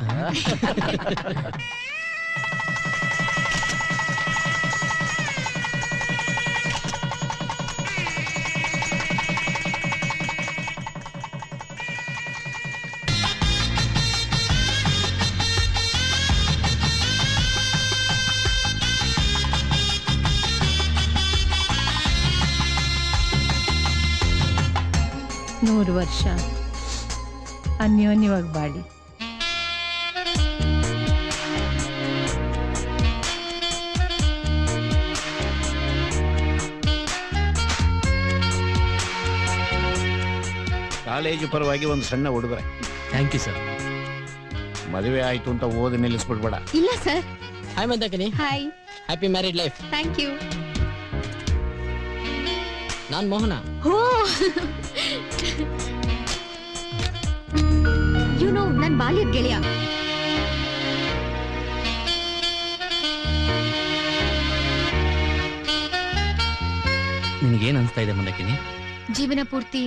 ನೂರು ವರ್ಷ ಅನ್ಯೋನ್ಯವಾಗಿ ಬಾಳಿ. ಕಾಲೇಜು ಪರವಾಗಿ ಒಂದು ಸಣ್ಣ ಉಡುಗೊರೆ. Thank you sir. ಮದುವೆ ಆಯ್ತು ಅಂತ ಓದಿ ನಿಲ್ಲಿಸ್ಬಿಡ್ಬೇಡ. ಇಲ್ಲ ಸರ್. Hi Mandakini. Hi. Happy married life. Thank you. ನಾನ್ ಮೋಹನ. ಇವನು ನನ್ ಬಾಲ್ಯದ ಗೆಳೆಯ. ನಿನಗೇನ್ ಅನ್ಸ್ತಾ ಇದೆ ಮಂದಾಕಿನಿ? ಜೀವನ ಪೂರ್ತಿ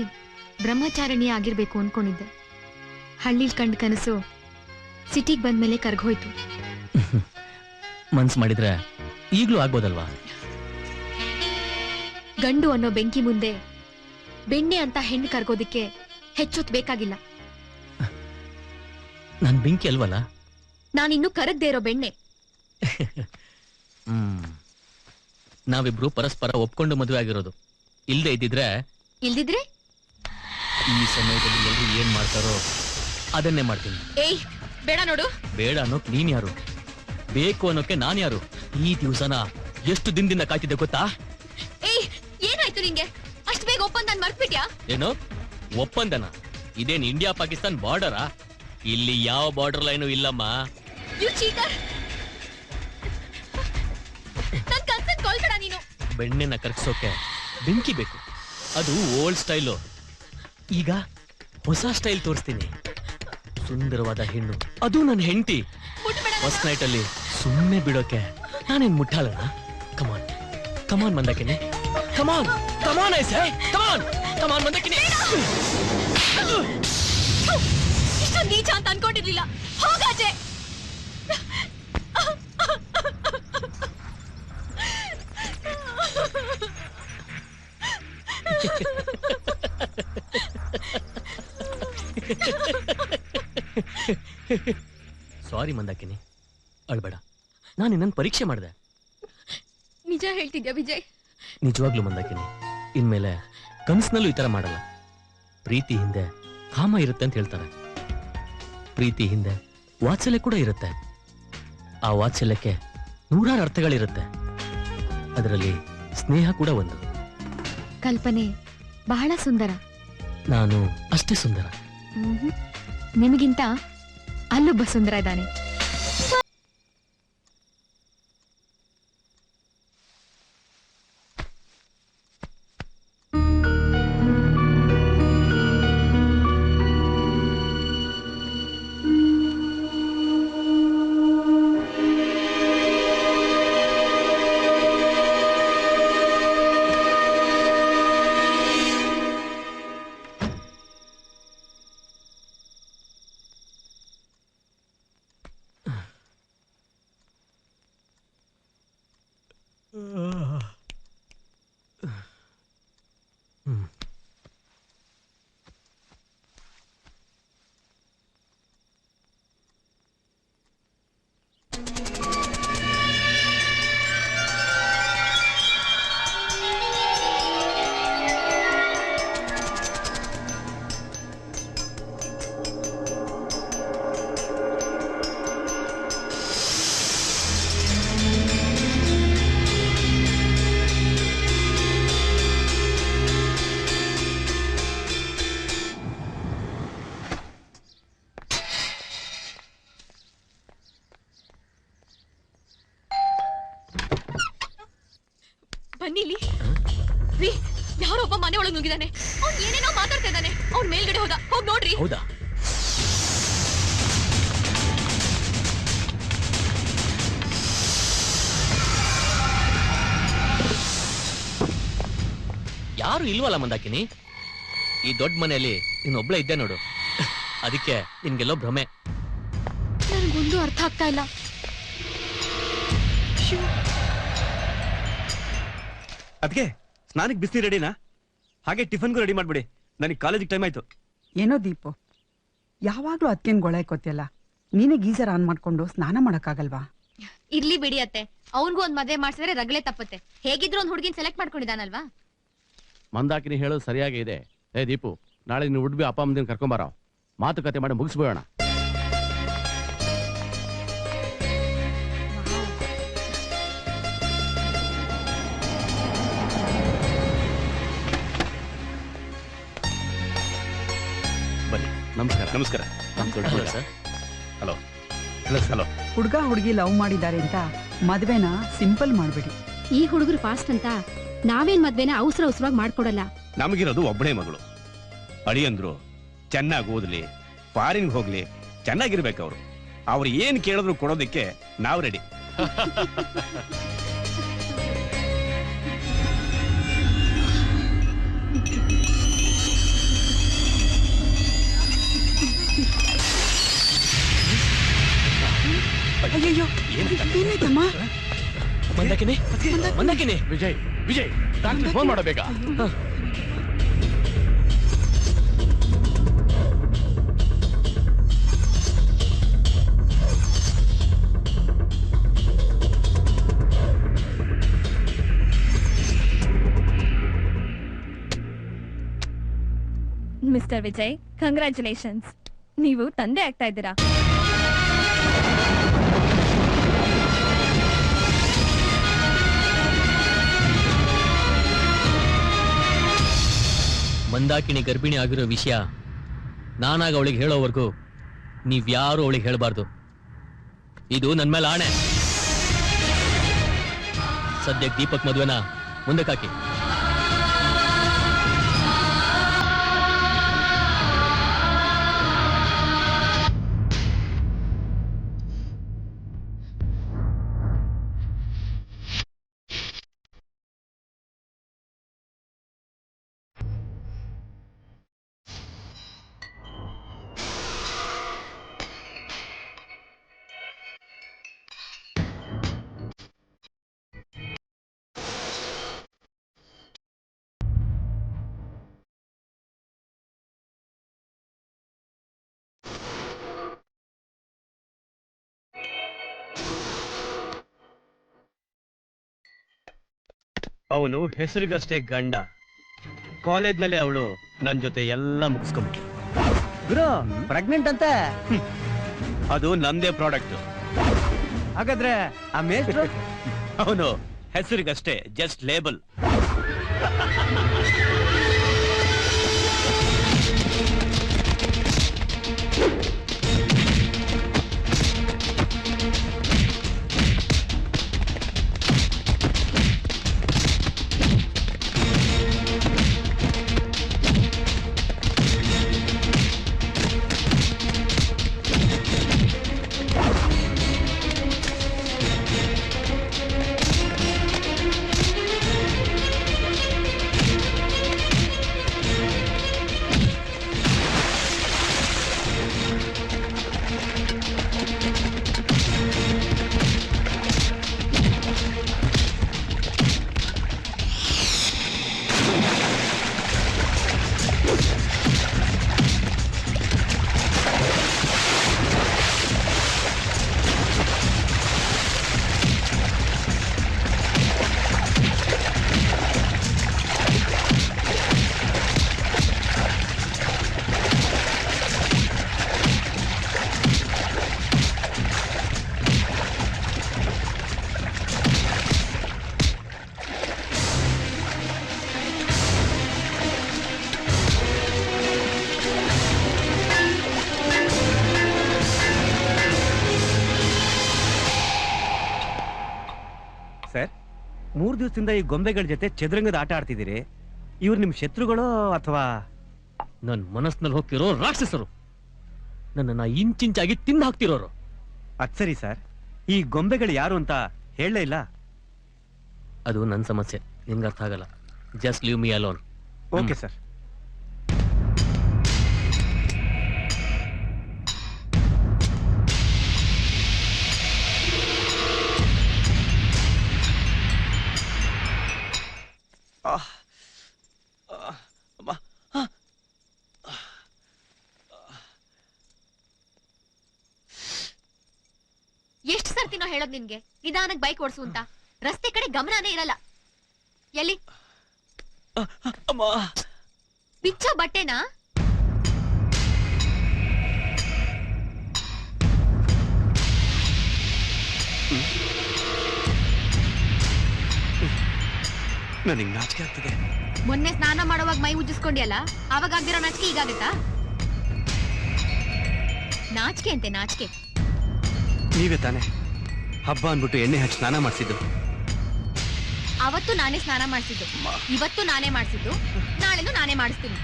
ಬ್ರಹ್ಮಚಾರಿಣಿ ಆಗಿರ್ಬೇಕು ಅನ್ಕೊಂಡಿದ್ದೆ. ಹಳ್ಳಿಲ್ ಕಂಡ ಕನಸು ಸಿಟಿಗ್ ಬಂದ್ಮೇಲೆ ಕರ್ಗೋಯ್ತು. ಮನ್ಸ್ ಮಾಡಿದ್ರೆ ಈಗ್ಲೂ ಆಗ್ಬೋದಲ್ವಾ? ಗಂಡು ಅನ್ನೋ ಬೆಂಕಿ ಮುಂದೆ ಬೆಣ್ಣೆ ಅಂತ ಹೆಣ್ಣು ಕರ್ಗೋದಿಕ್ಕೆ ಹೆಚ್ಚೊತ್ತು ಬೇಕಾಗಿಲ್ಲ. ನನ್ ಬೆಂಕಿ ಅಲ್ವಲ್ಲ? ನಾನಿನ್ನು ಕರಗದೆ ಇರೋ ಬೆಣ್ಣೆ. ನಾವಿಬ್ರು ಪರಸ್ಪರ ಒಪ್ಕೊಂಡು ಮದುವೆ ಆಗಿರೋದು. ಇಲ್ದೇ ಇದ್ದಿದ್ರೆ ಈ ಸಮಯದಲ್ಲಿ ಎಲ್ರು ಏನ್ ಮಾಡ್ತಾರೋ ಅದನ್ನೇ ಮಾಡ್ತೀನಿ. ಏಯ್ ಬೇಡ ನೋಡು. ಬೇಡ ಅನ್ನೋಕ್ ನೀನ್ ಯಾರು? ಬೇಕು ಅನ್ನೋಕೆ ನಾನ್ ಯಾರು? ಈ ದಿವಸನ ಎಷ್ಟು ದಿನದಿಂದ ಕಾಯ್ತಿದ್ದೆ ಗೊತ್ತಾ? ಏಯ್ ಏನಾಯ್ತು ನಿಂಗೆ? ಅಷ್ಟು ಬೇಗ ಒಪ್ಪಂದ ಮರ್ತ್ಬಿಟ್ಯಾ? ಏನು ಒಪ್ಪಂದನ? ಇದೇನ್ ಇಂಡಿಯಾ ಪಾಕಿಸ್ತಾನ್ ಬಾರ್ಡರಾ? ಇಲ್ಲಿ ಯಾವ ಬಾರ್ಡರ್ ಲೈನು ಇಲ್ಲಮ್ಮ. You cheater. ನನ್ ಕನ್ಸನ್ ಕೊಲ್ಬೇಡ ನೀನು. ಬೆಣ್ಣೆನ ಕರ್ಗ್ಸೋಕೆ ಬೆಂಕಿ ಬೇಕು. ಅದು ಓಲ್ಡ್ ಸ್ಟೈಲು. ಈಗ ಹೊಸ ಸ್ಟೈಲ್ ತೋರಿಸ್ತೀನಿ. ಸುಂದರವಾದ ಹೆಣ್ಣು, ಅದು ನನ್ನ ಹೆಂಡತಿ. ಫಸ್ಟ್ ನೈಟ್ ಅಲ್ಲಿ ಸುಮ್ಮನೆ ಬಿಡೋಕೆ ನಾನೇನ್ ಮುಟ್ಟಾಲಣ್ಣ. ಕಮಾನ್ ಕಮಾನ್ ಮಂದಾಕಿನಿ, ಕಮಾನ್ ಕಮಾನ್ ಐ ಸೇ, ಕಮಾನ್ ಕಮಾನ್ ಮಂದಾಕಿನಿ. ಇಷ್ಟೊಂದು ನೀಚ ಅಂತ ಅನ್ಕೊಂಡಿರ್ಲಿಲ್ಲ. ಹೋಗಾಚೆ. ಸಾರಿ ಮಂದಾಕಿನಿ, ಅಳ್ಬೇಡ. ನಾನು ನಿನ್ನನ್ನು ಪರೀಕ್ಷೆ ಮಾಡಿದೆ. ನಿಜ ಹೇಳ್ತಿದ್ಯಾ ವಿಜಯ್? ನಿಜವಾಗ್ಲೂ ಮಂದಾಕಿನಿ, ಇನ್ಮೇಲೆ ಕನಸಿನಲ್ಲೂ ಈ ತರ ಮಾಡಲ್ಲ. ಪ್ರೀತಿ ಹಿಂದೆ ಕಾಮ ಇರುತ್ತೆ ಅಂತ ಹೇಳ್ತಾರೆ. ಪ್ರೀತಿ ಹಿಂದೆ ವಾತ್ಸಲ್ಯ ಕೂಡ ಇರುತ್ತೆ. ಆ ವಾತ್ಸಲ್ಯಕ್ಕೆ 100 ಅರ್ಥಗಳಿರುತ್ತೆ. ಅದರಲ್ಲಿ ಸ್ನೇಹ ಕೂಡ ಒಂದು. ಕಲ್ಪನೆ ಬಹಳ ಸುಂದರ. ನಾನು ಅಷ್ಟೇ ಸುಂದರ. ನಿಮಗಿಂತ ಅಲ್ಲೊಬ್ಬ ಸುಂದರ ಇದ್ದಾನೆ. ಬನ್ನಿಲಿ ರೀ, ಯಾರೊಬ್ಬ ಮನೆ ಒಳಗ್ ನುಗ್ಗಿದಾನೆ. ಅವ್ನ್ ಏನೇನೋ ಮಾತಾಡ್ತಾ ಇದ್ದಾನೆ. ಅವ್ನ್ ಮೇಲ್ಗಡೆ ಹೋದ, ಹೋಗ್ ನೋಡ್ರಿ. ಹೌದಾ? ಯಾರು ಇಲ್ವಲ್ಲ ಮಂದಾಕಿನಿ. ಈ ದೊಡ್ಡ ಮನೆಯಲ್ಲಿ ನೀನೊಬ್ಳೆ ಇದ್ದೆ ನೋಡು, ಅದಕ್ಕೆ ನಿನ್ಗೆಲ್ಲೋ ಭ್ರಮೆ. ನನ್ಗೊಂದು ಅರ್ಥ ಆಗ್ತಾ ಇಲ್ಲ. ಅದಕ್ಕೆ ಸ್ನಾನಕ್ಕೆ ಬಿಸಿ ರೆಡಿನಾ? ಹಾಗೆ ಟಿಫನ್ಗೂ ರೆಡಿ ಮಾಡ್ಬಿಡಿ, ನನಗೆ ಕಾಲೇಜಿಗೆ ಟೈಮ್ ಆಯ್ತು. ಏನೋ ದೀಪು, ಯಾವಾಗ್ಲೂ ಅತ್ಕೆನ್ ಗೊಳಾಯ್ಕೋತಿಯಲ್ಲ, ನೀನೇ ಗೀಸರ್ ಆನ್ ಮಾಡ್ಕೊಂಡು ಸ್ನಾನ ಮಾಡಕ್ಕಾಗಲ್ವಾ? ಇರ್ಲಿ ಬಿಡಿ ಅತ್ತೆ, ಅವನ್ಗೂ ಒಂದ್ ಮದ್ವೆ ಮಾಡ್ಸಿದ್ರೆ ರಗಳೆ ತಪ್ಪುತ್ತೆ. ಹೇಗಿದ್ರು ಒಂದ್ ಹುಡುಗಿನ ಸೆಲೆಕ್ಟ್ ಮಾಡ್ಕೊಂಡಿದ್ದಾನಲ್ವಾ? ಮಂದಾಕಿನಿ ಹೇಳೋದು ಸರಿಯಾಗಿ ಇದೆ. ಏ ದೀಪು, ನಾಳೆ ನೀನು ಉಡ್ಬಿ ಅಪ್ಪ ಅಮ್ಮದಿನ ಕರ್ಕೊಂಬಾರ, ಮಾತುಕತೆ ಮಾಡಿ ಮುಗಿಸ್ಬೋಣ. ಬನ್ನಿ. ನಮಸ್ಕಾರ. ನಮಸ್ಕಾರ. ಹಲೋ. ಹಲೋ. ಹುಡ್ಗ ಹುಡುಗಿ ಲವ್ ಮಾಡಿದ್ದಾರೆ ಅಂತ ಮದ್ವೆನ ಸಿಂಪಲ್ ಮಾಡ್ಬಿಡಿ. ಈ ಹುಡುಗರು ಫಾಸ್ಟ್ ಅಂತ ನಾವೇನ್ ಮದ್ವೆನ ಅವಸರವಾಗಿ ಮಾಡ್ಕೊಡಲ್ಲ. ನಮಗಿರೋದು ಒಬ್ಬನೇ ಮಗಳು. ಅಳಿಯಂದ್ರು ಚೆನ್ನಾಗಿ ಓದ್ಲಿ, ಫಾರಿನ್ ಹೋಗ್ಲಿ, ಚೆನ್ನಾಗಿರ್ಬೇಕು. ಅವ್ರು ಏನ್ ಕೇಳಿದ್ರು ಕೊಡೋದಕ್ಕೆ ನಾವು ರೆಡಿ. ಅಯ್ಯಯ್ಯೋ, ಏನಾಯ್ತಮ್ಮ? ಮಂದಾಕಿನಿ, ಮಂದಾಕಿನಿ. ವಿಜಯ್, ವಿಜಯ್, ಡಾಕ್ಟರ್ ಫೋನ್ ಮಾಡಬೇಕಾ? ಮಿಸ್ಟರ್ ವಿಜಯ್, ಕಂಗ್ರ್ಯಾಚುಲೇಷನ್ಸ್, ನೀವು ತಂದೆ ಆಗ್ತಾ ಇದ್ದೀರಾ. ಮಂದಾಕಿನಿ ಗರ್ಭಿಣಿ ಆಗಿರೋ ವಿಷಯ ನಾನಾಗ ಅವಳಿಗೆ ಹೇಳೋವರೆಗೂ ನೀವ್ಯಾರು ಅವಳಿಗೆ ಹೇಳಬಾರ್ದು. ಇದು ನನ್ ಮೇಲೆ ಆಣೆ. ಸದ್ಯಕ್ಕೆ ದೀಪಕ್ ಮದುವೆನ ಮುಂದಕ್ಕಾಕಿ. ಅವನು ಹೆಸರಿಗಷ್ಟೇ ಗಂಡ. ಕಾಲೇಜ್ನಲ್ಲಿ ಅವಳು ನನ್ ಜೊತೆ ಎಲ್ಲ ಮುಗಿಸ್ಕೊಂಡ್ಬಿಟ್ಲು. ಗುರು ಪ್ರೆಗ್ನೆಂಟ್ ಅಂತ. ಅದು ನಂದೇ ಪ್ರಾಡಕ್ಟ್. ಹಾಗಾದ್ರೆ ಆ ಮೇಷ್ಟ್ರು? ಅವನು ಹೆಸರಿಗಷ್ಟೇ, ಜಸ್ಟ್ ಲೇಬಲ್. 3 ದಿವಸದಿಂದ ಈ ಗೊಂಬೆಗಳ ಜೊತೆ ಚದುರಂಗದ ಆಟ ಆಡ್ತಿದ್ದೀರಿ. ಇವ್ರು ನಿಮ್ ಶತ್ರುಗಳು ಅಥವಾ? ನನ್ ಮನಸ್ಸಿನಲ್ಲಿ ಹೋಗ್ತಿರೋ ರಾಕ್ಷಸರು, ನನ್ನನ್ನ ಇಂಚಿಂಚಾಗಿ ತಿಂದು ಹಾಕ್ತಿರೋರು. ಅದ್ ಸರಿ ಸರ್, ಈ ಗೊಂಬೆಗಳು ಯಾರು ಅಂತ ಹೇಳಲೇ ಇಲ್ಲ. ಅದು ನನ್ನ ಸಮಸ್ಯೆ, ನಿನ್ಗೆ ಅರ್ಥ ಆಗಲ್ಲ. Just leave me alone. Okay sir. ಎಷ್ಟು ಸರ್ತಿನೋ ಹೇಳೋದ್ ನಿನ್ಗೆ ನಿಧಾನಕ್ಕೆ ಬೈಕ್ ಓಡಿಸು ಅಂತ. ರಸ್ತೆ ಕಡೆ ಗಮನನೇ ಇರಲ್ಲ. ಎಲ್ಲಿ ಬಿಚ್ಚ ಬಟ್ಟೆನಾ? ನನಗೆ ನಾಚಿಕೆ ಆಗ್ತದೆ. ಮೊನ್ನೆ ಸ್ನಾನ ಮಾಡುವಾಗ ಮೈ ಉಜ್ಜಿಸ್ಕೊಂಡ್ಯಲ್ಲ, ಆವಾಗ ಆಗ್ದಿರೋ ನಾಚಿಕೆ ಈಗಾಗತ್ತಾ? ನಾಚಿಕೆ ಅಂತೆ ನಾಚಿಕೆ. ನೀವೇ ತಾನೆ ಹಬ್ಬ ಅಂದ್ಬಿಟ್ಟು ಎಣ್ಣೆ ಹಚ್ಚಿ ಸ್ನಾನ ಮಾಡಿಸಿದ್ದು? ಅವತ್ತು ನಾನೇ ಸ್ನಾನ ಮಾಡಿಸಿದ್ದು, ಇವತ್ತು ನಾನೇ ಮಾಡಿಸಿದ್ದು, ನಾಳೆನೂ ನಾನೇ ಮಾಡಿಸ್ತೀನಿ.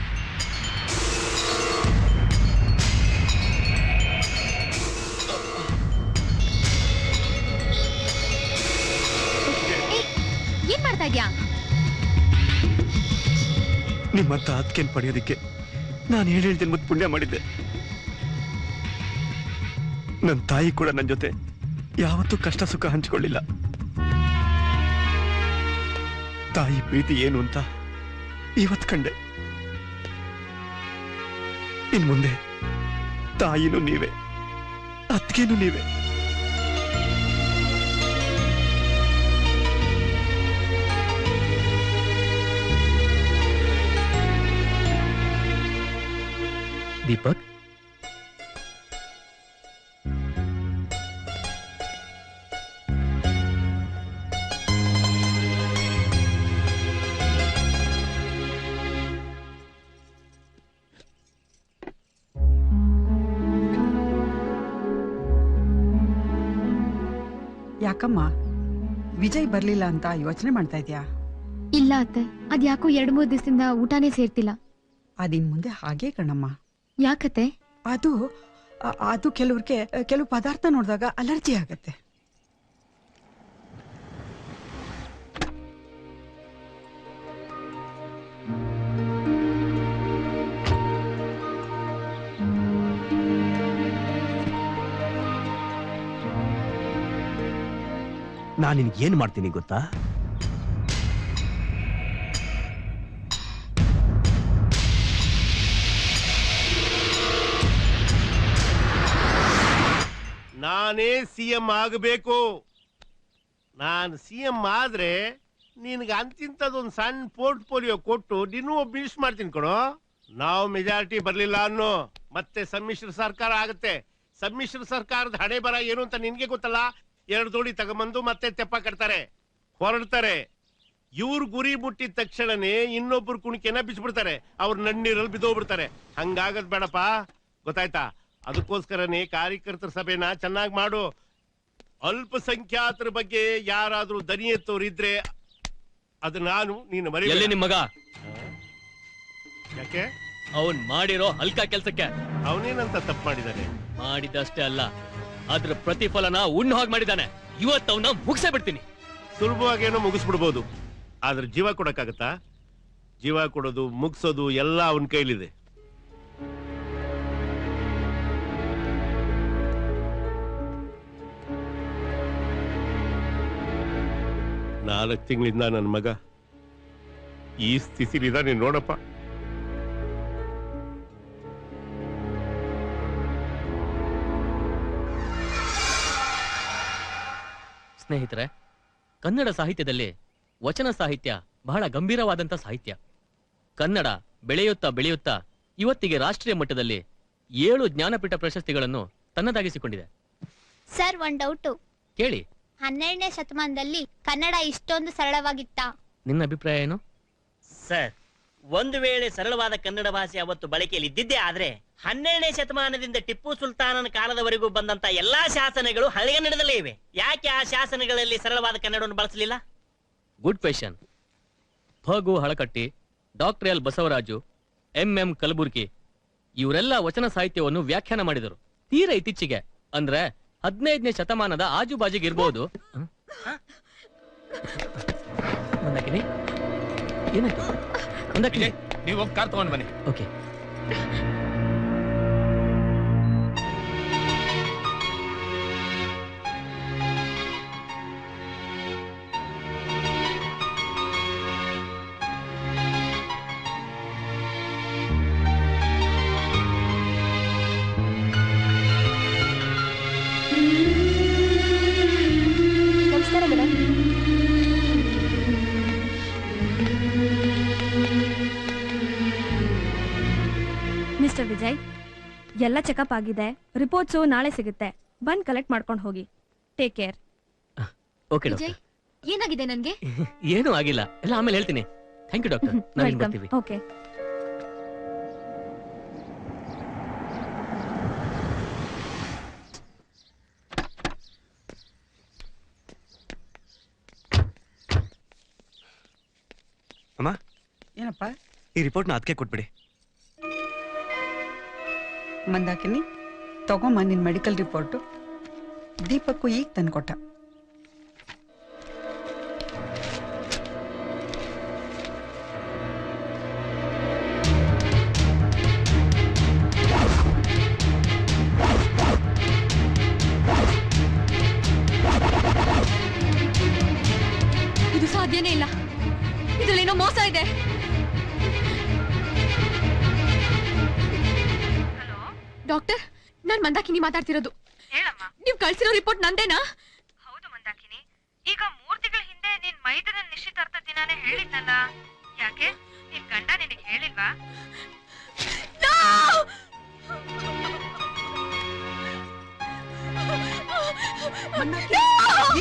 ಏನ್ ಮಾಡ್ತಾ ಇದ್ಯಾ? ನಿಮ್ಮಂತ ಅದಕ್ಕೇನು ಪಡೆಯೋದಿಕ್ಕೆ ನಾನು ಹೇಳ್ತೀನಿ ಮತ್ತೆ ಪುಣ್ಯ ಮಾಡಿದ್ದೆ. ನನ್ನ ತಾಯಿ ಕೂಡ ನನ್ನ ಜೊತೆ ಯಾವತ್ತೂ ಕಷ್ಟ ಸುಖ ಹಂಚಿಕೊಳ್ಳಿಲ್ಲ. ತಾಯಿ ಪ್ರೀತಿ ಏನು ಅಂತ ಇವತ್ತು ಕಂಡೆ. ಇನ್ ಮುಂದೆ ತಾಯಿನೂ ನೀವೇ, ಅತ್ತಿಗೆನೂ ನೀವೇ. ದೀಪಕ್, ಯಾಕಮ್ಮ ವಿಜಯ್ ಬರ್ಲಿಲ್ಲ ಅಂತ ಯೋಚನೆ ಮಾಡ್ತಾ ಇದ್ಯಾ? ಇಲ್ಲ ಅತ್ತೆ, ಅದ್ಯಾಕೋ 2-3 ದಿವಸದಿಂದ ಊಟನೇ ಸೇರ್ತಿಲ್ಲ. ಅದಿನ್ ಮುಂದೆ ಹಾಗೆ ಕಣಮ್ಮ. ಯಾಕತ್ತೆ? ಅದು ಕೆಲವು ಪದಾರ್ಥ ನೋಡಿದಾಗ ಅಲರ್ಜಿ ಆಗತ್ತೆ. ನಾನು ನಿನ್ಗೆ ಏನ್ ಮಾಡ್ತೀನಿ ಗೊತ್ತಾ? ನಾನೇ ಸಿಎಂ ಆಗಬೇಕು. ನಾನು ಸಿಎಂ ಆದ್ರೆ ನಿನ್ಗೆ ಅಂತಿಂತದೊಂದು ಸಣ್ಣ ಪೋರ್ಟ್ಫೋಲಿಯೋ ಕೊಟ್ಟು ನೀನು ಒಬ್ಬ ಮಿನಿಸ್ಟರ್ ಮಾಡ್ತೀನಿ ಕೊಡೋ. ನಾವು ಮೆಜಾರಿಟಿ ಬರ್ಲಿಲ್ಲ ಅನ್ನೋ ಮತ್ತೆ ಸಮ್ಮಿಶ್ರ ಸರ್ಕಾರ ಆಗುತ್ತೆ. ಸಮ್ಮಿಶ್ರ ಸರ್ಕಾರದ ಹಣೆ ಬರ ಏನು ಅಂತ ನಿನ್ಗೆ ಗೊತ್ತಲ್ಲ. 2 ದೋಡಿ ತಗೊಂಬಂದು ಮತ್ತೆ ತೆಪ್ಪ ಕಟ್ತಾರೆ, ಹೊರಡ್ತಾರೆ. ಇವ್ರ ಗುರಿ ಮುಟ್ಟಿದ ತಕ್ಷಣನೇ ಇನ್ನೊಬ್ರು ಕುಣಿಕೆನ ಬಿಚ್ಬಿಡ್ತಾರೆ, ಅವ್ರ ನಣ್ಣೀರಲ್ಲಿ ಬಿದ್ದೋಗ್ಬಿಡ್ತಾರೆ. ಹಂಗಾಗದ್ ಬೇಡಪ್ಪ, ಗೊತ್ತಾಯ್ತಾ? ಅದಕ್ಕೋಸ್ಕರನೇ ಕಾರ್ಯಕರ್ತರ ಸಭೆನ ಚೆನ್ನಾಗಿ ಮಾಡು. ಅಲ್ಪಸಂಖ್ಯಾತರ ಬಗ್ಗೆ ಯಾರಾದ್ರೂ ದನಿ ಎತ್ತೋರಿದ್ರೆ ಅದು ನಾನು, ನೀನು ಮರಿ. ಎಲ್ಲಿ ನಿಮ್ ಮಗ? ಯಾಕೆ? ಅವನ್ ಮಾಡಿರೋ ಹಲ್ಕ ಕೆಲ್ಸಕ್ಕೆ ಅವನೇನಂತ ತಪ್ಪು ಮಾಡಿದಾನೆ? ಮಾಡಿದಷ್ಟೇ ಅಲ್ಲ, ಅದ್ರ ಪ್ರತಿಫಲನ ಉಣ್ಣು ಹಾಗೆ ಮಾಡಿದಾನೆ. ಇವತ್ತು ಅವನ್ನ ಮುಗಿಸೇ ಬಿಡ್ತೀನಿ. ಸುಲಭವಾಗೇನೋ ಮುಗಿಸ್ಬಿಡ್ಬೋದು, ಆದ್ರೆ ಜೀವ ಕೊಡಕ್ಕಾಗತ್ತಾ? ಜೀವ ಕೊಡೋದು ಮುಗಿಸೋದು ಎಲ್ಲ ಅವನ ಕೈಲಿದೆ. ನಾಲ್ಕು ತಿಂಗಳಿಂದ ನನ್ನ ಮಗ ಈ ಸ್ಥಿತಿಲಿದ್ದಾನೆ ನೋಡಪ್ಪ. ಸ್ನೇಹಿತರೆ, ಕನ್ನಡ ಸಾಹಿತ್ಯದಲ್ಲಿ ವಚನ ಸಾಹಿತ್ಯ ಬಹಳ ಗಂಭೀರವಾದಂತ ಸಾಹಿತ್ಯ. ಕನ್ನಡ ಬೆಳೆಯುತ್ತಾ ಬೆಳೆಯುತ್ತಾ ಇವತ್ತಿಗೆ ರಾಷ್ಟ್ರೀಯ ಮಟ್ಟದಲ್ಲಿ 7 ಜ್ಞಾನಪೀಠ ಪ್ರಶಸ್ತಿಗಳನ್ನು ತನ್ನದಾಗಿಸಿಕೊಂಡಿದೆ. ಸರ್, ಒಂದ್ ಡೌಟು ಕೇಳಿ. 12ನೇ ಶತಮಾನದಲ್ಲಿ ಕನ್ನಡ ಇಷ್ಟೊಂದು ಸರಳವಾಗಿತ್ತಾ? ನಿನ್ನ ಅಭಿಪ್ರಾಯ ಏನು? ಸರ್, ಒಂದು ವೇಳೆ ಸರಳವಾದ ಕನ್ನಡ ಭಾಷೆ ಅವತ್ತು ಬಳಕೆಯಲ್ಲಿ ಇದ್ದಿದ್ದೇ ಆದ್ರೆ 12ನೇ ಶತಮಾನದಿಂದ ಟಿಪ್ಪು ಸುಲ್ತಾನನ ಕಾಲದವರೆಗೂ ಬಂದಂತ ಎಲ್ಲಾ ಶಾಸನಗಳು ಹಳೆಗನ್ನಡದಲ್ಲೇ ಇವೆ. ಯಾಕೆ ಆ ಶಾಸನಗಳಲ್ಲಿ ಸರಳವಾದ ಕನ್ನಡವನ್ನು ಬಳಸಲಿಲ್ಲ? Good passion. Fagu Halakatti, doctor L Basavaraju, MM Kalaburgi ಇವರೆಲ್ಲ ವಚನ ಸಾಹಿತ್ಯವನ್ನು ವ್ಯಾಖ್ಯಾನ ಮಾಡಿದರು. ತೀರಾ ಇತ್ತೀಚೆಗೆ, ಅಂದ್ರೆ 15ನೇ ಶತಮಾನದ ಆಜುಬಾಜಿಗೆ ಇರ್ಬೋದು. ಮಂದಾಕಿನಿ, ಏನಾಯ್ತು? ಮಂದಾಕಿನಿ, ನೀವು ಹೋಗಿ ಕಾರ್ ತಗೊಂಡು ಬನ್ನಿ. ಓಕೆ. ನಮಸ್ಕಾರ ಮೇಡಮ್. ಮಿಸ್ಟರ್ ವಿಜಯ್, ಎಲ್ಲ ಚೆಕಪ್ ಆಗಿದೆ. ರಿಪೋರ್ಟ್ಸು ನಾಳೆ ಸಿಗುತ್ತೆ. ಬಂದ್ ಕಲೆಕ್ಟ್ ಮಾಡ್ಕೊಂಡು ಹೋಗಿ. Take care. ಓಕೆ ವಿಜಯ್, ಏನಾಗಿದೆ ನನ್ಗೆ? ಏನೂ ಆಗಿಲ್ಲ, ಎಲ್ಲ ಆಮೇಲೆ ಹೇಳ್ತೀನಿ. Thank you doctor. ನಾಳೆ ಬರ್ತೀವಿ. ಓಕೆ. ಅಮ್ಮ, ಏನಪ್ಪ? ಈ ರಿಪೋರ್ಟ್ನ ಅದಕ್ಕೆ ಕೊಟ್ಬಿಡಿ. ಮಂದಾಕಿನಿ, ತಗೊಂಬ ನಿನ್ ಮೆಡಿಕಲ್ ರಿಪೋರ್ಟು. ದೀಪಕ್ಕು ಈಗ ತಂದ್ಕೊಟ್ಟ. ಇದು ಸಾಧ್ಯನೇ ಇಲ್ಲ. ಇದ್ರಲ್ಲೇನೋ ಮೋಸ ಇದೆ. ಡಾಕ್ಟರ್, ನಾನ್ ಮಂದಾಕಿನಿ ಮಾತಾಡ್ತಿರೋದು. ನೀವ್ ಕಳ್ಸಿರೋ ರಿಪೋರ್ಟ್ ನಂದೇನಾ? ಹೌದು ಮಂದಾಕಿನಿ. ಈಗ 3 ತಿಂಗಳ ಹಿಂದೆ ನಿನ್ ಮೈದನ ನಿಶ್ಚಿತಾರ್ಥ ದಿನಾನೇ ಹೇಳಿದ್ನಲ್ಲ, ಯಾಕೆ ನಿನ್ ಗಂಡ ನಿನಗೆ ಹೇಳಿಲ್ವಾ?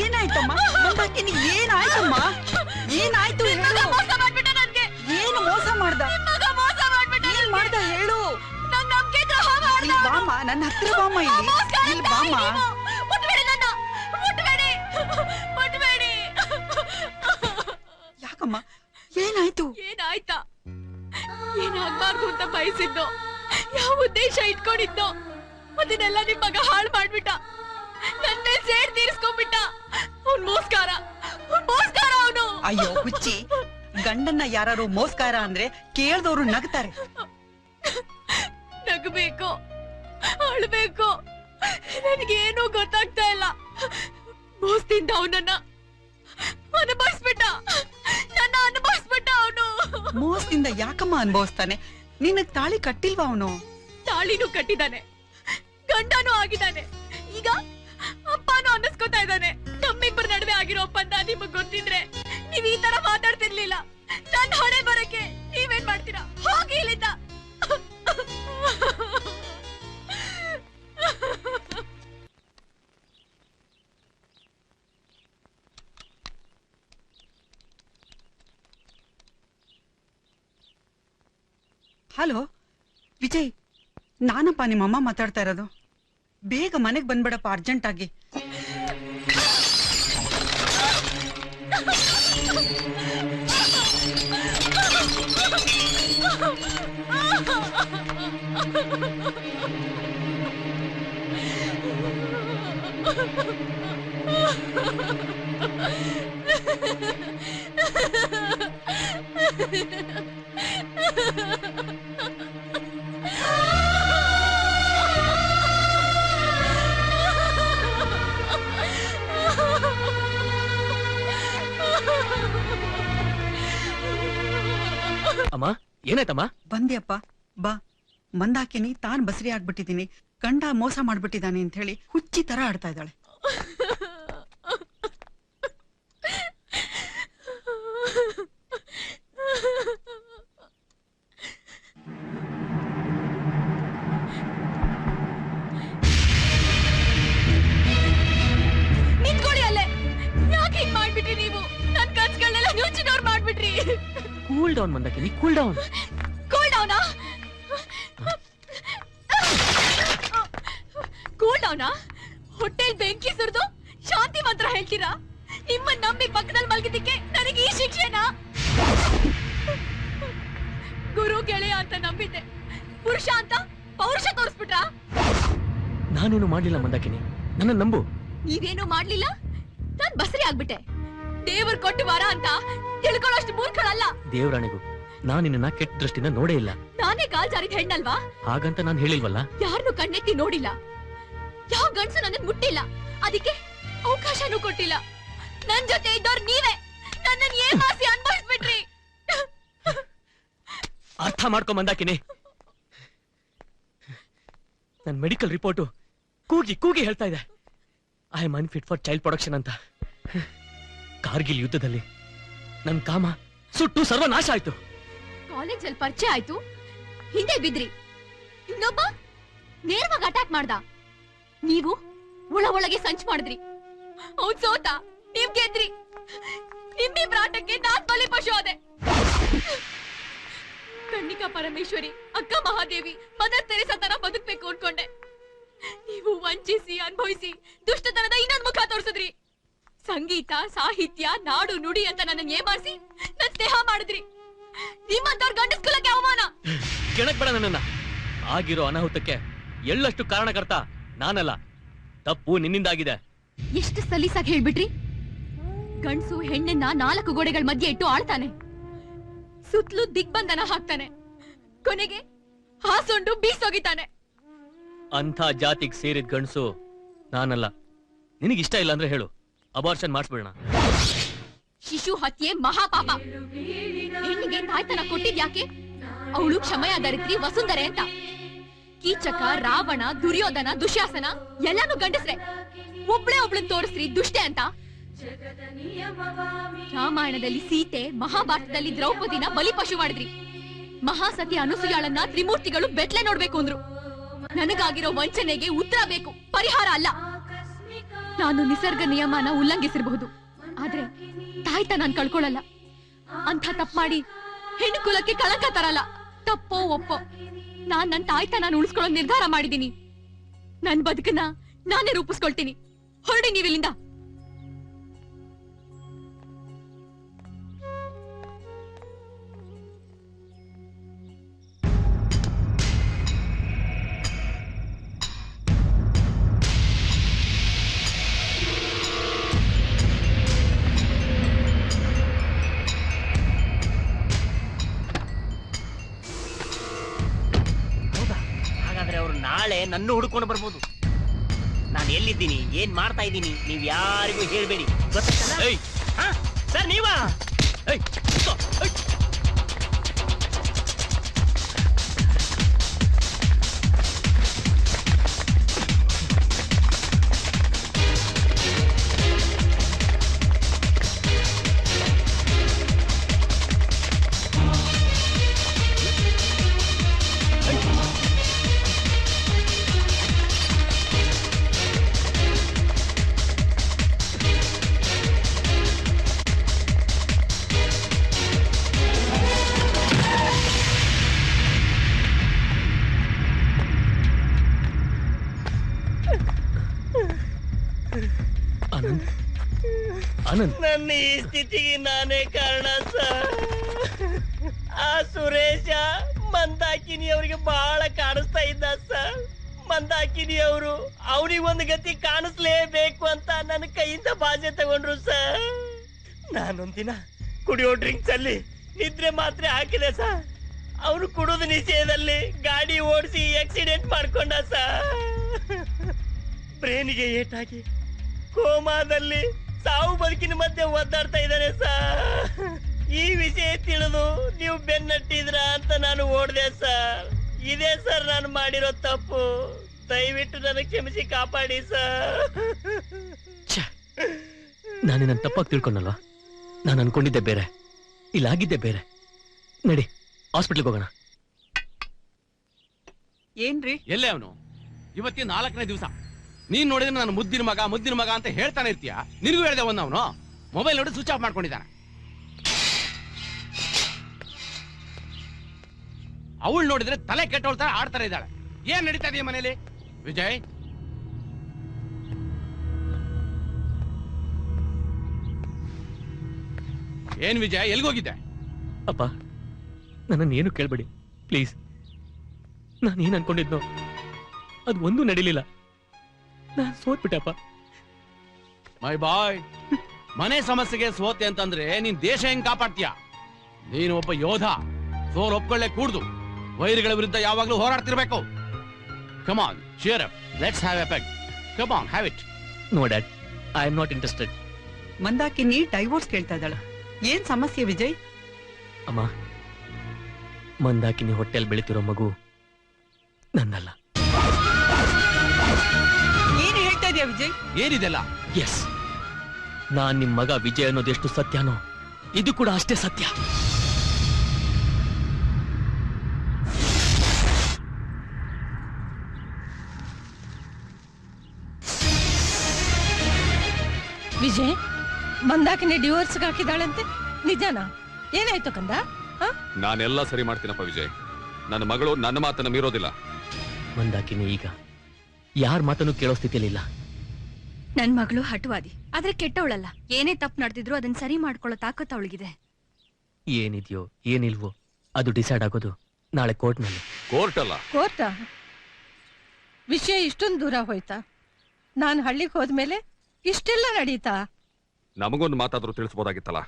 ಏನಾಯ್ತಮ್ಮ ಮಂದಾಕಿನಿ? ಏನಾಯ್ತಮ್ಮ? ಏನಾಯ್ತು? ಏನು ಮೋಸ ಮಾಡ್ದ? ಏನ್ ಮಾಡ್ದ ಹೇಳು. ಇಲ್ಲಿ ಬಾಮ್ಮ, ನನ್ನ ಹತ್ರ ಬಾಮ್ಮ. ಇಲ್ಲಿ ಬಾಮ್ಮ. ಯಾಕಮ್ಮ, ಏನಾಯ್ತು? ಏನಾಯ್ತಾ? ಏನಾಗ್ಬಾರ್ದು ಅಂತ ಬಯಸಿದ್ದು, ಯಾವ ಉದ್ದೇಶ ಇಟ್ಕೊಂಡಿದ್ದೋ ಅದನ್ನೆಲ್ಲ ನಿಮ್ ಮಗ ಹಾಳು ಮಾಡ್ಬಿಟ್ಟ. ನನ್ ಮೇಲೆ ಸೇಡ್ ತೀರಿಸ್ಕೊಂಡ್ಬಿಟ್ಟ. ಅವ್ನ್ ಮೋಸ್ಕಾರ ಅವನು. ಅಯ್ಯೋ ಹುಚ್ಚಿ, ಗಂಡನ್ನ ಯಾರು ಮೋಸ್ಕಾರ ಅಂದ್ರೆ ಕೇಳ್ದವ್ರು ನಗ್ತಾರೆ. ನಗಬೇಕು, ಅಳ್ಬೇಕು, ನನಗೇನು ಗೊತ್ತಾಗ್ತಾ ಇಲ್ಲ. ಮೋಸದಿಂದ ಅವನನ್ನ ಅನುಭವಿಸ್ಬಿಟ್ಟ. ನನ್ನ ಅನುಭವಿಸ್ಬಿಟ್ಟ ಅವನು. ಮೋಸದಿಂದ ಯಾಕಮ್ಮ ಅನುಭವಿಸ್ತಾನೆ? ನಿನಗ್ ತಾಳಿ ಕಟ್ಟಿಲ್ವಾ ಅವನು? ತಾಳಿನೂ ಕಟ್ಟಿದಾನೆ, ಗಂಡನೂ ಆಗಿದ್ದಾನೆ, ಈಗ ಅಪ್ಪನೂ ಅನ್ನಿಸ್ಕೊತಾ ಇದ್ದಾನೆ. ನಮ್ಮಿಬ್ಬರ ನಡುವೆ ಆಗಿರೋ ಒಪ್ಪಂದ ನಿಮಗ್ ಗೊತ್ತಿದ್ರೆ ನೀವ್ ಈ ತರ ಮಾತಾಡ್ತಿರ್ಲಿಲ್ಲ. ನನ್ನ ಹೊಣೆ ಬರಕ್ಕೆ ನೀವೇನ್ ಮಾಡ್ತೀರಾ? ಹೋಗಿ ಇಲ್ಲಿಂದ. ಹಲೋ ವಿಜಯ್, ನಾನಪ್ಪ ನಿಮ್ಮಮ್ಮ ಮಾತಾಡ್ತಾ ಇರೋದು. ಬೇಗ ಮನೆಗ್ ಬಂದ್ಬಿಡಪ್ಪ, ಅರ್ಜೆಂಟ್ ಆಗಿ. ಅಮ್ಮ, ಏನಾಯ್ತಮ್ಮ? ಬಂದ್ಯಪ್ಪ, ಬಾ. ಮಂದಾಕಿನಿ ತಾನ್ ಬಸರಿ ಆಗ್ಬಿಟ್ಟಿದೀನಿ, ಗಂಡ ಮೋಸ ಮಾಡ್ಬಿಟ್ಟಿದಾನೆ ಅಂತ ಹೇಳಿ ಹುಚ್ಚಿ ತರ ಆಡ್ತಾ ಇದ್ದಾಳೆ. ನಿಂತ್ಕೊಳ್ಳಿ ಅಲ್ಲೇ. ಯಾಕೆ ಹಿಂಗ್ ಮಾಡ್ಬಿಟ್ರಿ ನೀವು? ನನ್ ಕನ್ಸ್ಗಳನ್ನೆಲ್ಲ ನುಚ್ಚಿನವ್ರು ಮಾಡ್ಬಿಟ್ರಿ. Cool down Mandakini, cool down. Cool ಡೌನಾ? ಕೂಲ್ ಡೌನಾ? ಹೊಟ್ಟೆಲ್ ಬೆಂಕಿ ಸುರಿದು ಶಾಂತಿ ಮಂತ್ರ ಹೇಳ್ತೀರಾ? ನಿಮ್ಮ ನಂಬಿ ಪಕ್ಕದಲ್ಲಿ ಮಲಗಿದ್ದಕ್ಕೆ ನನಗೆ ಈ ಶಿಕ್ಷೆನಾ? ಗುರು ಗೆಳೆಯ ಅಂತ ನಂಬಿದ್ದೆ, ಪುರುಷ ಅಂತ ಪೌರುಷ ತೋರಿಸ್ಬಿಟ್ರಾ? ನಾನೇನು ಮಾಡ್ಲಿಲ್ಲ ಮಂದಾಕಿನಿ, ನನ್ನ ನಂಬು. ನೀವೇನು ಮಾಡ್ಲಿಲ್ಲ, ನಾನ್ ಬಸರಿ ಆಗ್ಬಿಟ್ಟೆ. ದೇವರು ಕೊಟ್ಟು ವರ ಅಂತ ತಿಳ್ಕೊಳ್ಳೋಷ್ಟು ಮೂರ್ಖಳಲ್ಲ. ದೇವರಾಣಿಗೂ ನಾನು ನಿನ್ನ ಕೆಟ್ಟ ದೃಷ್ಟಿನ ನೋಡೇ ಇಲ್ಲ. ನಾನೇ ಕಾಲ್ ಜಾರಿದ ಹೆಣ್ಣಲ್ವಾ? ಹಾಗಂತ ನಾನು ಹೇಳಿಲ್ವಲ್ಲ. ಯಾರನ್ನು ಕಣ್ಣೆತ್ತಿ ನೋಡಿಲ್ಲ, ಯಾವ ಗಂಡಸು ನನ್ನ ಮುಟ್ಟಿಲ್ಲ, ಅದಕ್ಕೆ ಅವಕಾಶನೂ ಕೊಟ್ಟಿಲ್ಲ. ನನ್ ಜೊತೆ ಇದ್ದವ್ರು ನೀವೇ ನನ್ನನ್ನು ಏಮಾಸಿ ಅನ್ಭವಿಸ್ಬಿಟ್ರಿ. ಅರ್ಥ ಮಾಡ್ಕೊ ಮಂದಾಕಿನಿ. ನನ್ನ ಮೆಡಿಕಲ್ ರಿಪೋರ್ಟು ಕೂಗಿ ಕೂಗಿ ಹೇಳ್ತಾ ಇದೆ, I am unfit for child production ಅಂತ. ಕಾರ್ಗಿಲ್ ಯುದ್ಧದಲ್ಲಿ ನನ್ನ ಕಾಮ ಸುಟ್ಟು ಸರ್ವನಾಶ ಆಯ್ತು. ಕಾಲೇಜಲ್ಲಿ ಪರಿಚಯ ಆಯ್ತು, ಹಿಂದೆ ಬಿದ್ರಿ. ಇನ್ನೊಬ್ಬ ನೇರವಾಗಿ ಅಟ್ಯಾಕ್ ಮಾಡ್ದ, ನೀವು ಒಳಗೆ ಸಂಚು ಮಾಡಿದ್ರಿ. ಅವ್ನ್ ಸೋತ, ನೀವ್ ಗೆದ್ರಿ. ನಿಮ್ಮಿಬ್ರ ಆಟಕ್ಕೆ ನಾನ್ ಬಲಿ ಪಶು ಆದೆ. ಕನ್ನಿಕಾ ಪರಮೇಶ್ವರಿ, ಅಕ್ಕ ಮಹಾದೇವಿ, ಮದರ್ ತೆರೇಸಾ ತರ ಬದುಕ್ಬೇಕು ಅನ್ಕೊಂಡೆ. ನೀವು ವಂಚಿಸಿ ಅನುಭವಿಸಿ ದುಷ್ಟತನದ ಇನ್ನೊಂದು ಮುಖ ತೋರಿಸಿದ್ರಿ. ಸಂಗೀತ, ಸಾಹಿತ್ಯ, ನಾಡು ನುಡಿ ಅಂತ ನನ್ನನ್ನು ಏಮಾರಿಸಿ ನನ್ ಸ್ನೇಹ ಮಾಡಿದ್ರಿ. ನಿಮ್ಮಂತವ್ರ ಗಂಡಸ್ಕುಲಕ್ಕೆ ಅವಮಾನ. ಕೆಣಕ್ ಬೇಡ ನನ್ನನ್ನ. ಆಗಿರೋ ಅನಾಹುತಕ್ಕೆ ಎಳ್ಳಷ್ಟು ಕಾರಣಕರ್ತ ನಾನಲ್ಲ, ತಪ್ಪು ನಿನ್ನಿಂದಾಗಿದೆ. ಎಷ್ಟು ಸಲೀಸಾಗಿ ಹೇಳ್ಬಿಟ್ರಿ. ಗಂಡ್ಸು ಹೆಣ್ಣನ್ನ 4 ಗೋಡೆಗಳ ಮಧ್ಯೆ ಇಟ್ಟು ಆಳ್ತಾನೆ, ಸುತ್ತಲೂ ದಿಗ್ಬಂಧನ ಹಾಕ್ತಾನೆ, ಕೊನೆಗೆ ಹಾಸೊಂಡು ಬೀಸೋಗಿತಾನೆ. ಅಂಥ ಜಾತಿಗೆ ಸೇರಿದ ಗಂಡಸು ನಾನಲ್ಲ. ನಿನಗಿಷ್ಟ ಇಲ್ಲ ಅಂದ್ರೆ ಹೇಳು, ಅಬಾರ್ಷನ್ ಮಾಡಿಸ್ಬಿಡೋಣ. ಶಿಶು ಹತ್ಯೆ ಮಹಾಪಾಪ. ಹೆಣ್ಣಿಗೆ ತಾಯ್ತನ ಕೊಟ್ಟಿದ್ಯಾಕೆ? ಅವಳು ಕ್ಷಮೆಯ ಧರಿತ್ರಿ ವಸುಂಧರೆ ಅಂತ. ಕೀಚಕ, ರಾವಣ, ದುರ್ಯೋಧನ, ದುಶ್ಯಾಸನ ಎಲ್ಲಾನು ಗಂಡಸ್ರೆ. ಒಬ್ಳನ್ ತೋರಿಸ್ರಿ ದುಷ್ಟೆ ಅಂತ. ರಾಮಾಯಣದಲ್ಲಿ ಸೀತೆ, ಮಹಾಭಾರತದಲ್ಲಿ ದ್ರೌಪದಿನ ಬಲಿಪಶು ಮಾಡಿದ್ರಿ. ಮಹಾಸತಿ ಅನುಸೂಯಾಳನ್ನ ತ್ರಿಮೂರ್ತಿಗಳು ಬೆಟ್ಲೆ ನೋಡ್ಬೇಕು ಅಂದ್ರು. ನನಗಾಗಿರೋ ವಂಚನೆಗೆ ಉತ್ತರ ಬೇಕು, ಪರಿಹಾರ ಅಲ್ಲ. ನಾನು ನಿಸರ್ಗ ನಿಯಮನ ಉಲ್ಲಂಘಿಸಿರಬಹುದು, ಆದ್ರೆ ತಾಯ್ತ ನಾನ್ ಕಳ್ಕೊಳ್ಳಲ್ಲ. ಅಂಥ ತಪ್ಪು ಮಾಡಿ ಹೆಣ್ಣು ಕುಲಕ್ಕೆ ಕಳಂಕ ತರಲ್ಲ. ತಪ್ಪೋ ಒಪ್ಪೋ, ನಾನ್ ನನ್ ತಾಯ್ತ ನಾನು ಉಳಿಸ್ಕೊಳ್ಳೋ ನಿರ್ಧಾರ ಮಾಡಿದೀನಿ. ನನ್ ಬದುಕನ್ನ ನಾನೇ ರೂಪಿಸ್ಕೊಳ್ತೀನಿ. ಹೊರಡಿ ನೀವಿಲ್ಲಿಂದ. ನಾಳೆ ನನ್ನ ಹುಡ್ಕೊಂಡು ಬರ್ಬೋದು. ನಾನು ಎಲ್ಲಿದ್ದೀನಿ, ಏನ್ ಮಾಡ್ತಾ ಇದ್ದೀನಿ, ನೀವ್ ಯಾರಿಗೂ ಹೇಳ್ಬೇಡಿ, ಗೊತ್ತಲ್ಲ? ಸರ್ ನೀವಾ? ನನ್ನ ಈ ಸ್ಥಿತಿಗೆ ನಾನೇ ಕಾರಣ ಸರ್. ಆ ಸುರೇಶ ಮಂದಾಕಿನಿ ಅವರಿಗೆ ಬಹಳ ಕಾಣಿಸ್ತಾ ಇದ್ದ ಸರ್. ಮಂದಾಕಿನಿ ಅವರು ಅವನಿಗೊಂದು ಗತಿ ಕಾಣಿಸ್ಲೇಬೇಕು ಅಂತ ನನ್ನ ಕೈಯಿಂದ ಬಾಜೆ ತಗೊಂಡ್ರು ಸರ್. ನಾನೊಂದಿನ ಕುಡಿಯೋ ಡ್ರಿಂಕ್ಸ್ ಅಲ್ಲಿ ನಿದ್ರೆ ಮಾತ್ರೆ ಹಾಕಿದೆ ಸರ್. ಅವನು ಕುಡಿದ ನಿಷೇಧದಲ್ಲಿ ಗಾಡಿ ಓಡಿಸಿ ಆಕ್ಸಿಡೆಂಟ್ ಮಾಡ್ಕೊಂಡ ಸರ್. ಬ್ರೇನಿಗೆ ಏಟಾಗಿ ಕೋಮಾದಲ್ಲಿ ಸಾವು ಬದುಕಿನ ಮಧ್ಯೆ ಒದ್ದಾಡ್ತಾ ಇದ್ದಾನೆ ಸರ್. ಈ ವಿಷಯ ತಿಳಿದು ನೀವು ಬೆನ್ನಟ್ಟಿದ್ರ ಅಂತ ನಾನು ಓಡ್ದೆ ಸರ್. ಇದೇ ಸರ್ ನಾನು ಮಾಡಿರೋ ತಪ್ಪು. ದಯವಿಟ್ಟು ನನಗೆ ಕ್ಷಮಿಸಿ ಕಾಪಾಡಿ ಸರ್. ನಾನು ನನ್ನ ತಪ್ಪಾಗಿ ತಿಳ್ಕೊಂಡಲ್ವಾ? ನಾನು ಅನ್ಕೊಂಡಿದ್ದೆ ಬೇರೆ, ಇಲ್ಲಾಗಿದ್ದೆ ಬೇರೆ. ನಡಿ ಹಾಸ್ಪಿಟ್ಲಿಗೆ ಹೋಗೋಣ. ಏನ್ರಿ ಎಲ್ಲೇ ಅವನು? ಇವತ್ತಿನ 4ನೇ ದಿವಸ. ನೀನ್ ನೋಡಿದ್ರೆ ನಾನು ಮುದ್ದಿನ ಮಗ ಅಂತ ಹೇಳ್ತಾನೆ ಇರ್ತೀಯ. ನಿನಗೂ ಹೇಳ್ದೆ ಅವನು ಮೊಬೈಲ್ ನೋಡಿ ಸ್ವಿಚ್ ಆಫ್ ಮಾಡ್ಕೊಂಡಿದ್ದಾನೆ. ಅವಳು ನೋಡಿದ್ರೆ ತಲೆ ಕೆಟ್ಟವಳ್ತಾರೆ ಆಡ್ತಾರೆ ಇದ್ದಾಳೆ. ಏನ್ ನಡೀತಾ ಇದೆಯಾ ಮನೇಲಿ? ವಿಜಯ್ ಏನ್ ವಿಜಯ್ ಎಲ್ಗೋಗಿದ್ದೆ? ಅಪ್ಪ ನನ್ನನ್ನು ಏನು ಕೇಳ್ಬೇಡಿ ಪ್ಲೀಸ್. ನಾನು ಏನ್ ಅನ್ಕೊಂಡಿದ್ನೋ ಅದು ಒಂದೂ ನಡೀಲಿಲ್ಲ. ನಾನು ಸೋತ್ಬಿಟ್ಟಪ್ಪ. ಮೈ ಬಾಯ್, ಮನೆ ಸಮಸ್ಯೆಗೆ ಸೋತೆ ಅಂತಂದ್ರೆ ನೀನ್ ದೇಶ ಹೆಂಗ್ ಕಾಪಾಡ್ತೀಯ? ನೀನು ಒಬ್ಬ ಯೋಧ. ಸೋಲ್ ಒಪ್ಕೊಳ್ಳೆ ಕೂಡ್ದು ವೈರಿಗಳ ವಿರುದ್ಧ ಯಾವಾಗ್ಲೂ ಹೋರಾಡ್ತಿರ್ಬೇಕು. Come on, cheer up, let's have a peg. Come on, have it. No dad, I am not interested. Mandakini divorce ಕೇಳ್ತಾ ಇದ್ದಾಳೆ. ಏನ್ ಸಮಸ್ಯೆ ವಿಜಯ್? ಅಮ್ಮ, ಮಂದಾಕಿನಿ ಹೊಟ್ಟೆಲ್ ಬೆಳಿತಿರೋ ಮಗು ನನ್ನಲ್ಲ. ಏನು ಹೇಳ್ತಾ ಇದೀಯ ವಿಜಯ್? ಏನಿದೆಲ್ಲ? ಎಸ್, ನಾನ್ ನಿಮ್ ಮಗ ವಿಜಯ್ ಅನ್ನೋದು ಎಷ್ಟು ಸತ್ಯನೋ ಇದು ಕೂಡ ಅಷ್ಟೇ ಸತ್ಯ. ವಿಜಯ್, ಮಂದಾಕಿನಿ ಡಿವೋರ್ಸ್ಗೆ ಹಾಕಿದಾಳಂತೆ, ನಿಜನಾ? ಏನಾಯ್ತು ಕಂದ? ನಾನೆಲ್ಲ ಸರಿ ಮಾಡ್ತೀನಪ್ಪ ವಿಜಯ್. ನನ್ನ ಮಗಳು ನನ್ನ ಮಾತನ್ನ ಮೀರೋದಿಲ್ಲ. ಮಂದಾಕಿನಿ ಈಗ ಯಾರ ಮಾತನ್ನು ಕೇಳೋ ಸ್ಥಿತಿಲಿಲ್ಲ. ನನ್ ಮಗಳು ಹಠವಾದಿ, ಆದ್ರೆ ಕೆಟ್ಟವಳಲ್ಲ. ಏನೇ ತಪ್ಪು ನಡೆದಿದ್ರು ಅದನ್ನ ಸರಿ ಮಾಡ್ಕೊಳ್ಳೋ ತಾಕತ್ತು ಅವಳಿಗಿದೆ. ಏನಿದೆಯೋ ಏನಿಲ್ವೋ ಅದು ಡಿಸೈಡ್ ಆಗೋದು ನಾಳೆ ಕೋರ್ಟ್ನಲ್ಲಿ. ಕೋರ್ಟ್ ಅಲ್ಲ, ಕೋರ್ಟಾ? ವಿಷಯ ಇಷ್ಟೊಂದು ದೂರ ಹೋಯ್ತಾ? ನಾನು ಹಳ್ಳಿಗೆ ಹೋದ್ಮೇಲೆ ಇಷ್ಟೆಲ್ಲ ನಡೀತಾ? ನಮಗೊಂದು ಮಾತಾದ್ರೂ ತಿಳಿಸ್ಬೋದಾಗಿತ್ತಲ್ಲ.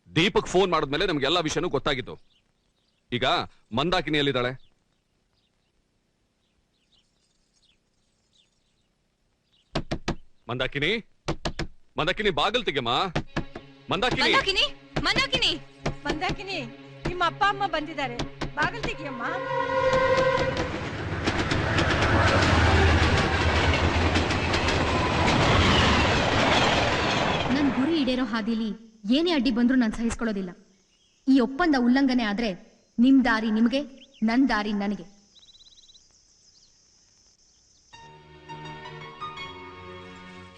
ದೀಪಕ್ ಫೋನ್ ಮಾಡಿದ್ಮೇಲೆ ನಮ್ಗೆಲ್ಲಾ ವಿಷಯನೂ ಗೊತ್ತಾಗಿತ್ತು. ಈಗ ಮಂದಾಕಿನಿ ಎಲ್ಲಿದ್ದಾಳೆ? ಮಂದಾಕಿನಿ, ಮಂದಾಕಿನಿ ಬಾಗಲ್ ತೆಗೆಮ್ಮ. ಮಂದಾಕಿನಿ, ಮಂದಾಕಿನಿ, ಮಂದಾಕಿನಿ, ಮಂದಾಕಿನಿ, ನಿಮ್ಮ ಅಪ್ಪ ಅಮ್ಮ ಬಂದಿದ್ದಾರೆ, ಬಾಗಿಲು ತೆಗಿಯಮ್ಮ. ನನ್ ಗುರಿ ಈಡೇರೋ ಹಾದಿಲಿ ಏನೇ ಅಡ್ಡಿ ಬಂದ್ರೂ ನಾನು ಸಹಿಸ್ಕೊಳ್ಳೋದಿಲ್ಲ. ಈ ಒಪ್ಪಂದ ಉಲ್ಲಂಘನೆ ಆದ್ರೆ ನಿಮ್ ದಾರಿ ನಿಮ್ಗೆ, ನನ್ ದಾರಿ ನನಗೆ.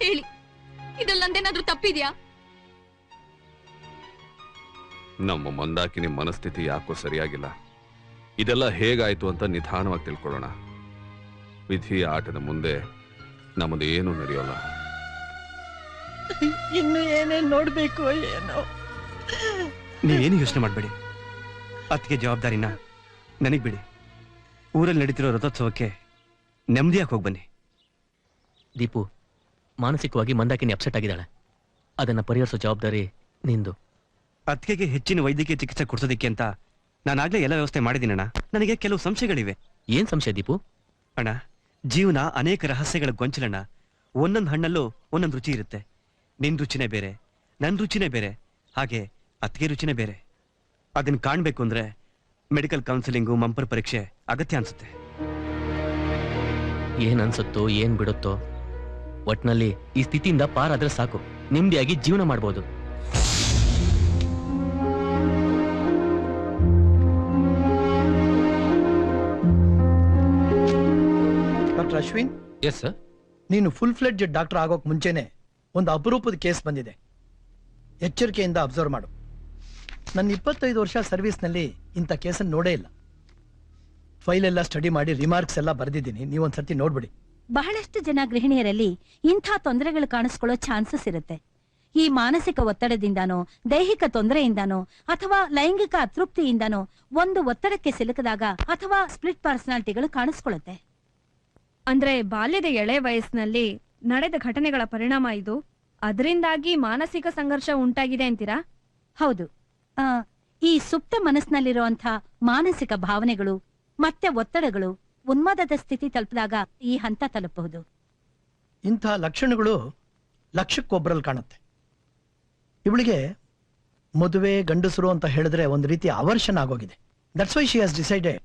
ಹೇಳಿ, ಇದ್ರಲ್ಲಿ ನಂದೇನಾದ್ರೂ ತಪ್ಪಿದ್ಯಾ? ನಮ್ಮ ಮಂದಾಕಿನಿ ಮನಸ್ಥಿತಿ ಯಾಕೋ ಸರಿಯಾಗಿಲ್ಲ. ಇದೆಲ್ಲ ಹೇಗಾಯ್ತು ಅಂತ ನಿಧಾನವಾಗಿ ತಿಳ್ಕೊಳ್ಳೋಣ. ವಿಧಿಯ ಆಟದ ಮುಂದೆ ನಮ್ಮದು ಏನು ನಡೆಯೋಲ್ಲ. ಇನ್ನು ಏನೇನ್ ನೋಡ್ಬೇಕು ಏನೋ. ನೀವೇನು ಯೋಚನೆ ಮಾಡಬೇಡಿ. ಅತ್ತಿಗೆ ಜವಾಬ್ದಾರಿನ ನನಗ್ ಬಿಡಿ. ಊರಲ್ಲಿ ನಡೀತಿರೋ ರಥೋತ್ಸವಕ್ಕೆ ನೆಮ್ಮದಿಯಾಗಿ ಹೋಗಿ ಬನ್ನಿ. ದೀಪು, ಮಾನಸಿಕವಾಗಿ ಮಂದಾಕಿನಿ ಅಪ್ಸೆಟ್ ಆಗಿದ್ದಾಳೆ. ಅದನ್ನ ಪರಿಹರಿಸೋ ಜವಾಬ್ದಾರಿ ನಿಂದು. ಅತ್ತಿಗೆಗೆ ಹೆಚ್ಚಿನ ವೈದ್ಯಕೀಯ ಚಿಕಿತ್ಸೆ ಕೊಡ್ಸೋದಕ್ಕೆ ಅಂತ ನಾನಾಗ್ಲೇ ಎಲ್ಲ ವ್ಯವಸ್ಥೆ ಮಾಡಿದ್ದೀನಣ್ಣ. ನನಗೆ ಕೆಲವು ಸಂಶಯಗಳಿವೆ. ಏನ್ ಸಂಶಯ ದೀಪು? ಅಣ್ಣ, ಜೀವನ ಅನೇಕ ರಹಸ್ಯಗಳ ಗೊಂಚಲಣ್ಣ. ಒಂದೊಂದು ಹಣ್ಣಲ್ಲೂ ಒಂದೊಂದು ರುಚಿ ಇರುತ್ತೆ. ನಿನ್ ರುಚಿನೇ ಬೇರೆ, ನನ್ ರುಚಿನೇ ಬೇರೆ, ಹಾಗೆ ಅತ್ತಿಗೆ ರುಚಿನೇ ಬೇರೆ. ಅದನ್ನ ಕಾಣ್ಬೇಕು ಅಂದ್ರೆ ಮೆಡಿಕಲ್ ಕೌನ್ಸಿಲಿಂಗು, ಮಂಪರ್ ಪರೀಕ್ಷೆ ಅಗತ್ಯ ಅನ್ಸುತ್ತೆ. ಏನ್ ಅನ್ಸುತ್ತೋ ಏನ್ ಬಿಡುತ್ತೋ, ಒಟ್ನಲ್ಲಿ ಈ ಸ್ಥಿತಿಯಿಂದ ಪಾರಾದ್ರೆ ಸಾಕು, ನೆಮ್ಮದಿಯಾಗಿ ಜೀವನ ಮಾಡ್ಬೋದು. ಡಾಕ್ಟರ್ ಅಶ್ವಿನ್. Yes sir. ನೀನು ಫುಲ್ ಫ್ಲೆಡ್ಜ್ ಡಾಕ್ಟರ್ ಆಗೋಕ್ ಮುಂಚೆನೆ ಒಂದು ಅಪರೂಪದ ಕೇಸ್ ಬಂದಿದೆ. ಎಚ್ಚರಿಕೆಯಿಂದ ಅಬ್ಸರ್ವ್ ಮಾಡು. ನನ್ನ 25 ವರ್ಷ ಸರ್ವಿಸ್ನಲ್ಲಿ ಇಂಥ ಕೇಸನ್ನು ನೋಡೇ ಇಲ್ಲ. ಫೈಲ್ ಎಲ್ಲ ಸ್ಟಡಿ ಮಾಡಿ ರಿಮಾರ್ಕ್ಸ್ ಎಲ್ಲ ಬರೆದಿದ್ದೀನಿ, ನೀವೊಂದ್ಸರ್ತಿ ನೋಡ್ಬಿಡಿ. ಬಹಳಷ್ಟು ಜನ ಗೃಹಿಣಿಯರಲ್ಲಿ ಇಂಥ ತೊಂದರೆಗಳು ಕಾಣಿಸ್ಕೊಳ್ಳೋ ಚಾನ್ಸಸ್ ಇರುತ್ತೆ. ಈ ಮಾನಸಿಕ ಒತ್ತಡದಿಂದಾನೋ, ದೈಹಿಕ ತೊಂದರೆಯಿಂದಾನೋ, ಅಥವಾ ಲೈಂಗಿಕ ಅತೃಪ್ತಿಯಿಂದಾನೋ ಒಂದು ಒತ್ತಡಕ್ಕೆ ಸಿಲುಕಿದಾಗ ಅಥವಾ ಸ್ಪ್ಲಿಟ್ ಪರ್ಸನಾಲಿಟಿಗಳು ಕಾಣಿಸ್ಕೊಳ್ಳುತ್ತೆ. ಅಂದ್ರೆ ಬಾಲ್ಯದ ಎಳೆ ವಯಸ್ಸಿನಲ್ಲಿ ನಡೆದ ಘಟನೆಗಳ ಪರಿಣಾಮ ಇದು. ಅದರಿಂದಾಗಿ ಮಾನಸಿಕ ಸಂಘರ್ಷ ಉಂಟಾಗಿದೆ ಅಂತೀರಾ? ಹೌದು. ಈ ಸುಪ್ತ ಮನಸ್ಸಿನಲ್ಲಿರುವಂಥ ಮಾನಸಿಕ ಭಾವನೆಗಳು ಮತ್ತೆ ಒತ್ತಡಗಳು ಉನ್ಮಾದದ ಸ್ಥಿತಿ ತಲುಪಿದಾಗ ಈ ಹಂತ ತಲುಪಬಹುದು. ಇಂಥ ಲಕ್ಷಣಗಳು ಲಕ್ಷಕ್ಕೊಬ್ಬರಲ್ಲಿ ಕಾಣುತ್ತೆ. ಇವಳಿಗೆ ಮದುವೆ ಗಂಡಸರು ಅಂತ ಹೇಳಿದ್ರೆ ಒಂದು ರೀತಿ ಅವರ್ಷನ್ ಆಗೋಗಿದೆ. That's why she has decided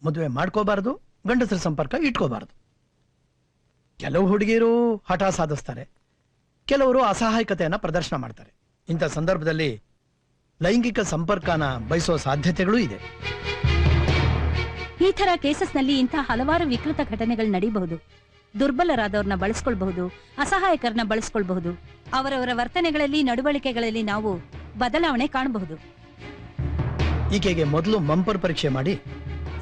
ಮದುವೆ ಮಾಡ್ಕೋಬಾರದು, ಗಂಡಸರ ಸಂಪರ್ಕ ಇಟ್ಕೋಬಾರದು. ಕೆಲವು ಹುಡುಗಿಯರು ಹಠ ಸಾಧಿಸ್ತಾರೆ, ಕೆಲವರು ಅಸಹಾಯಕತೆಯನ್ನ ಪ್ರದರ್ಶನ ಮಾಡ್ತಾರೆ. ಇಂಥ ಸಂದರ್ಭದಲ್ಲಿ ಲೈಂಗಿಕ ಸಂಪರ್ಕನ ಬಯಸೋ ಸಾಧ್ಯತೆಗಳೂ ಇದೆ. ಈ ತರ ಕೇಸಸ್ನಲ್ಲಿ ಇಂಥ ಹಲವಾರು ವಿಕೃತ ಘಟನೆಗಳು ನಡೀಬಹುದು. ದುರ್ಬಲರಾದವ್ರನ್ನ ಬಳಸ್ಕೊಳ್ಬಹುದು, ಅಸಹಾಯಕರನ್ನ ಬಳಸ್ಕೊಳ್ಬಹುದು. ಅವರವರ ವರ್ತನೆಗಳಲ್ಲಿ, ನಡವಳಿಕೆಗಳಲ್ಲಿ ನಾವು ಬದಲಾವಣೆ ಕಾಣಬಹುದು. ಈಕೆಗೆ ಮೊದಲು ಮಂಪರ್ ಪರೀಕ್ಷೆ ಮಾಡಿ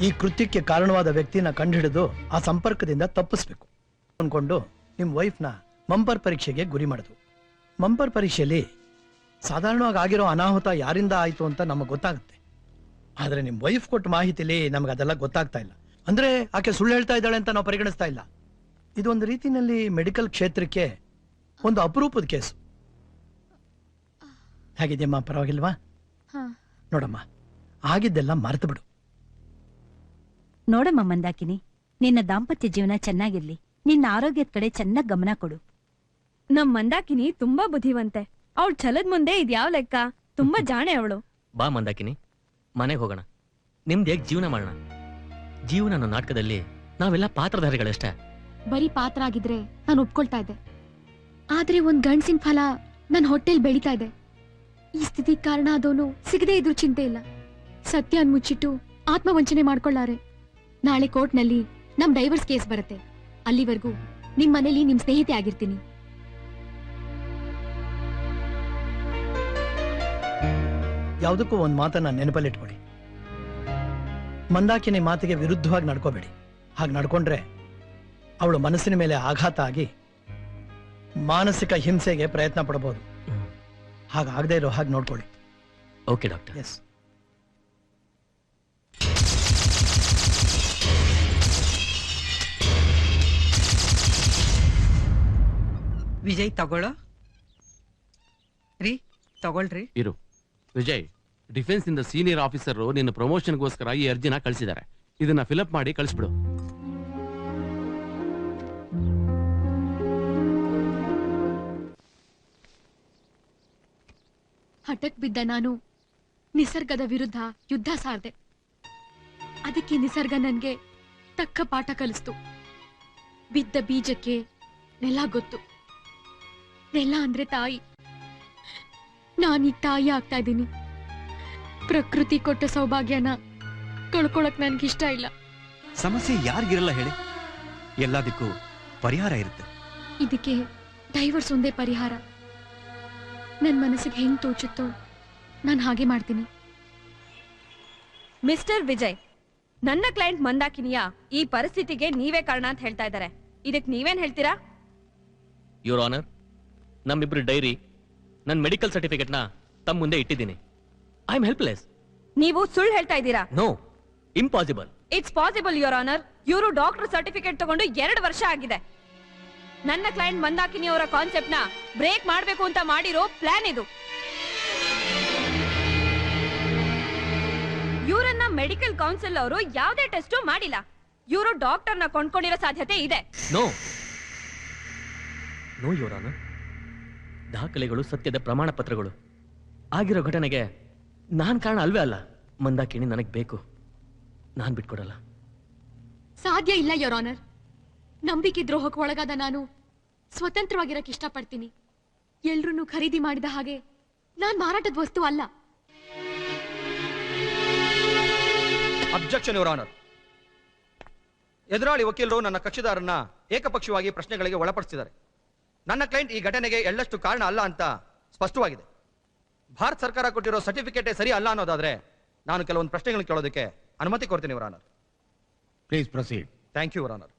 ಈ ಕೃತ್ಯಕ್ಕೆ ಕಾರಣವಾದ ವ್ಯಕ್ತಿನ ಕಂಡುಹಿಡಿದು ಆ ಸಂಪರ್ಕದಿಂದ ತಪ್ಪಿಸ್ಬೇಕು ಅನ್ಕೊಂಡು ನಿಮ್ ವೈಫ್ನ ಮಂಪರ್ ಪರೀಕ್ಷೆಗೆ ಗುರಿ ಮಾಡಿದ್ರು. ಮಂಪರ್ ಪರೀಕ್ಷೆಯಲ್ಲಿ ಸಾಧಾರಣವಾಗಿ ಆಗಿರೋ ಅನಾಹುತ ಯಾರಿಂದ ಆಯ್ತು ಅಂತ ನಮಗೆ ಗೊತ್ತಾಗುತ್ತೆ. ಆದ್ರೆ ನಿಮ್ ವೈಫ್ ಕೊಟ್ಟ ಮಾಹಿತಿಲಿ ನಮ್ಗೆ ಅದೆಲ್ಲ ಗೊತ್ತಾಗ್ತಾ ಇಲ್ಲ. ಅಂದ್ರೆ ಆಕೆ ಸುಳ್ಳು ಹೇಳ್ತಾ ಇದ್ದಾಳೆ ಅಂತ ನಾವು ಪರಿಗಣಿಸ್ತಾ ಇಲ್ಲ. ಇದೊಂದು ರೀತಿನಲ್ಲಿ ಮೆಡಿಕಲ್ ಕ್ಷೇತ್ರಕ್ಕೆ ಒಂದು ಅಪರೂಪದ ಕೇಸು. ಹೇಗಿದೆಯಮ್ಮ, ಪರವಾಗಿಲ್ವಾ? ನೋಡಮ್ಮ, ಆಗಿದ್ದೆಲ್ಲ ಮರೆತು ಬಿಡು. ನೋಡಮ್ಮ ಮಂದಾಕಿನಿ, ನಿನ್ನ ದಾಂಪತ್ಯ ಜೀವನ ಚೆನ್ನಾಗಿರ್ಲಿ. ನಿನ್ನ ಆರೋಗ್ಯದ ಕಡೆ ಚೆನ್ನಾಗಿ ಗಮನ ಕೊಡು. ನಮ್ ಮಂದಾಕಿನಿ ತುಂಬಾ ಬುದ್ಧಿವಂತೆ. ಅವಳು ಛಲದ ಮುಂದೆ ಇದ್ಯಾವ್ ಲೆಕ್ಕ. ತುಂಬಾ ಜಾಣೆ ಅವಳು. ಬಾ ಮಂದಾಕಿನಿ, ಮನೆಗೆ ಹೋಗೋಣ, ನಿಮ್ದೇ ಜೀವನ ಮಾಡೋಣ. ಜೀವನ ಅನ್ನೋ ನಾಟಕದಲ್ಲಿ ನಾವೆಲ್ಲ ಪಾತ್ರಧಾರಿಗಳಷ್ಟೇ. ಬರೀ ಪಾತ್ರ ಆಗಿದ್ರೆ ನಾನು ಒಪ್ಕೊಳ್ತಾ ಇದ್ದೆ. ಆದ್ರೆ ಒಂದ್ ಗಂಡ್ಸಿನ ಫಲ ನನ್ ಹೊಟ್ಟೆಲ್ ಬೆಳೀತಾ ಇದೆ. ಈ ಸ್ಥಿತಿ ಕಾರಣ ಆದವನು ಸಿಗದೇ ಇದ್ರು ಚಿಂತೆ ಇಲ್ಲ. ಸತ್ಯ ಮುಚ್ಚಿಟ್ಟು ಆತ್ಮವಂಚನೆ ಮಾಡ್ಕೊಳ್ಳಾರೆ. ನಾಳೆ ಕೋರ್ಟ್ನಲ್ಲಿ ನಮ್ ಡೈವರ್ಸ್ ಕೇಸ್ ಬರುತ್ತೆ. ಅಲ್ಲಿವರೆಗೂ ನಿಮ್ ಮನೇಲಿ ನಿಮ್ ಸ್ನೇಹಿತೆ ಆಗಿರ್ತೀನಿ. ಯಾವುದಕ್ಕೂ ಒಂದು ಮಾತನ್ನ ನೆನಪಲ್ಲಿಟ್ಕೊಳ್ಳಿ. ಮಂದಾಕಿನಿ ಮಾತಿಗೆ ವಿರುದ್ಧವಾಗಿ ನಡ್ಕೋಬೇಡಿ. ಹಾಗೆ ನಡ್ಕೊಂಡ್ರೆ ಅವಳು ಮನಸ್ಸಿನ ಮೇಲೆ ಆಘಾತ ಆಗಿ ಮಾನಸಿಕ ಹಿಂಸೆಗೆ ಪ್ರಯತ್ನ ಪಡಬಹುದು. ಹಾಗಾಗದೇ ಇರೋ ಹಾಗೆ ನೋಡ್ಕೊಳ್ಳಿ. Okay doctor. ಎಸ್. ವಿಜಯ್ ತಗೊಳ್ಳೋ ರೀ, ತಗೊಳ್ರಿ. ಇರು ವಿಜಯ್, ಡಿಫೆನ್ಸ್ ಇಂದ ಸೀನಿಯರ್ ಆಫೀಸರ್ ನಿನ್ನ ಪ್ರಮೋಷನ್ಗೋಸ್ಕರ ಈ ಅರ್ಜಿನ ಕಳಿಸಿದ್ದಾರೆ. ಇದನ್ನ ಫಿಲಪ್ ಮಾಡಿ ಕಳಿಸ್ಬಿಡು. ಹಠಕ್ ಬಿದ್ದ ನಾನು ನಿಸರ್ಗದ ವಿರುದ್ಧ ಯುದ್ಧ ಸಾರ್ದೆ. ಅದಕ್ಕೆ ನಿಸರ್ಗ ನನ್ಗೆ ತಕ್ಕ ಪಾಠ ಕಲಿಸ್ತು. ಬಿದ್ದ ಬೀಜಕ್ಕೆ ನೆಲ ಗೊತ್ತು. ನೆಲ ಅಂದ್ರೆ ತಾಯಿ. ನಾನೀಗ ತಾಯಿ ಆಗ್ತಾ ಇದ್ದೀನಿ. ಪ್ರಕೃತಿ ಕೊಟ್ಟ ಸೌಭಾಗ್ಯನ ಕಳ್ಕೊಳಕ್ ನನ್ಗಿಷ್ಟ ಇಲ್ಲ. ಸಮಸ್ಯೆ ಯಾರಿಗಿರಲ್ಲ ಹೇಳಿ, ಎಲ್ಲದಕ್ಕೂ ಪರಿಹಾರ ಇರುತ್ತೆ. ಇದಕ್ಕೆ ಡೈವರ್ಸ್ ಒಂದೇ ಪರಿಹಾರ. ನನ್ ಮನಸ್ಸಿಗೆ ಹೆಂಗ್ ತೋಚುತ್ತೋ ನಾನು ಹಾಗೆ ಮಾಡ್ತೀನಿ. ಮಿಸ್ಟರ್ ವಿಜಯ್, ನನ್ನ ಕ್ಲೈಂಟ್ ಮಂದಾಕಿನಿಯ ಈ ಪರಿಸ್ಥಿತಿಗೆ ನೀವೇ ಕಾರಣ ಅಂತ ಹೇಳ್ತಾ ಇದ್ದಾರೆ. ಇದಕ್ ನೀವೇನ್ ಹೇಳ್ತೀರಾ? ಯುವರ್ ಆನರ್, ನಮ್ಮಿಬ್ರು ಡೈರಿ, ನನ್ನ ಮೆಡಿಕಲ್ ಸರ್ಟಿಫಿಕೇಟ್ನ ತಮ್ಮ ಮುಂದೆ ಇಟ್ಟಿದ್ದೀನಿ. I am helpless. ನೀವು ಸುಳ್ಳು ಹೇಳ್ತಾ ಇದ್ದೀರಾ? No, impossible. It's possible your honour. ಇವರು ಡಾಕ್ಟರ್ ಸರ್ಟಿಫಿಕೇಟ್ ತಗೊಂಡು 2 ವರ್ಷ ಆಗಿದೆ. ನನ್ನ ಕ್ಲೈಂಟ್ ಮಂದಾಕಿನಿ ಅವರ ಕಾನ್ಸೆಪ್ಟ್ ನ ಬ್ರೇಕ್ ಮಾಡಬೇಕು ಅಂತ ಮಾಡಿರೋ ಪ್ಲಾನ್ ಇದು. ಇವರನ್ನ ಮೆಡಿಕಲ್ ಕೌನ್ಸಿಲ್ ಅವರು ಯಾವುದೇ ಟೆಸ್ಟ್ ಮಾಡಿಲ್ಲ. ಇವರು ಡಾಕ್ಟರ್ ನ ಕೊಂಡ್ಕೊಂಡಿರೋ ಸಾಧ್ಯತೆ ಇದೆ. ನೋ ನೋ ಯುವರ್ ಆನರ್, ದಾಖಲೆಗಳು ಸತ್ಯದ ಪ್ರಮಾಣ ಪತ್ರಗಳು. ಆಗಿರೋ ಘಟನೆಗೆ ನಾನ್ ಕಾರಣ ಅಲ್ವೇ ಅಲ್ಲ. ಮಂದಾಕಿನಿ ನನಗ್ ಬೇಕು, ನಾನ್ ಬಿಟ್ಕೊಡಲ್ಲ. ಸಾಧ್ಯ ಇಲ್ಲ ಯೋರ್ ಆನರ್. ನಂಬಿಕೆ ದ್ರೋಹಕ್ಕೆ ಒಳಗಾದ ನಾನು ಸ್ವತಂತ್ರವಾಗಿರಕ್ಕೆ ಇಷ್ಟಪಡ್ತೀನಿ. ಎಲ್ರನ್ನೂ ಖರೀದಿ ಮಾಡಿದ ಹಾಗೆ ನಾನ್ ಮಾರಾಟದ ವಸ್ತು ಅಲ್ಲ. Objection your honour. ಎದುರಾಳಿ ವಕೀಲರು ನನ್ನ ಕಕ್ಷಿದಾರನ್ನ ಏಕಪಕ್ಷವಾಗಿ ಪ್ರಶ್ನೆಗಳಿಗೆ ಒಳಪಡಿಸಿದ್ದಾರೆ. ನನ್ನ ಕ್ಲೈಂಟ್ ಈ ಘಟನೆಗೆ ಎಳ್ಳಷ್ಟು ಕಾರಣ ಅಲ್ಲ ಅಂತ ಸ್ಪಷ್ಟವಾಗಿದೆ. ಭಾರತ ಸರ್ಕಾರ ಕೊಟ್ಟಿರೋ ಸರ್ಟಿಫಿಕೇಟೇ ಸರಿ ಅಲ್ಲ ಅನ್ನೋದಾದ್ರೆ ನಾನು ಕೆಲವೊಂದು ಪ್ರಶ್ನೆಗಳನ್ನು ಕೇಳೋದಕ್ಕೆ ಅನುಮತಿ ಕೊಡ್ತೀನಿ your honour. Please proceed. Thank you your honour.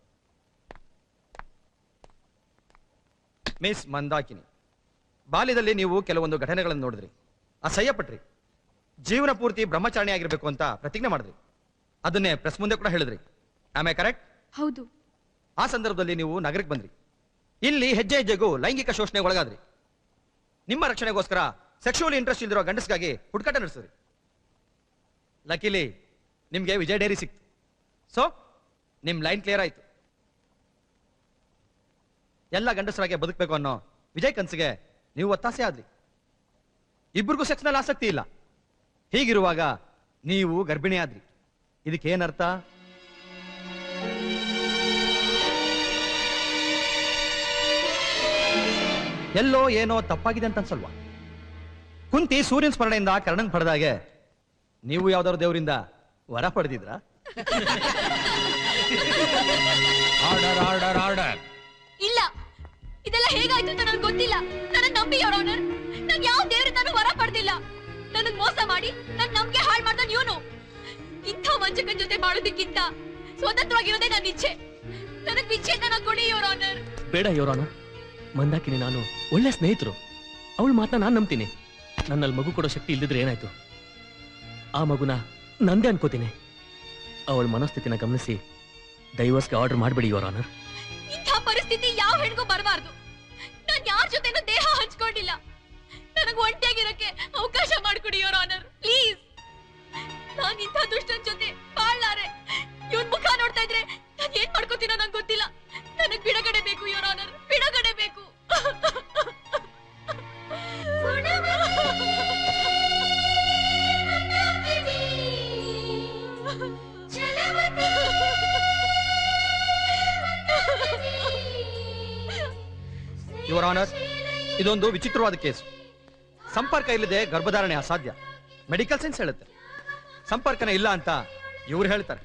Miss Mandakini, ಬಾಲ್ಯದಲ್ಲಿ ನೀವು ಕೆಲವೊಂದು ಘಟನೆಗಳನ್ನು ನೋಡಿದ್ರಿ, ಅಸಹ್ಯಪಟ್ರಿ, ಜೀವನ ಪೂರ್ತಿ ಬ್ರಹ್ಮಚಾರಣಿ ಆಗಿರ್ಬೇಕು ಅಂತ ಪ್ರತಿಜ್ಞೆ ಮಾಡಿದ್ರಿ. ಅದನ್ನೇ ಪ್ರೆಸ್ ಮುಂದೆ ಕೂಡ ಹೇಳಿದ್ರಿ. Am I correct? ಹೌದು. ಆ ಸಂದರ್ಭದಲ್ಲಿ ನೀವು ನಗರಕ್ಕೆ ಬಂದ್ರಿ. ಇಲ್ಲಿ ಹೆಜ್ಜೆ ಹೆಜ್ಜೆಗೂ ಲೈಂಗಿಕ ಶೋಷಣೆಗೆ ಒಳಗಾದ್ರಿ. ನಿಮ್ಮ ರಕ್ಷಣೆಗೋಸ್ಕರ ಸೆಕ್ಷುವಲ್ ಇಂಟ್ರೆಸ್ಟ್ ಇಲ್ದಿರೋ ಗಂಡಸ್ಗಾಗಿ ಹುಡುಕಾಟ ನಡೆಸಿದ್ರಿ. ಲಕಿಲಿ ನಿಮ್ಗೆ ವಿಜಯ್ ಡೈರಿ ಸಿಕ್ತು. ಸೊ ನಿಮ್ ಲೈನ್ ಕ್ಲಿಯರ್ ಆಯ್ತು. ಎಲ್ಲ ಗಂಡಸರಾಗೆ ಬದುಕಬೇಕು ಅನ್ನೋ ವಿಜಯ್ ಕನ್ಸಿಗೆ ನೀವು ಒತ್ತಾಸೆ ಆದ್ರಿ. ಇಬ್ಬರಿಗೂ ಸೆಕ್ಸ್ ನಲ್ಲಿ ಆಸಕ್ತಿ ಇಲ್ಲ. ಹೀಗಿರುವಾಗ ನೀವು ಗರ್ಭಿಣಿ ಆದ್ರಿ. ಇದಕ್ಕೆ ಏನರ್ಥ? ಎಲ್ಲೋ ಏನೋ ತಪ್ಪಾಗಿದೆ ಅಂತ ಅನ್ಸಲ್ವಾ? ಕುಂತಿ ಸೂರ್ಯನ ಸ್ಮರಣೆಯಿಂದ ಕರ್ಣನ್ ಪಡೆದಾಗೆ ನೀವು ಯಾವ್ದಾದ್ರು ದೇವರಿಂದ ವರ ಪಡೆದಿದ್ರ? Order order order. ಇಲ್ಲ, ಇದೆಲ್ಲ ಹೇಗಾಯ್ತು ಅಂತ ನನಗೆ ಗೊತ್ತಿಲ್ಲ. ನನ್ನ ನಂಬಿ ಯೋರ್ ಆನರ್. ನಾನು ಯಾವ ದೇವರಿಂದನೂ ವರ ಪಡೆದಿಲ್ಲ. ನನಗ್ ಮೋಸ ಮಾಡಿ ನನ್ನ ನಂಬಿಕೆ ಹಾಳು ಮಾಡ್ದ ಇವನು. ಇಂಥ ವಂಚಕನ ಜೊತೆ ಮಾಡೋದಕ್ಕಿಂತ ಸ್ವತಂತ್ರವಾಗಿರೋದೇ ನನ್ನ ಇಚ್ಛೆ. ನನಗ್ ವಿಚ್ಛೇದನ ಕೊಡಿ ಯೋರ್ ಆನರ್. ಬೇಡ ಯುವರ್ ಆನರ್, ಮಂದಾಕಿನಿ ನಾನು ಒಳ್ಳೆ ಸ್ನೇಹಿತರು. ಅವಳು ಮಾತನ್ನ ನಾನು ನಂಬ್ತೀನಿ. ನನ್ನಲ್ಲಿ ಮಗು ಕೊಡೋ ಶಕ್ತಿ ಇಲ್ದಿದ್ರೆ ಏನಾಯ್ತು? ಆ ಮಗುನ ನಂದೇ ಅನ್ಕೋತೀನಿ. ಅವಳ ಮನಸ್ಥಿತಿನ ಗಮನಿಸಿ ಡೈವರ್ಸ್ಗೆ ಆರ್ಡರ್ ಮಾಡಬೇಡಿ ಯುವರ್ ಆನರ್. ಇಂಥ ಪರಿಸ್ಥಿತಿ ಯಾವ ಹೆಣ್ಗೂ ಬರಬಾರ್ದು. ನಾನು ಯಾರ ಜೊತೆನೂ ದೇಹ ಹಂಚ್ಕೊಂಡಿಲ್ಲ. ನನಗೆ ಒಂಟಿಯಾಗಿರಕ್ಕೆ ಅವಕಾಶ ಮಾಡಿಕೊಡಿ ಯುವರ್ ಆನರ್, ಪ್ಲೀಸ್. ನಾನು ಇಂಥ ದುಷ್ಟನ ಜೊತೆ ಬಾಳ್ಲಾರೆ. ಇವನ್ ಮುಖ ನೋಡ್ತಾ ಇದ್ರೆ ನಾನು ಏನ್ ಮಾಡ್ಕೋತೀನೋ ನಂಗೆ ಗೊತ್ತಿಲ್ಲ. ನನಗೆ ಬಿಡುಗಡೆ ಬೇಕು ಯುವರ್ ಆನರ್, ಬಿಡುಗಡೆ ಬೇಕು. ಯುವರ್ ಆನರ್, ಇದೊಂದು ವಿಚಿತ್ರವಾದ ಕೇಸ್. ಸಂಪರ್ಕ ಇಲ್ಲದೆ ಗರ್ಭಧಾರಣೆ ಅಸಾಧ್ಯ. ಮೆಡಿಕಲ್ ಸೈನ್ಸ್ ಹೇಳುತ್ತೆ. ಸಂಪರ್ಕನೇ ಇಲ್ಲ ಅಂತ ಇವ್ರು ಹೇಳ್ತಾರೆ.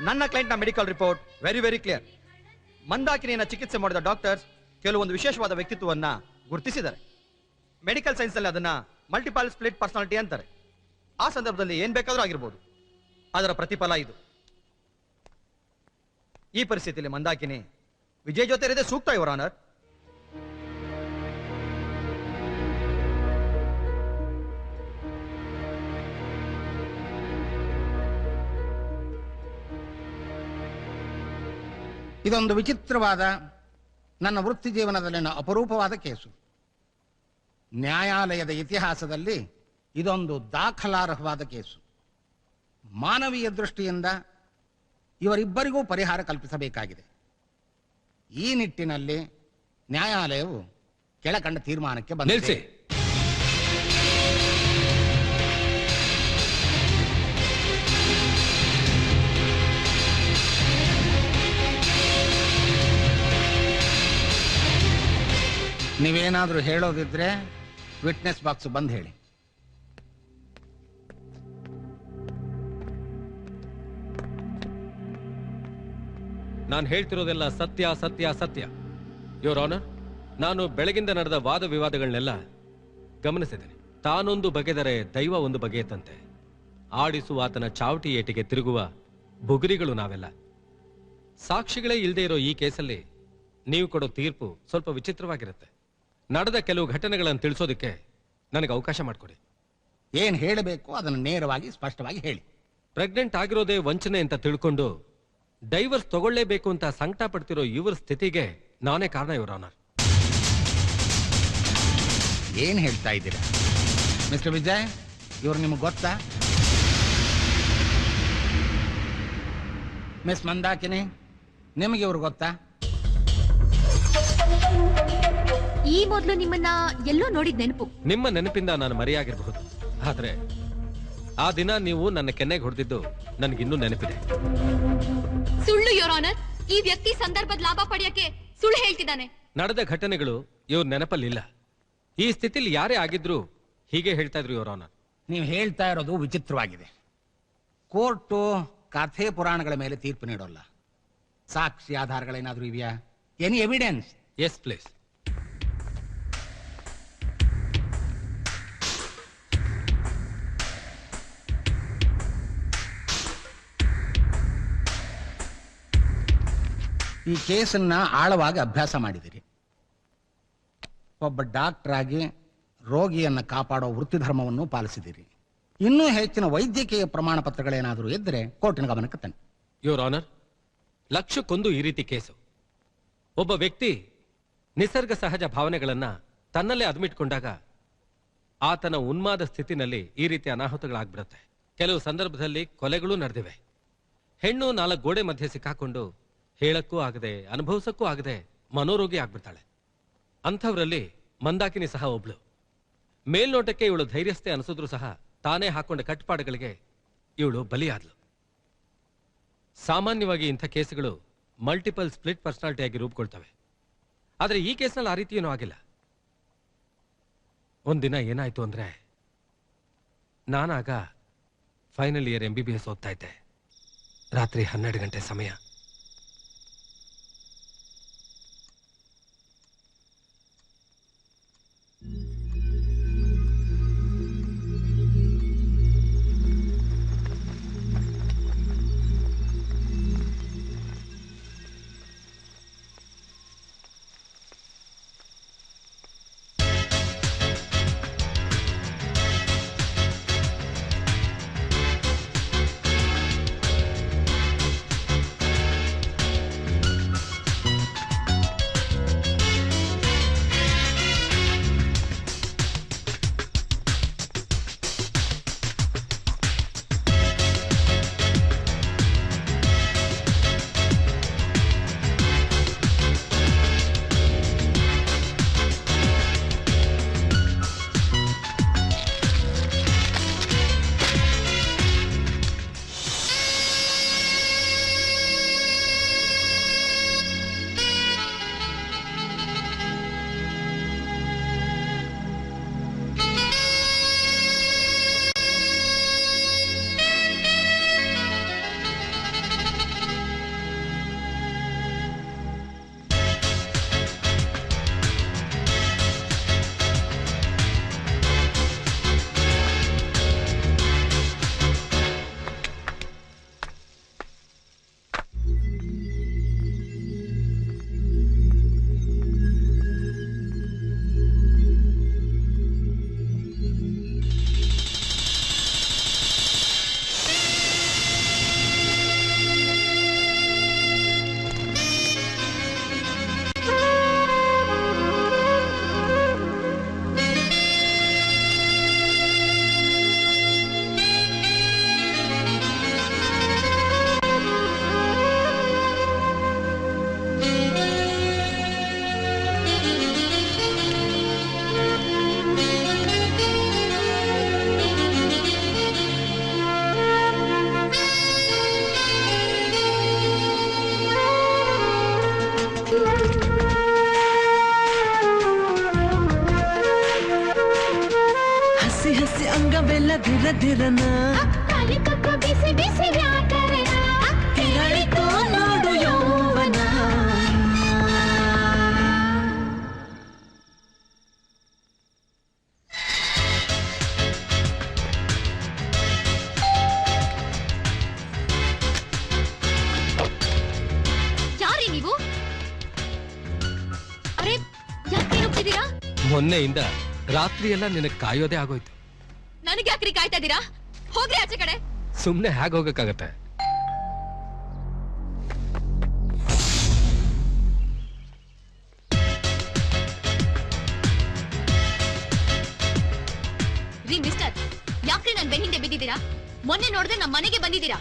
ನನ್ನ ಕ್ಲೈಂಟ್ನ medical report very very clear. ಮಂದಾಕಿನಿಯನ್ನ ಚಿಕಿತ್ಸೆ ಮಾಡಿದ ಡಾಕ್ಟರ್ಸ್ ಕೆಲವೊಂದು ವಿಶೇಷವಾದ ವ್ಯಕ್ತಿತ್ವವನ್ನ ಗುರುತಿಸಿದ್ದಾರೆ. ಮೆಡಿಕಲ್ ಸೈನ್ಸ್ ಅಲ್ಲಿ ಅದನ್ನ ಮಲ್ಟಿಪಲ್ ಸ್ಪ್ಲಿಟ್ ಪರ್ಸನಾಲಿಟಿ ಅಂತಾರೆ. ಆ ಸಂದರ್ಭದಲ್ಲಿ ಏನ್ ಬೇಕಾದ್ರೂ ಆಗಿರ್ಬೋದು. ಅದರ ಪ್ರತಿಫಲ ಇದು. ಈ ಪರಿಸ್ಥಿತಿಯಲ್ಲಿ ಮಂದಾಕಿನಿ ವಿಜಯ್ ಜೊತೆ ಇರೋದೇ ಸೂಕ್ತ ಯುವರ್ ಆನರ್. ಇದೊಂದು ವಿಚಿತ್ರವಾದ, ನನ್ನ ವೃತ್ತಿ ಜೀವನದಲ್ಲಿನ ಅಪರೂಪವಾದ ಕೇಸು. ನ್ಯಾಯಾಲಯದ ಇತಿಹಾಸದಲ್ಲಿ ಇದೊಂದು ದಾಖಲಾರ್ಹವಾದ ಕೇಸು. ಮಾನವೀಯ ದೃಷ್ಟಿಯಿಂದ ಇವರಿಬ್ಬರಿಗೂ ಪರಿಹಾರ ಕಲ್ಪಿಸಬೇಕಾಗಿದೆ. ಈ ನಿಟ್ಟಿನಲ್ಲಿ ನ್ಯಾಯಾಲಯವು ಕೆಳಕಂಡ ತೀರ್ಮಾನಕ್ಕೆ ಬಂದಿದೆ. ನೀವೇನಾದ್ರೂ ಹೇಳೋದಿದ್ರೆ ವಿಟ್ನೆಸ್ ಬಾಕ್ಸ್ ಬಂದ್ ಹೇಳಿ. ನಾನು ಹೇಳ್ತಿರೋದೆಲ್ಲ ಸತ್ಯ ಸತ್ಯ ಸತ್ಯ ಯುವರ್ ಆನರ್. ನಾನು ಬೆಳಗಿಂದ ನಡೆದ ವಾದ ವಿವಾದಗಳನ್ನೆಲ್ಲ ಗಮನಿಸಿದ್ದೇನೆ. ತಾನೊಂದು ಬಗೆದರೆ ದೈವ ಒಂದು ಬಗೆಯತ್ತಂತೆ. ಆಡಿಸುವ ಆತನ ಚಾವಟಿ ಏಟಿಗೆ ತಿರುಗುವ ಬುಗುರಿಗಳು ನಾವೆಲ್ಲ. ಸಾಕ್ಷಿಗಳೇ ಇಲ್ಲದೆ ಇರೋ ಈ ಕೇಸಲ್ಲಿ ನೀವು ಕೊಡೋ ತೀರ್ಪು ಸ್ವಲ್ಪ ವಿಚಿತ್ರವಾಗಿರುತ್ತೆ. ನಡೆದ ಕೆಲವು ಘಟನೆಗಳನ್ನು ತಿಳಿಸೋದಕ್ಕೆ ನನಗೆ ಅವಕಾಶ ಮಾಡಿಕೊಡಿ. ಏನ್ ಹೇಳಬೇಕು ಅದನ್ನು ನೇರವಾಗಿ ಸ್ಪಷ್ಟವಾಗಿ ಹೇಳಿ. ಪ್ರೆಗ್ನೆಂಟ್ ಆಗಿರೋದೇ ವಂಚನೆ ಅಂತ ತಿಳ್ಕೊಂಡು ಡೈವರ್ಸ್ ತಗೊಳ್ಳೇಬೇಕು ಅಂತ ಸಂಕಟ ಪಡ್ತಿರೋ ಇವರ ಸ್ಥಿತಿಗೆ ನಾನೇ ಕಾರಣ ಯುವರ್ ಆನರ್. ಏನ್ ಹೇಳ್ತಾ ಇದ್ದೀರಾ ಮಿಸ್ಟರ್ ವಿಜಯ್? ಇವರು ನಿಮಗೆ ಗೊತ್ತಾ? ಮಿಸ್ ಮಂದಾಕಿನಿ, ನಿಮಗೆ ಇವ್ರು ಗೊತ್ತಾ? ಈ ಮೊದಲು ನಿಮ್ಮನ್ನ ಎಲ್ಲೋ ನೋಡಿದ ನೆನಪು. ನಿಮ್ಮ ನೆನಪಿಂದ ನಾನು ಮರೆಯಾಗಿರಬಹುದು, ಆದ್ರೆ ಆ ದಿನ ನೀವು ನನ್ನ ಕೆನ್ನೆಗೆ ಹೊಡೆದಿದ್ದು ನನಗಿನ್ನೂ ನೆನಪಿದೆ. ಸುಳ್ಳು ಯುವರ್ ಆನರ್. ಈ ವ್ಯಕ್ತಿ ಸಂದರ್ಭದ ಲಾಭ ಪಡೆಯಕ್ಕೆ ಸುಳ್ಳು ಹೇಳ್ತಿದ್ದಾನೆ. ನಡೆದ ಘಟನೆಗಳು ಇವ್ರ ನೆನಪಲ್ಲಿಲ್ಲ. ಈ ಸ್ಥಿತಿಲಿ ಯಾರೇ ಆಗಿದ್ರು ಹೀಗೆ ಹೇಳ್ತಾ ಇದ್ರು ಯುವರ್ ಆನರ್. ನೀವು ಹೇಳ್ತಾ ಇರೋದು ವಿಚಿತ್ರವಾಗಿದೆ. ಕೋರ್ಟು ಕಥೆ ಪುರಾಣಗಳ ಮೇಲೆ ತೀರ್ಪು ನೀಡೋಲ್ಲ. ಸಾಕ್ಷಿ ಆಧಾರಗಳೇನಾದ್ರೂ ಇವೆಯಾ? Any evidence? Yes please. ಈ ಕೇಸನ್ನ ಆಳವಾಗಿ ಅಭ್ಯಾಸ ಮಾಡಿದಿರಿ. ಒಬ್ಬ ಡಾಕ್ಟರ್ ಆಗಿ ರೋಗಿಯನ್ನ ಕಾಪಾಡೋ ವೃತ್ತಿ ಧರ್ಮವನ್ನು ಪಾಲಿಸಿದಿರಿ. ಇನ್ನೂ ಹೆಚ್ಚಿನ ವೈದ್ಯಕೀಯ ಪ್ರಮಾಣ ಪತ್ರಗಳೇನಾದರೂ ಇದ್ದರೆ ಕೋರ್ಟಿನ ಗಮನಕ್ಕೆ ತನ್ನಿ. ಯುವರ್ ಆನರ್, ಲಕ್ಷಕ್ಕೊಂದು ಈ ರೀತಿ ಕೇಸು. ಒಬ್ಬ ವ್ಯಕ್ತಿ ನಿಸರ್ಗ ಸಹಜ ಭಾವನೆಗಳನ್ನ ತನ್ನಲ್ಲೇ ಅದ್ಮಿಟ್ಕೊಂಡಾಗ ಆತನ ಉನ್ಮಾದ ಸ್ಥಿತಿನಲ್ಲಿ ಈ ರೀತಿ ಅನಾಹುತಗಳಾಗ್ಬಿಡುತ್ತೆ. ಕೆಲವು ಸಂದರ್ಭದಲ್ಲಿ ಕೊಲೆಗಳೂ ನಡೆದಿವೆ. ಹೆಣ್ಣು 4 ಗೋಡೆ ಮಧ್ಯೆ ಸಿಕ್ಕಾಕೊಂಡು ಹೇಳಕ್ಕೂ ಆಗದೆ ಅನುಭವಿಸಕ್ಕೂ ಆಗದೆ ಮನೋರೋಗಿ ಆಗ್ಬಿಡ್ತಾಳೆ. ಅಂಥವ್ರಲ್ಲಿ ಮಂದಾಕಿನಿ ಸಹ ಒಬ್ಳು. ಮೇಲ್ನೋಟಕ್ಕೆ ಇವಳು ಧೈರ್ಯಸ್ಥೆ ಅನಿಸಿದ್ರು ಸಹ ತಾನೇ ಹಾಕೊಂಡ ಕಟ್ಪಾಡುಗಳಿಗೆ ಇವಳು ಬಲಿಯಾದ್ಲು. ಸಾಮಾನ್ಯವಾಗಿ ಇಂಥ ಕೇಸುಗಳು ಮಲ್ಟಿಪಲ್ ಸ್ಪ್ಲಿಟ್ ಪರ್ಸನಾಲಿಟಿಯಾಗಿ ರೂಪುಗೊಳ್ತವೆ. ಆದರೆ ಈ ಕೇಸ್ನಲ್ಲಿ ಆ ರೀತಿ ಏನೂ ಆಗಿಲ್ಲ. ಒಂದಿನ ಏನಾಯ್ತು ಅಂದ್ರೆ, ನಾನಾಗ ಫೈನಲ್ ಇಯರ್ MBBS ಓದ್ತಾ ಇದ್ದೆ. ರಾತ್ರಿ 12 ಗಂಟೆ ಸಮಯ. ಚಲನ ಬಿಸಿ ಬಿಸಿ ವ್ಯಾಕರಣ ಕೆರಳಿತು ನೋಡು ಯೌವನ. ಯಾರೇ ನೀವು? ಅರೆ ಯಾಕೆ ಹೋಗ್ತಿದ್ದೀರಾ? ಮೊನ್ನೆಯಿಂದ ರಾತ್ರಿ ಎಲ್ಲ ನಿನಗೆ ಕಾಯೋದೇ ಆಗೋಯ್ತು. ನನಗೆ ಯಾಕ್ರಿ ಕಾಯ್ತಾ ಇದ್ದೀರಾ? ಹೋಗ್ರಿ ಆಚೆ ಕಡೆ. ಸುಮ್ನೆ ಹೇಗೆ ಹೋಗಕ್ಕಾಗತ್ತೆ? ರೀ ಮಿಸ್ಟರ್, ಯಾಕ್ರಿ ನನ್ ಬೆನ್ನಿಂದೆ ಬಿದ್ದಿದ್ದೀರಾ? ಮೊನ್ನೆ ನೋಡಿದ್ರೆ ನಮ್ಮ ಮನೆಗೆ ಬಂದಿದ್ದೀರಾ.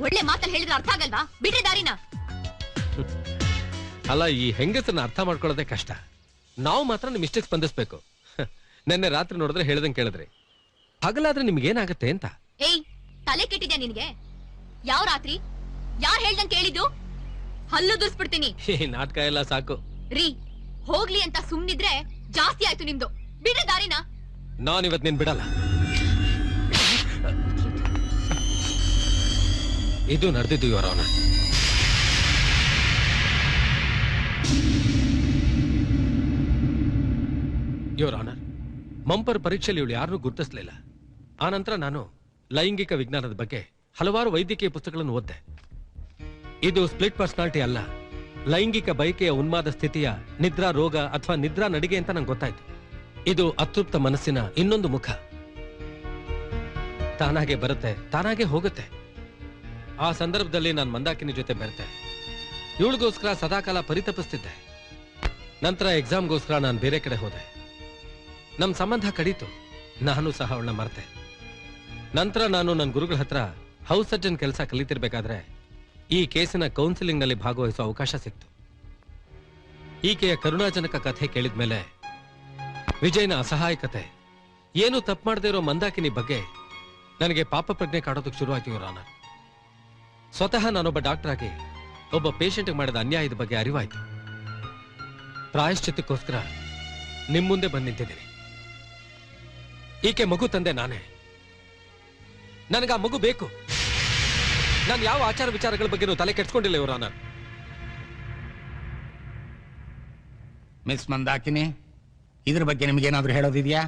ಒಳ್ಳೆ ಮಾತಲ್ಲಿ ಹೇಳಿದ್ರೆ ಅರ್ಥ ಆಗಲ್ವಾ? ಬಿಡ್ರಿ ದಾರಿನ. ಅಲ್ಲ, ಈ ಹೆಂಗಸನ್ನ ಅರ್ಥ ಮಾಡ್ಕೊಳ್ಳೋದೇ ಕಷ್ಟ. ನಾವು ಮಾತ್ರ ನಿಮ್ ಇಷ್ಟಕ್ಕೆ ಸ್ಪಂದಿಸ್ಬೇಕು. ನೆನ್ನೆ ರಾತ್ರಿ ನೋಡಿದ್ರೆ ಹೇಳ್ದಂಗೆ ಕೇಳಿದ್ರಿ. ಹಗಲಾದ್ರೆ ನಿಮ್ಗೇನಾಗತ್ತೆ ಅಂತ. ಏಯ್, ತಲೆ ಕೆಟ್ಟಿದ್ಯಾ ನಿನ್ಗೆ? ಯಾವ ರಾತ್ರಿ ಯಾರ್ ಹೇಳ್ದಂಗ್ ಕೇಳಿದ್ದು? ಹಲ್ಲು ದುರ್ಸ್ಬಿಡ್ತೀನಿ. ಈ ನಾಟಕ ಎಲ್ಲ ಸಾಕು ರೀ. ಹೋಗ್ಲಿ ಅಂತ ಸುಮ್ನಿದ್ರೆ ಜಾಸ್ತಿ ಆಯ್ತು ನಿಮ್ದು. ಬಿಡ್ರಿ ದಾರಿನ. ನಾನಿವತ್ ನಿನ್ ಬಿಡಲ್ಲ. ಇದು ನಡೆದಿದ್ದು ಇವರವನ. ಯುವರ್ ಆನರ್, ಮಂಪರ್ ಪರೀಕ್ಷೆಯಲ್ಲಿ ಇವಳು ಯಾರನ್ನೂ ಗುರುತಿಸಲಿಲ್ಲ. ಆನಂತರ ನಾನು ಲೈಂಗಿಕ ವಿಜ್ಞಾನದ ಬಗ್ಗೆ ಹಲವಾರು ವೈದ್ಯಕೀಯ ಪುಸ್ತಕಗಳನ್ನು ಓದ್ದೆ. ಇದು ಸ್ಪ್ಲಿಟ್ ಪರ್ಸನಾಲಿಟಿ ಅಲ್ಲ, ಲೈಂಗಿಕ ಬಯಕೆಯ ಉನ್ಮಾದ ಸ್ಥಿತಿಯ ನಿದ್ರಾ ರೋಗ ಅಥವಾ ನಿದ್ರಾ ನಡಿಗೆ ಅಂತ ನಂಗೆ ಗೊತ್ತಾಯ್ತು. ಇದು ಅತೃಪ್ತ ಮನಸ್ಸಿನ ಇನ್ನೊಂದು ಮುಖ. ತಾನಾಗೆ ಬರುತ್ತೆ, ತಾನಾಗೆ ಹೋಗುತ್ತೆ. ಆ ಸಂದರ್ಭದಲ್ಲಿ ನಾನು ಮಂದಾಕಿನಿ ಜೊತೆ ಬೆರೆತೆ. ಇವಳಿಗೋಸ್ಕರ ಸದಾಕಾಲ ಪರಿತಪಿಸ್ತಿದ್ದೆ. ನಂತರ ಎಕ್ಸಾಮ್ಗೋಸ್ಕರ ನಾನು ಬೇರೆ ಕಡೆ ಹೋದೆ. ನಮ್ ಸಂಬಂಧ ಕಡೀತು. ನಾನು ಸಹ ಅವಳನ್ನ ಮರೆತೆ. ನಂತರ ನಾನು ನನ್ನ ಗುರುಗಳ ಹತ್ರ ಹೌಸ್ ಸರ್ಜನ್ ಕೆಲಸ ಕಲಿತಿರ್ಬೇಕಾದ್ರೆ ಈ ಕೇಸಿನ ಕೌನ್ಸಿಲಿಂಗ್ ನಲ್ಲಿ ಭಾಗವಹಿಸುವ ಅವಕಾಶ ಸಿಕ್ತು. ಈಕೆಯ ಕರುಣಾಜನಕ ಕಥೆ ಕೇಳಿದ್ಮೇಲೆ ವಿಜಯನ ಅಸಹಾಯಕತೆ, ಏನು ತಪ್ಪು ಮಾಡದೇ ಇರೋ ಮಂದಾಕಿನಿ ಬಗ್ಗೆ ನನಗೆ ಪಾಪ ಪ್ರಜ್ಞೆ ಕಾಡೋದಕ್ಕೆ ಶುರುವಾಯ್ತು ಇವರಾನ. ಸ್ವತಃ ನಾನೊಬ್ಬ ಡಾಕ್ಟರ್ ಆಗಿ ಒಬ್ಬ ಪೇಷಂಟ್ಗೆ ಮಾಡಿದ ಅನ್ಯಾಯದ ಬಗ್ಗೆ ಅರಿವಾಯ್ತು. ಪ್ರಾಯಶ್ಚಿತ್ತಕ್ಕೋಸ್ಕರ ನಿಮ್ ಮುಂದೆ ಬಂದು ನಿಂತಿದ್ದೀನಿ. ಈಕೆ ಮಗು ತಂದೆ ನಾನೇ. ನನಗ ಆ ಮಗು ಬೇಕು. ನಾನು ಯಾವ ಆಚಾರ ವಿಚಾರಗಳ ಬಗ್ಗೆ ತಲೆ ಕೆಡ್ಸ್ಕೊಂಡಿಲ್ಲ ಇವರಾನ. ಮಿಸ್ ಮಂದಾಕಿನಿ, ಇದ್ರ ಬಗ್ಗೆ ನಿಮ್ಗೇನಾದ್ರೂ ಹೇಳೋದಿದ್ಯಾ?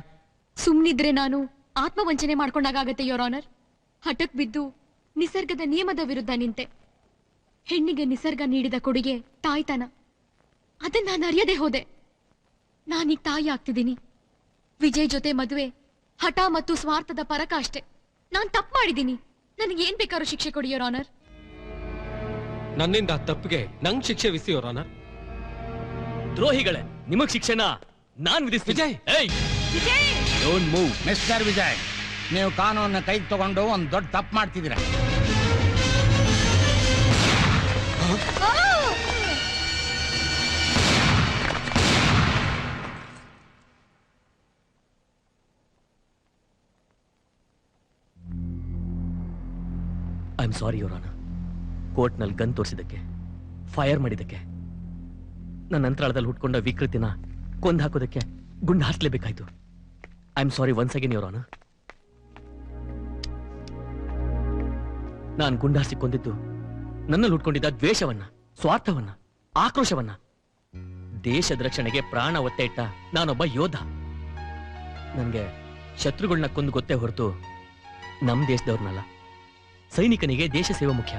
ಸುಮ್ನಿದ್ರೆ ನಾನು ಆತ್ಮವಂಚನೆ ಮಾಡ್ಕೊಂಡಾಗತ್ತೆ ಯೋರ್ ಆನರ್. ಹಠಕ್ ಬಿದ್ದು ನಿಸರ್ಗದ ನಿಯಮದ ವಿರುದ್ಧ ನಿಂತೆ. ಹೆಣ್ಣಿಗೆ ನಿಸರ್ಗ ನೀಡಿದ ಕೊಡುಗೆ ತಾಯ್ತನ. ಅದನ್ನ ನಾನು ಅರಿಯದೆ ಹೋದೆ. ನಾನೀಗ ತಾಯಿ ಆಗ್ತಿದ್ದೀನಿ. ವಿಜಯ್ ಜೊತೆ ಮದುವೆ ಹಠ ಮತ್ತು ಸ್ವಾರ್ಥದ ಪರಕ ಅಷ್ಟೇ. ನಾನ್ ತಪ್ಪು ಮಾಡಿದ್ದೀನಿ. ನನಗೆ ಏನ್ ಬೇಕಾದ್ರೂ ಶಿಕ್ಷೆ ಕೊಡಿ ಯೋರ್ ಆನರ್. ನನ್ನಿಂದ ತಪ್ಪಿಗೆ ನಂಗ್ ಶಿಕ್ಷೆ ವಿಸಿ ಯೋರ್ ಆನರ್. ದ್ರೋಹಿಗಳೇ, ನಿಮಗ್ ಶಿಕ್ಷೆನ ನಾನ್ ವಿಧಿಸ್ತೀನಿ. Vijay, don't move. Mister Vijay, ನೀವು ಕಾನೂನನ್ನ ಕೈಗೆ ತಗೊಂಡು ಒಂದು ದೊಡ್ಡ ತಪ್ಪು ಮಾಡ್ತಿದ್ದೀರಾ. I am sorry your honour. ಕೋರ್ಟ್ನಲ್ಲಿ ಗನ್ ತೋರಿಸಿದ್ದಕ್ಕೆ, ಫೈರ್ ಮಾಡಿದ್ದಕ್ಕೆ, ನನ್ನ ಅಂತರಾಳದಲ್ಲಿ ಹುಟ್ಕೊಂಡ ವಿಕೃತಿನ ಕೊಂದು ಹಾಕೋದಕ್ಕೆ ಗುಂಡು ಹಾರಿಸಲೇಬೇಕಾಯ್ತು. I am sorry once again your honour. ನಾನು ಗುಂಡಾರಿಸಿ ಕೊಂದಿದ್ದು ನನ್ನಲ್ಲಿ ಹುಟ್ಕೊಂಡಿದ್ದ ದ್ವೇಷವನ್ನ, ಸ್ವಾರ್ಥವನ್ನ, ಆಕ್ರೋಶವನ್ನ. ದೇಶದ ರಕ್ಷಣೆಗೆ ಪ್ರಾಣ ಒತ್ತೆ ಇಟ್ಟ ನಾನೊಬ್ಬ ಯೋಧ. ನನಗೆ ಶತ್ರುಗಳನ್ನ ಕೊಂದು ಗೊತ್ತೇ ಹೊರತು ನಮ್ಮ ದೇಶದವ್ರನ್ನಲ್ಲ. ಸೈನಿಕನಿಗೆ ದೇಶ ಸೇವೆ ಮುಖ್ಯ,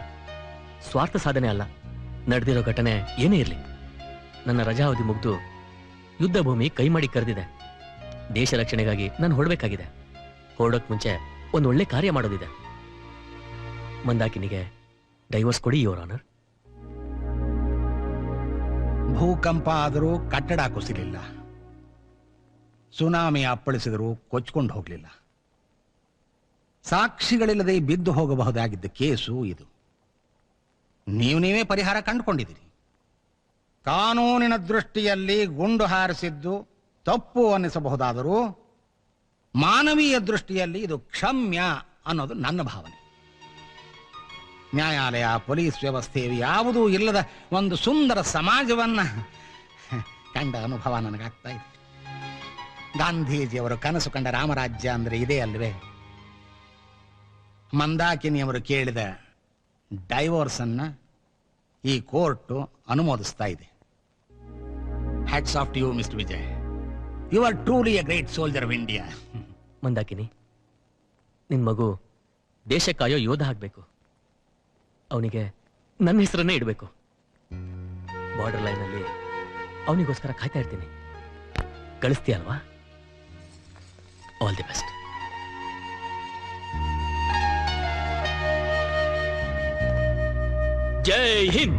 ಸ್ವಾರ್ಥ ಸಾಧನೆ ಅಲ್ಲ. ನಡೆದಿರೋ ಘಟನೆ ಏನೇ ಇರಲಿ, ನನ್ನ ರಜಾವಧಿ ಮುಗ್ದು ಯುದ್ಧ ಭೂಮಿ ಕೈ ಮಾಡಿ ಕರೆದಿದೆ. ದೇಶ ರಕ್ಷಣೆಗಾಗಿ ನಾನು ಹೊರಡಬೇಕಾಗಿದೆ. ಹೊರಡೋಕ್ ಮುಂಚೆ ಒಂದು ಒಳ್ಳೆ ಕಾರ್ಯ ಮಾಡೋದಿದೆ. ಮಂದಾಕಿನಿಗೆ ಡೈವರ್ಸ್ ಕೊಡಿ ಯೋರ್ ಆನರ್. ಭೂಕಂಪ ಆದರೂ ಕಟ್ಟಡ ಕುಸಿಲಿಲ್ಲ, ಸುನಾಮಿ ಅಪ್ಪಳಿಸಿದರೂ ಕೊಚ್ಕೊಂಡು ಹೋಗಲಿಲ್ಲ. ಸಾಕ್ಷಿಗಳಿಲ್ಲದೆ ಬಿದ್ದು ಹೋಗಬಹುದಾಗಿದ್ದ ಕೇಸು ಇದು. ನೀವೇ ಪರಿಹಾರ ಕಂಡುಕೊಂಡಿದ್ದೀರಿ. ಕಾನೂನಿನ ದೃಷ್ಟಿಯಲ್ಲಿ ಗುಂಡು ಹಾರಿಸಿದ್ದು ತಪ್ಪು ಅನ್ನಿಸಬಹುದಾದರೂ ಮಾನವೀಯ ದೃಷ್ಟಿಯಲ್ಲಿ ಇದು ಕ್ಷಮ್ಯ ಅನ್ನೋದು ನನ್ನ ಭಾವನೆ. ನ್ಯಾಯಾಲಯ, ಪೊಲೀಸ್ ವ್ಯವಸ್ಥೆ ಯಾವುದೂ ಇಲ್ಲದ ಒಂದು ಸುಂದರ ಸಮಾಜವನ್ನ ಕಂಡ ಅನುಭವ ನನಗಾಗ್ತಾ ಇದೆ. ಗಾಂಧೀಜಿಯವರು ಕನಸು ಕಂಡ ರಾಮರಾಜ್ಯ ಅಂದ್ರೆ ಇದೇ ಅಲ್ವೇ? ಮಂದಾಕಿನಿಯವರು ಕೇಳಿದ ಡೈವೋರ್ಸ್ ಅನ್ನ ಈ ಕೋರ್ಟ್ ಅನುಮೋದಿಸ್ತಾ ಇದೆ. Hats off to you mister Vijay. You are truly a great soldier of India. Mandakini, ನಿನ್ ಮಗು ದೇಶ ಕಾಯೋ ಯೋಧ ಆಗ್ಬೇಕು. ಅವನಿಗೆ ನನ್ನ ಹೆಸರನ್ನೇ ಇಡಬೇಕು. ಬಾರ್ಡರ್ ಲೈನ್ ಅಲ್ಲಿ ಅವನಿಗೋಸ್ಕರ ಕಾಯ್ತಾ ಇರ್ತೀನಿ. ಕಳಿಸ್ತೀಯಲ್ವಾ? All the best. Jai Hind.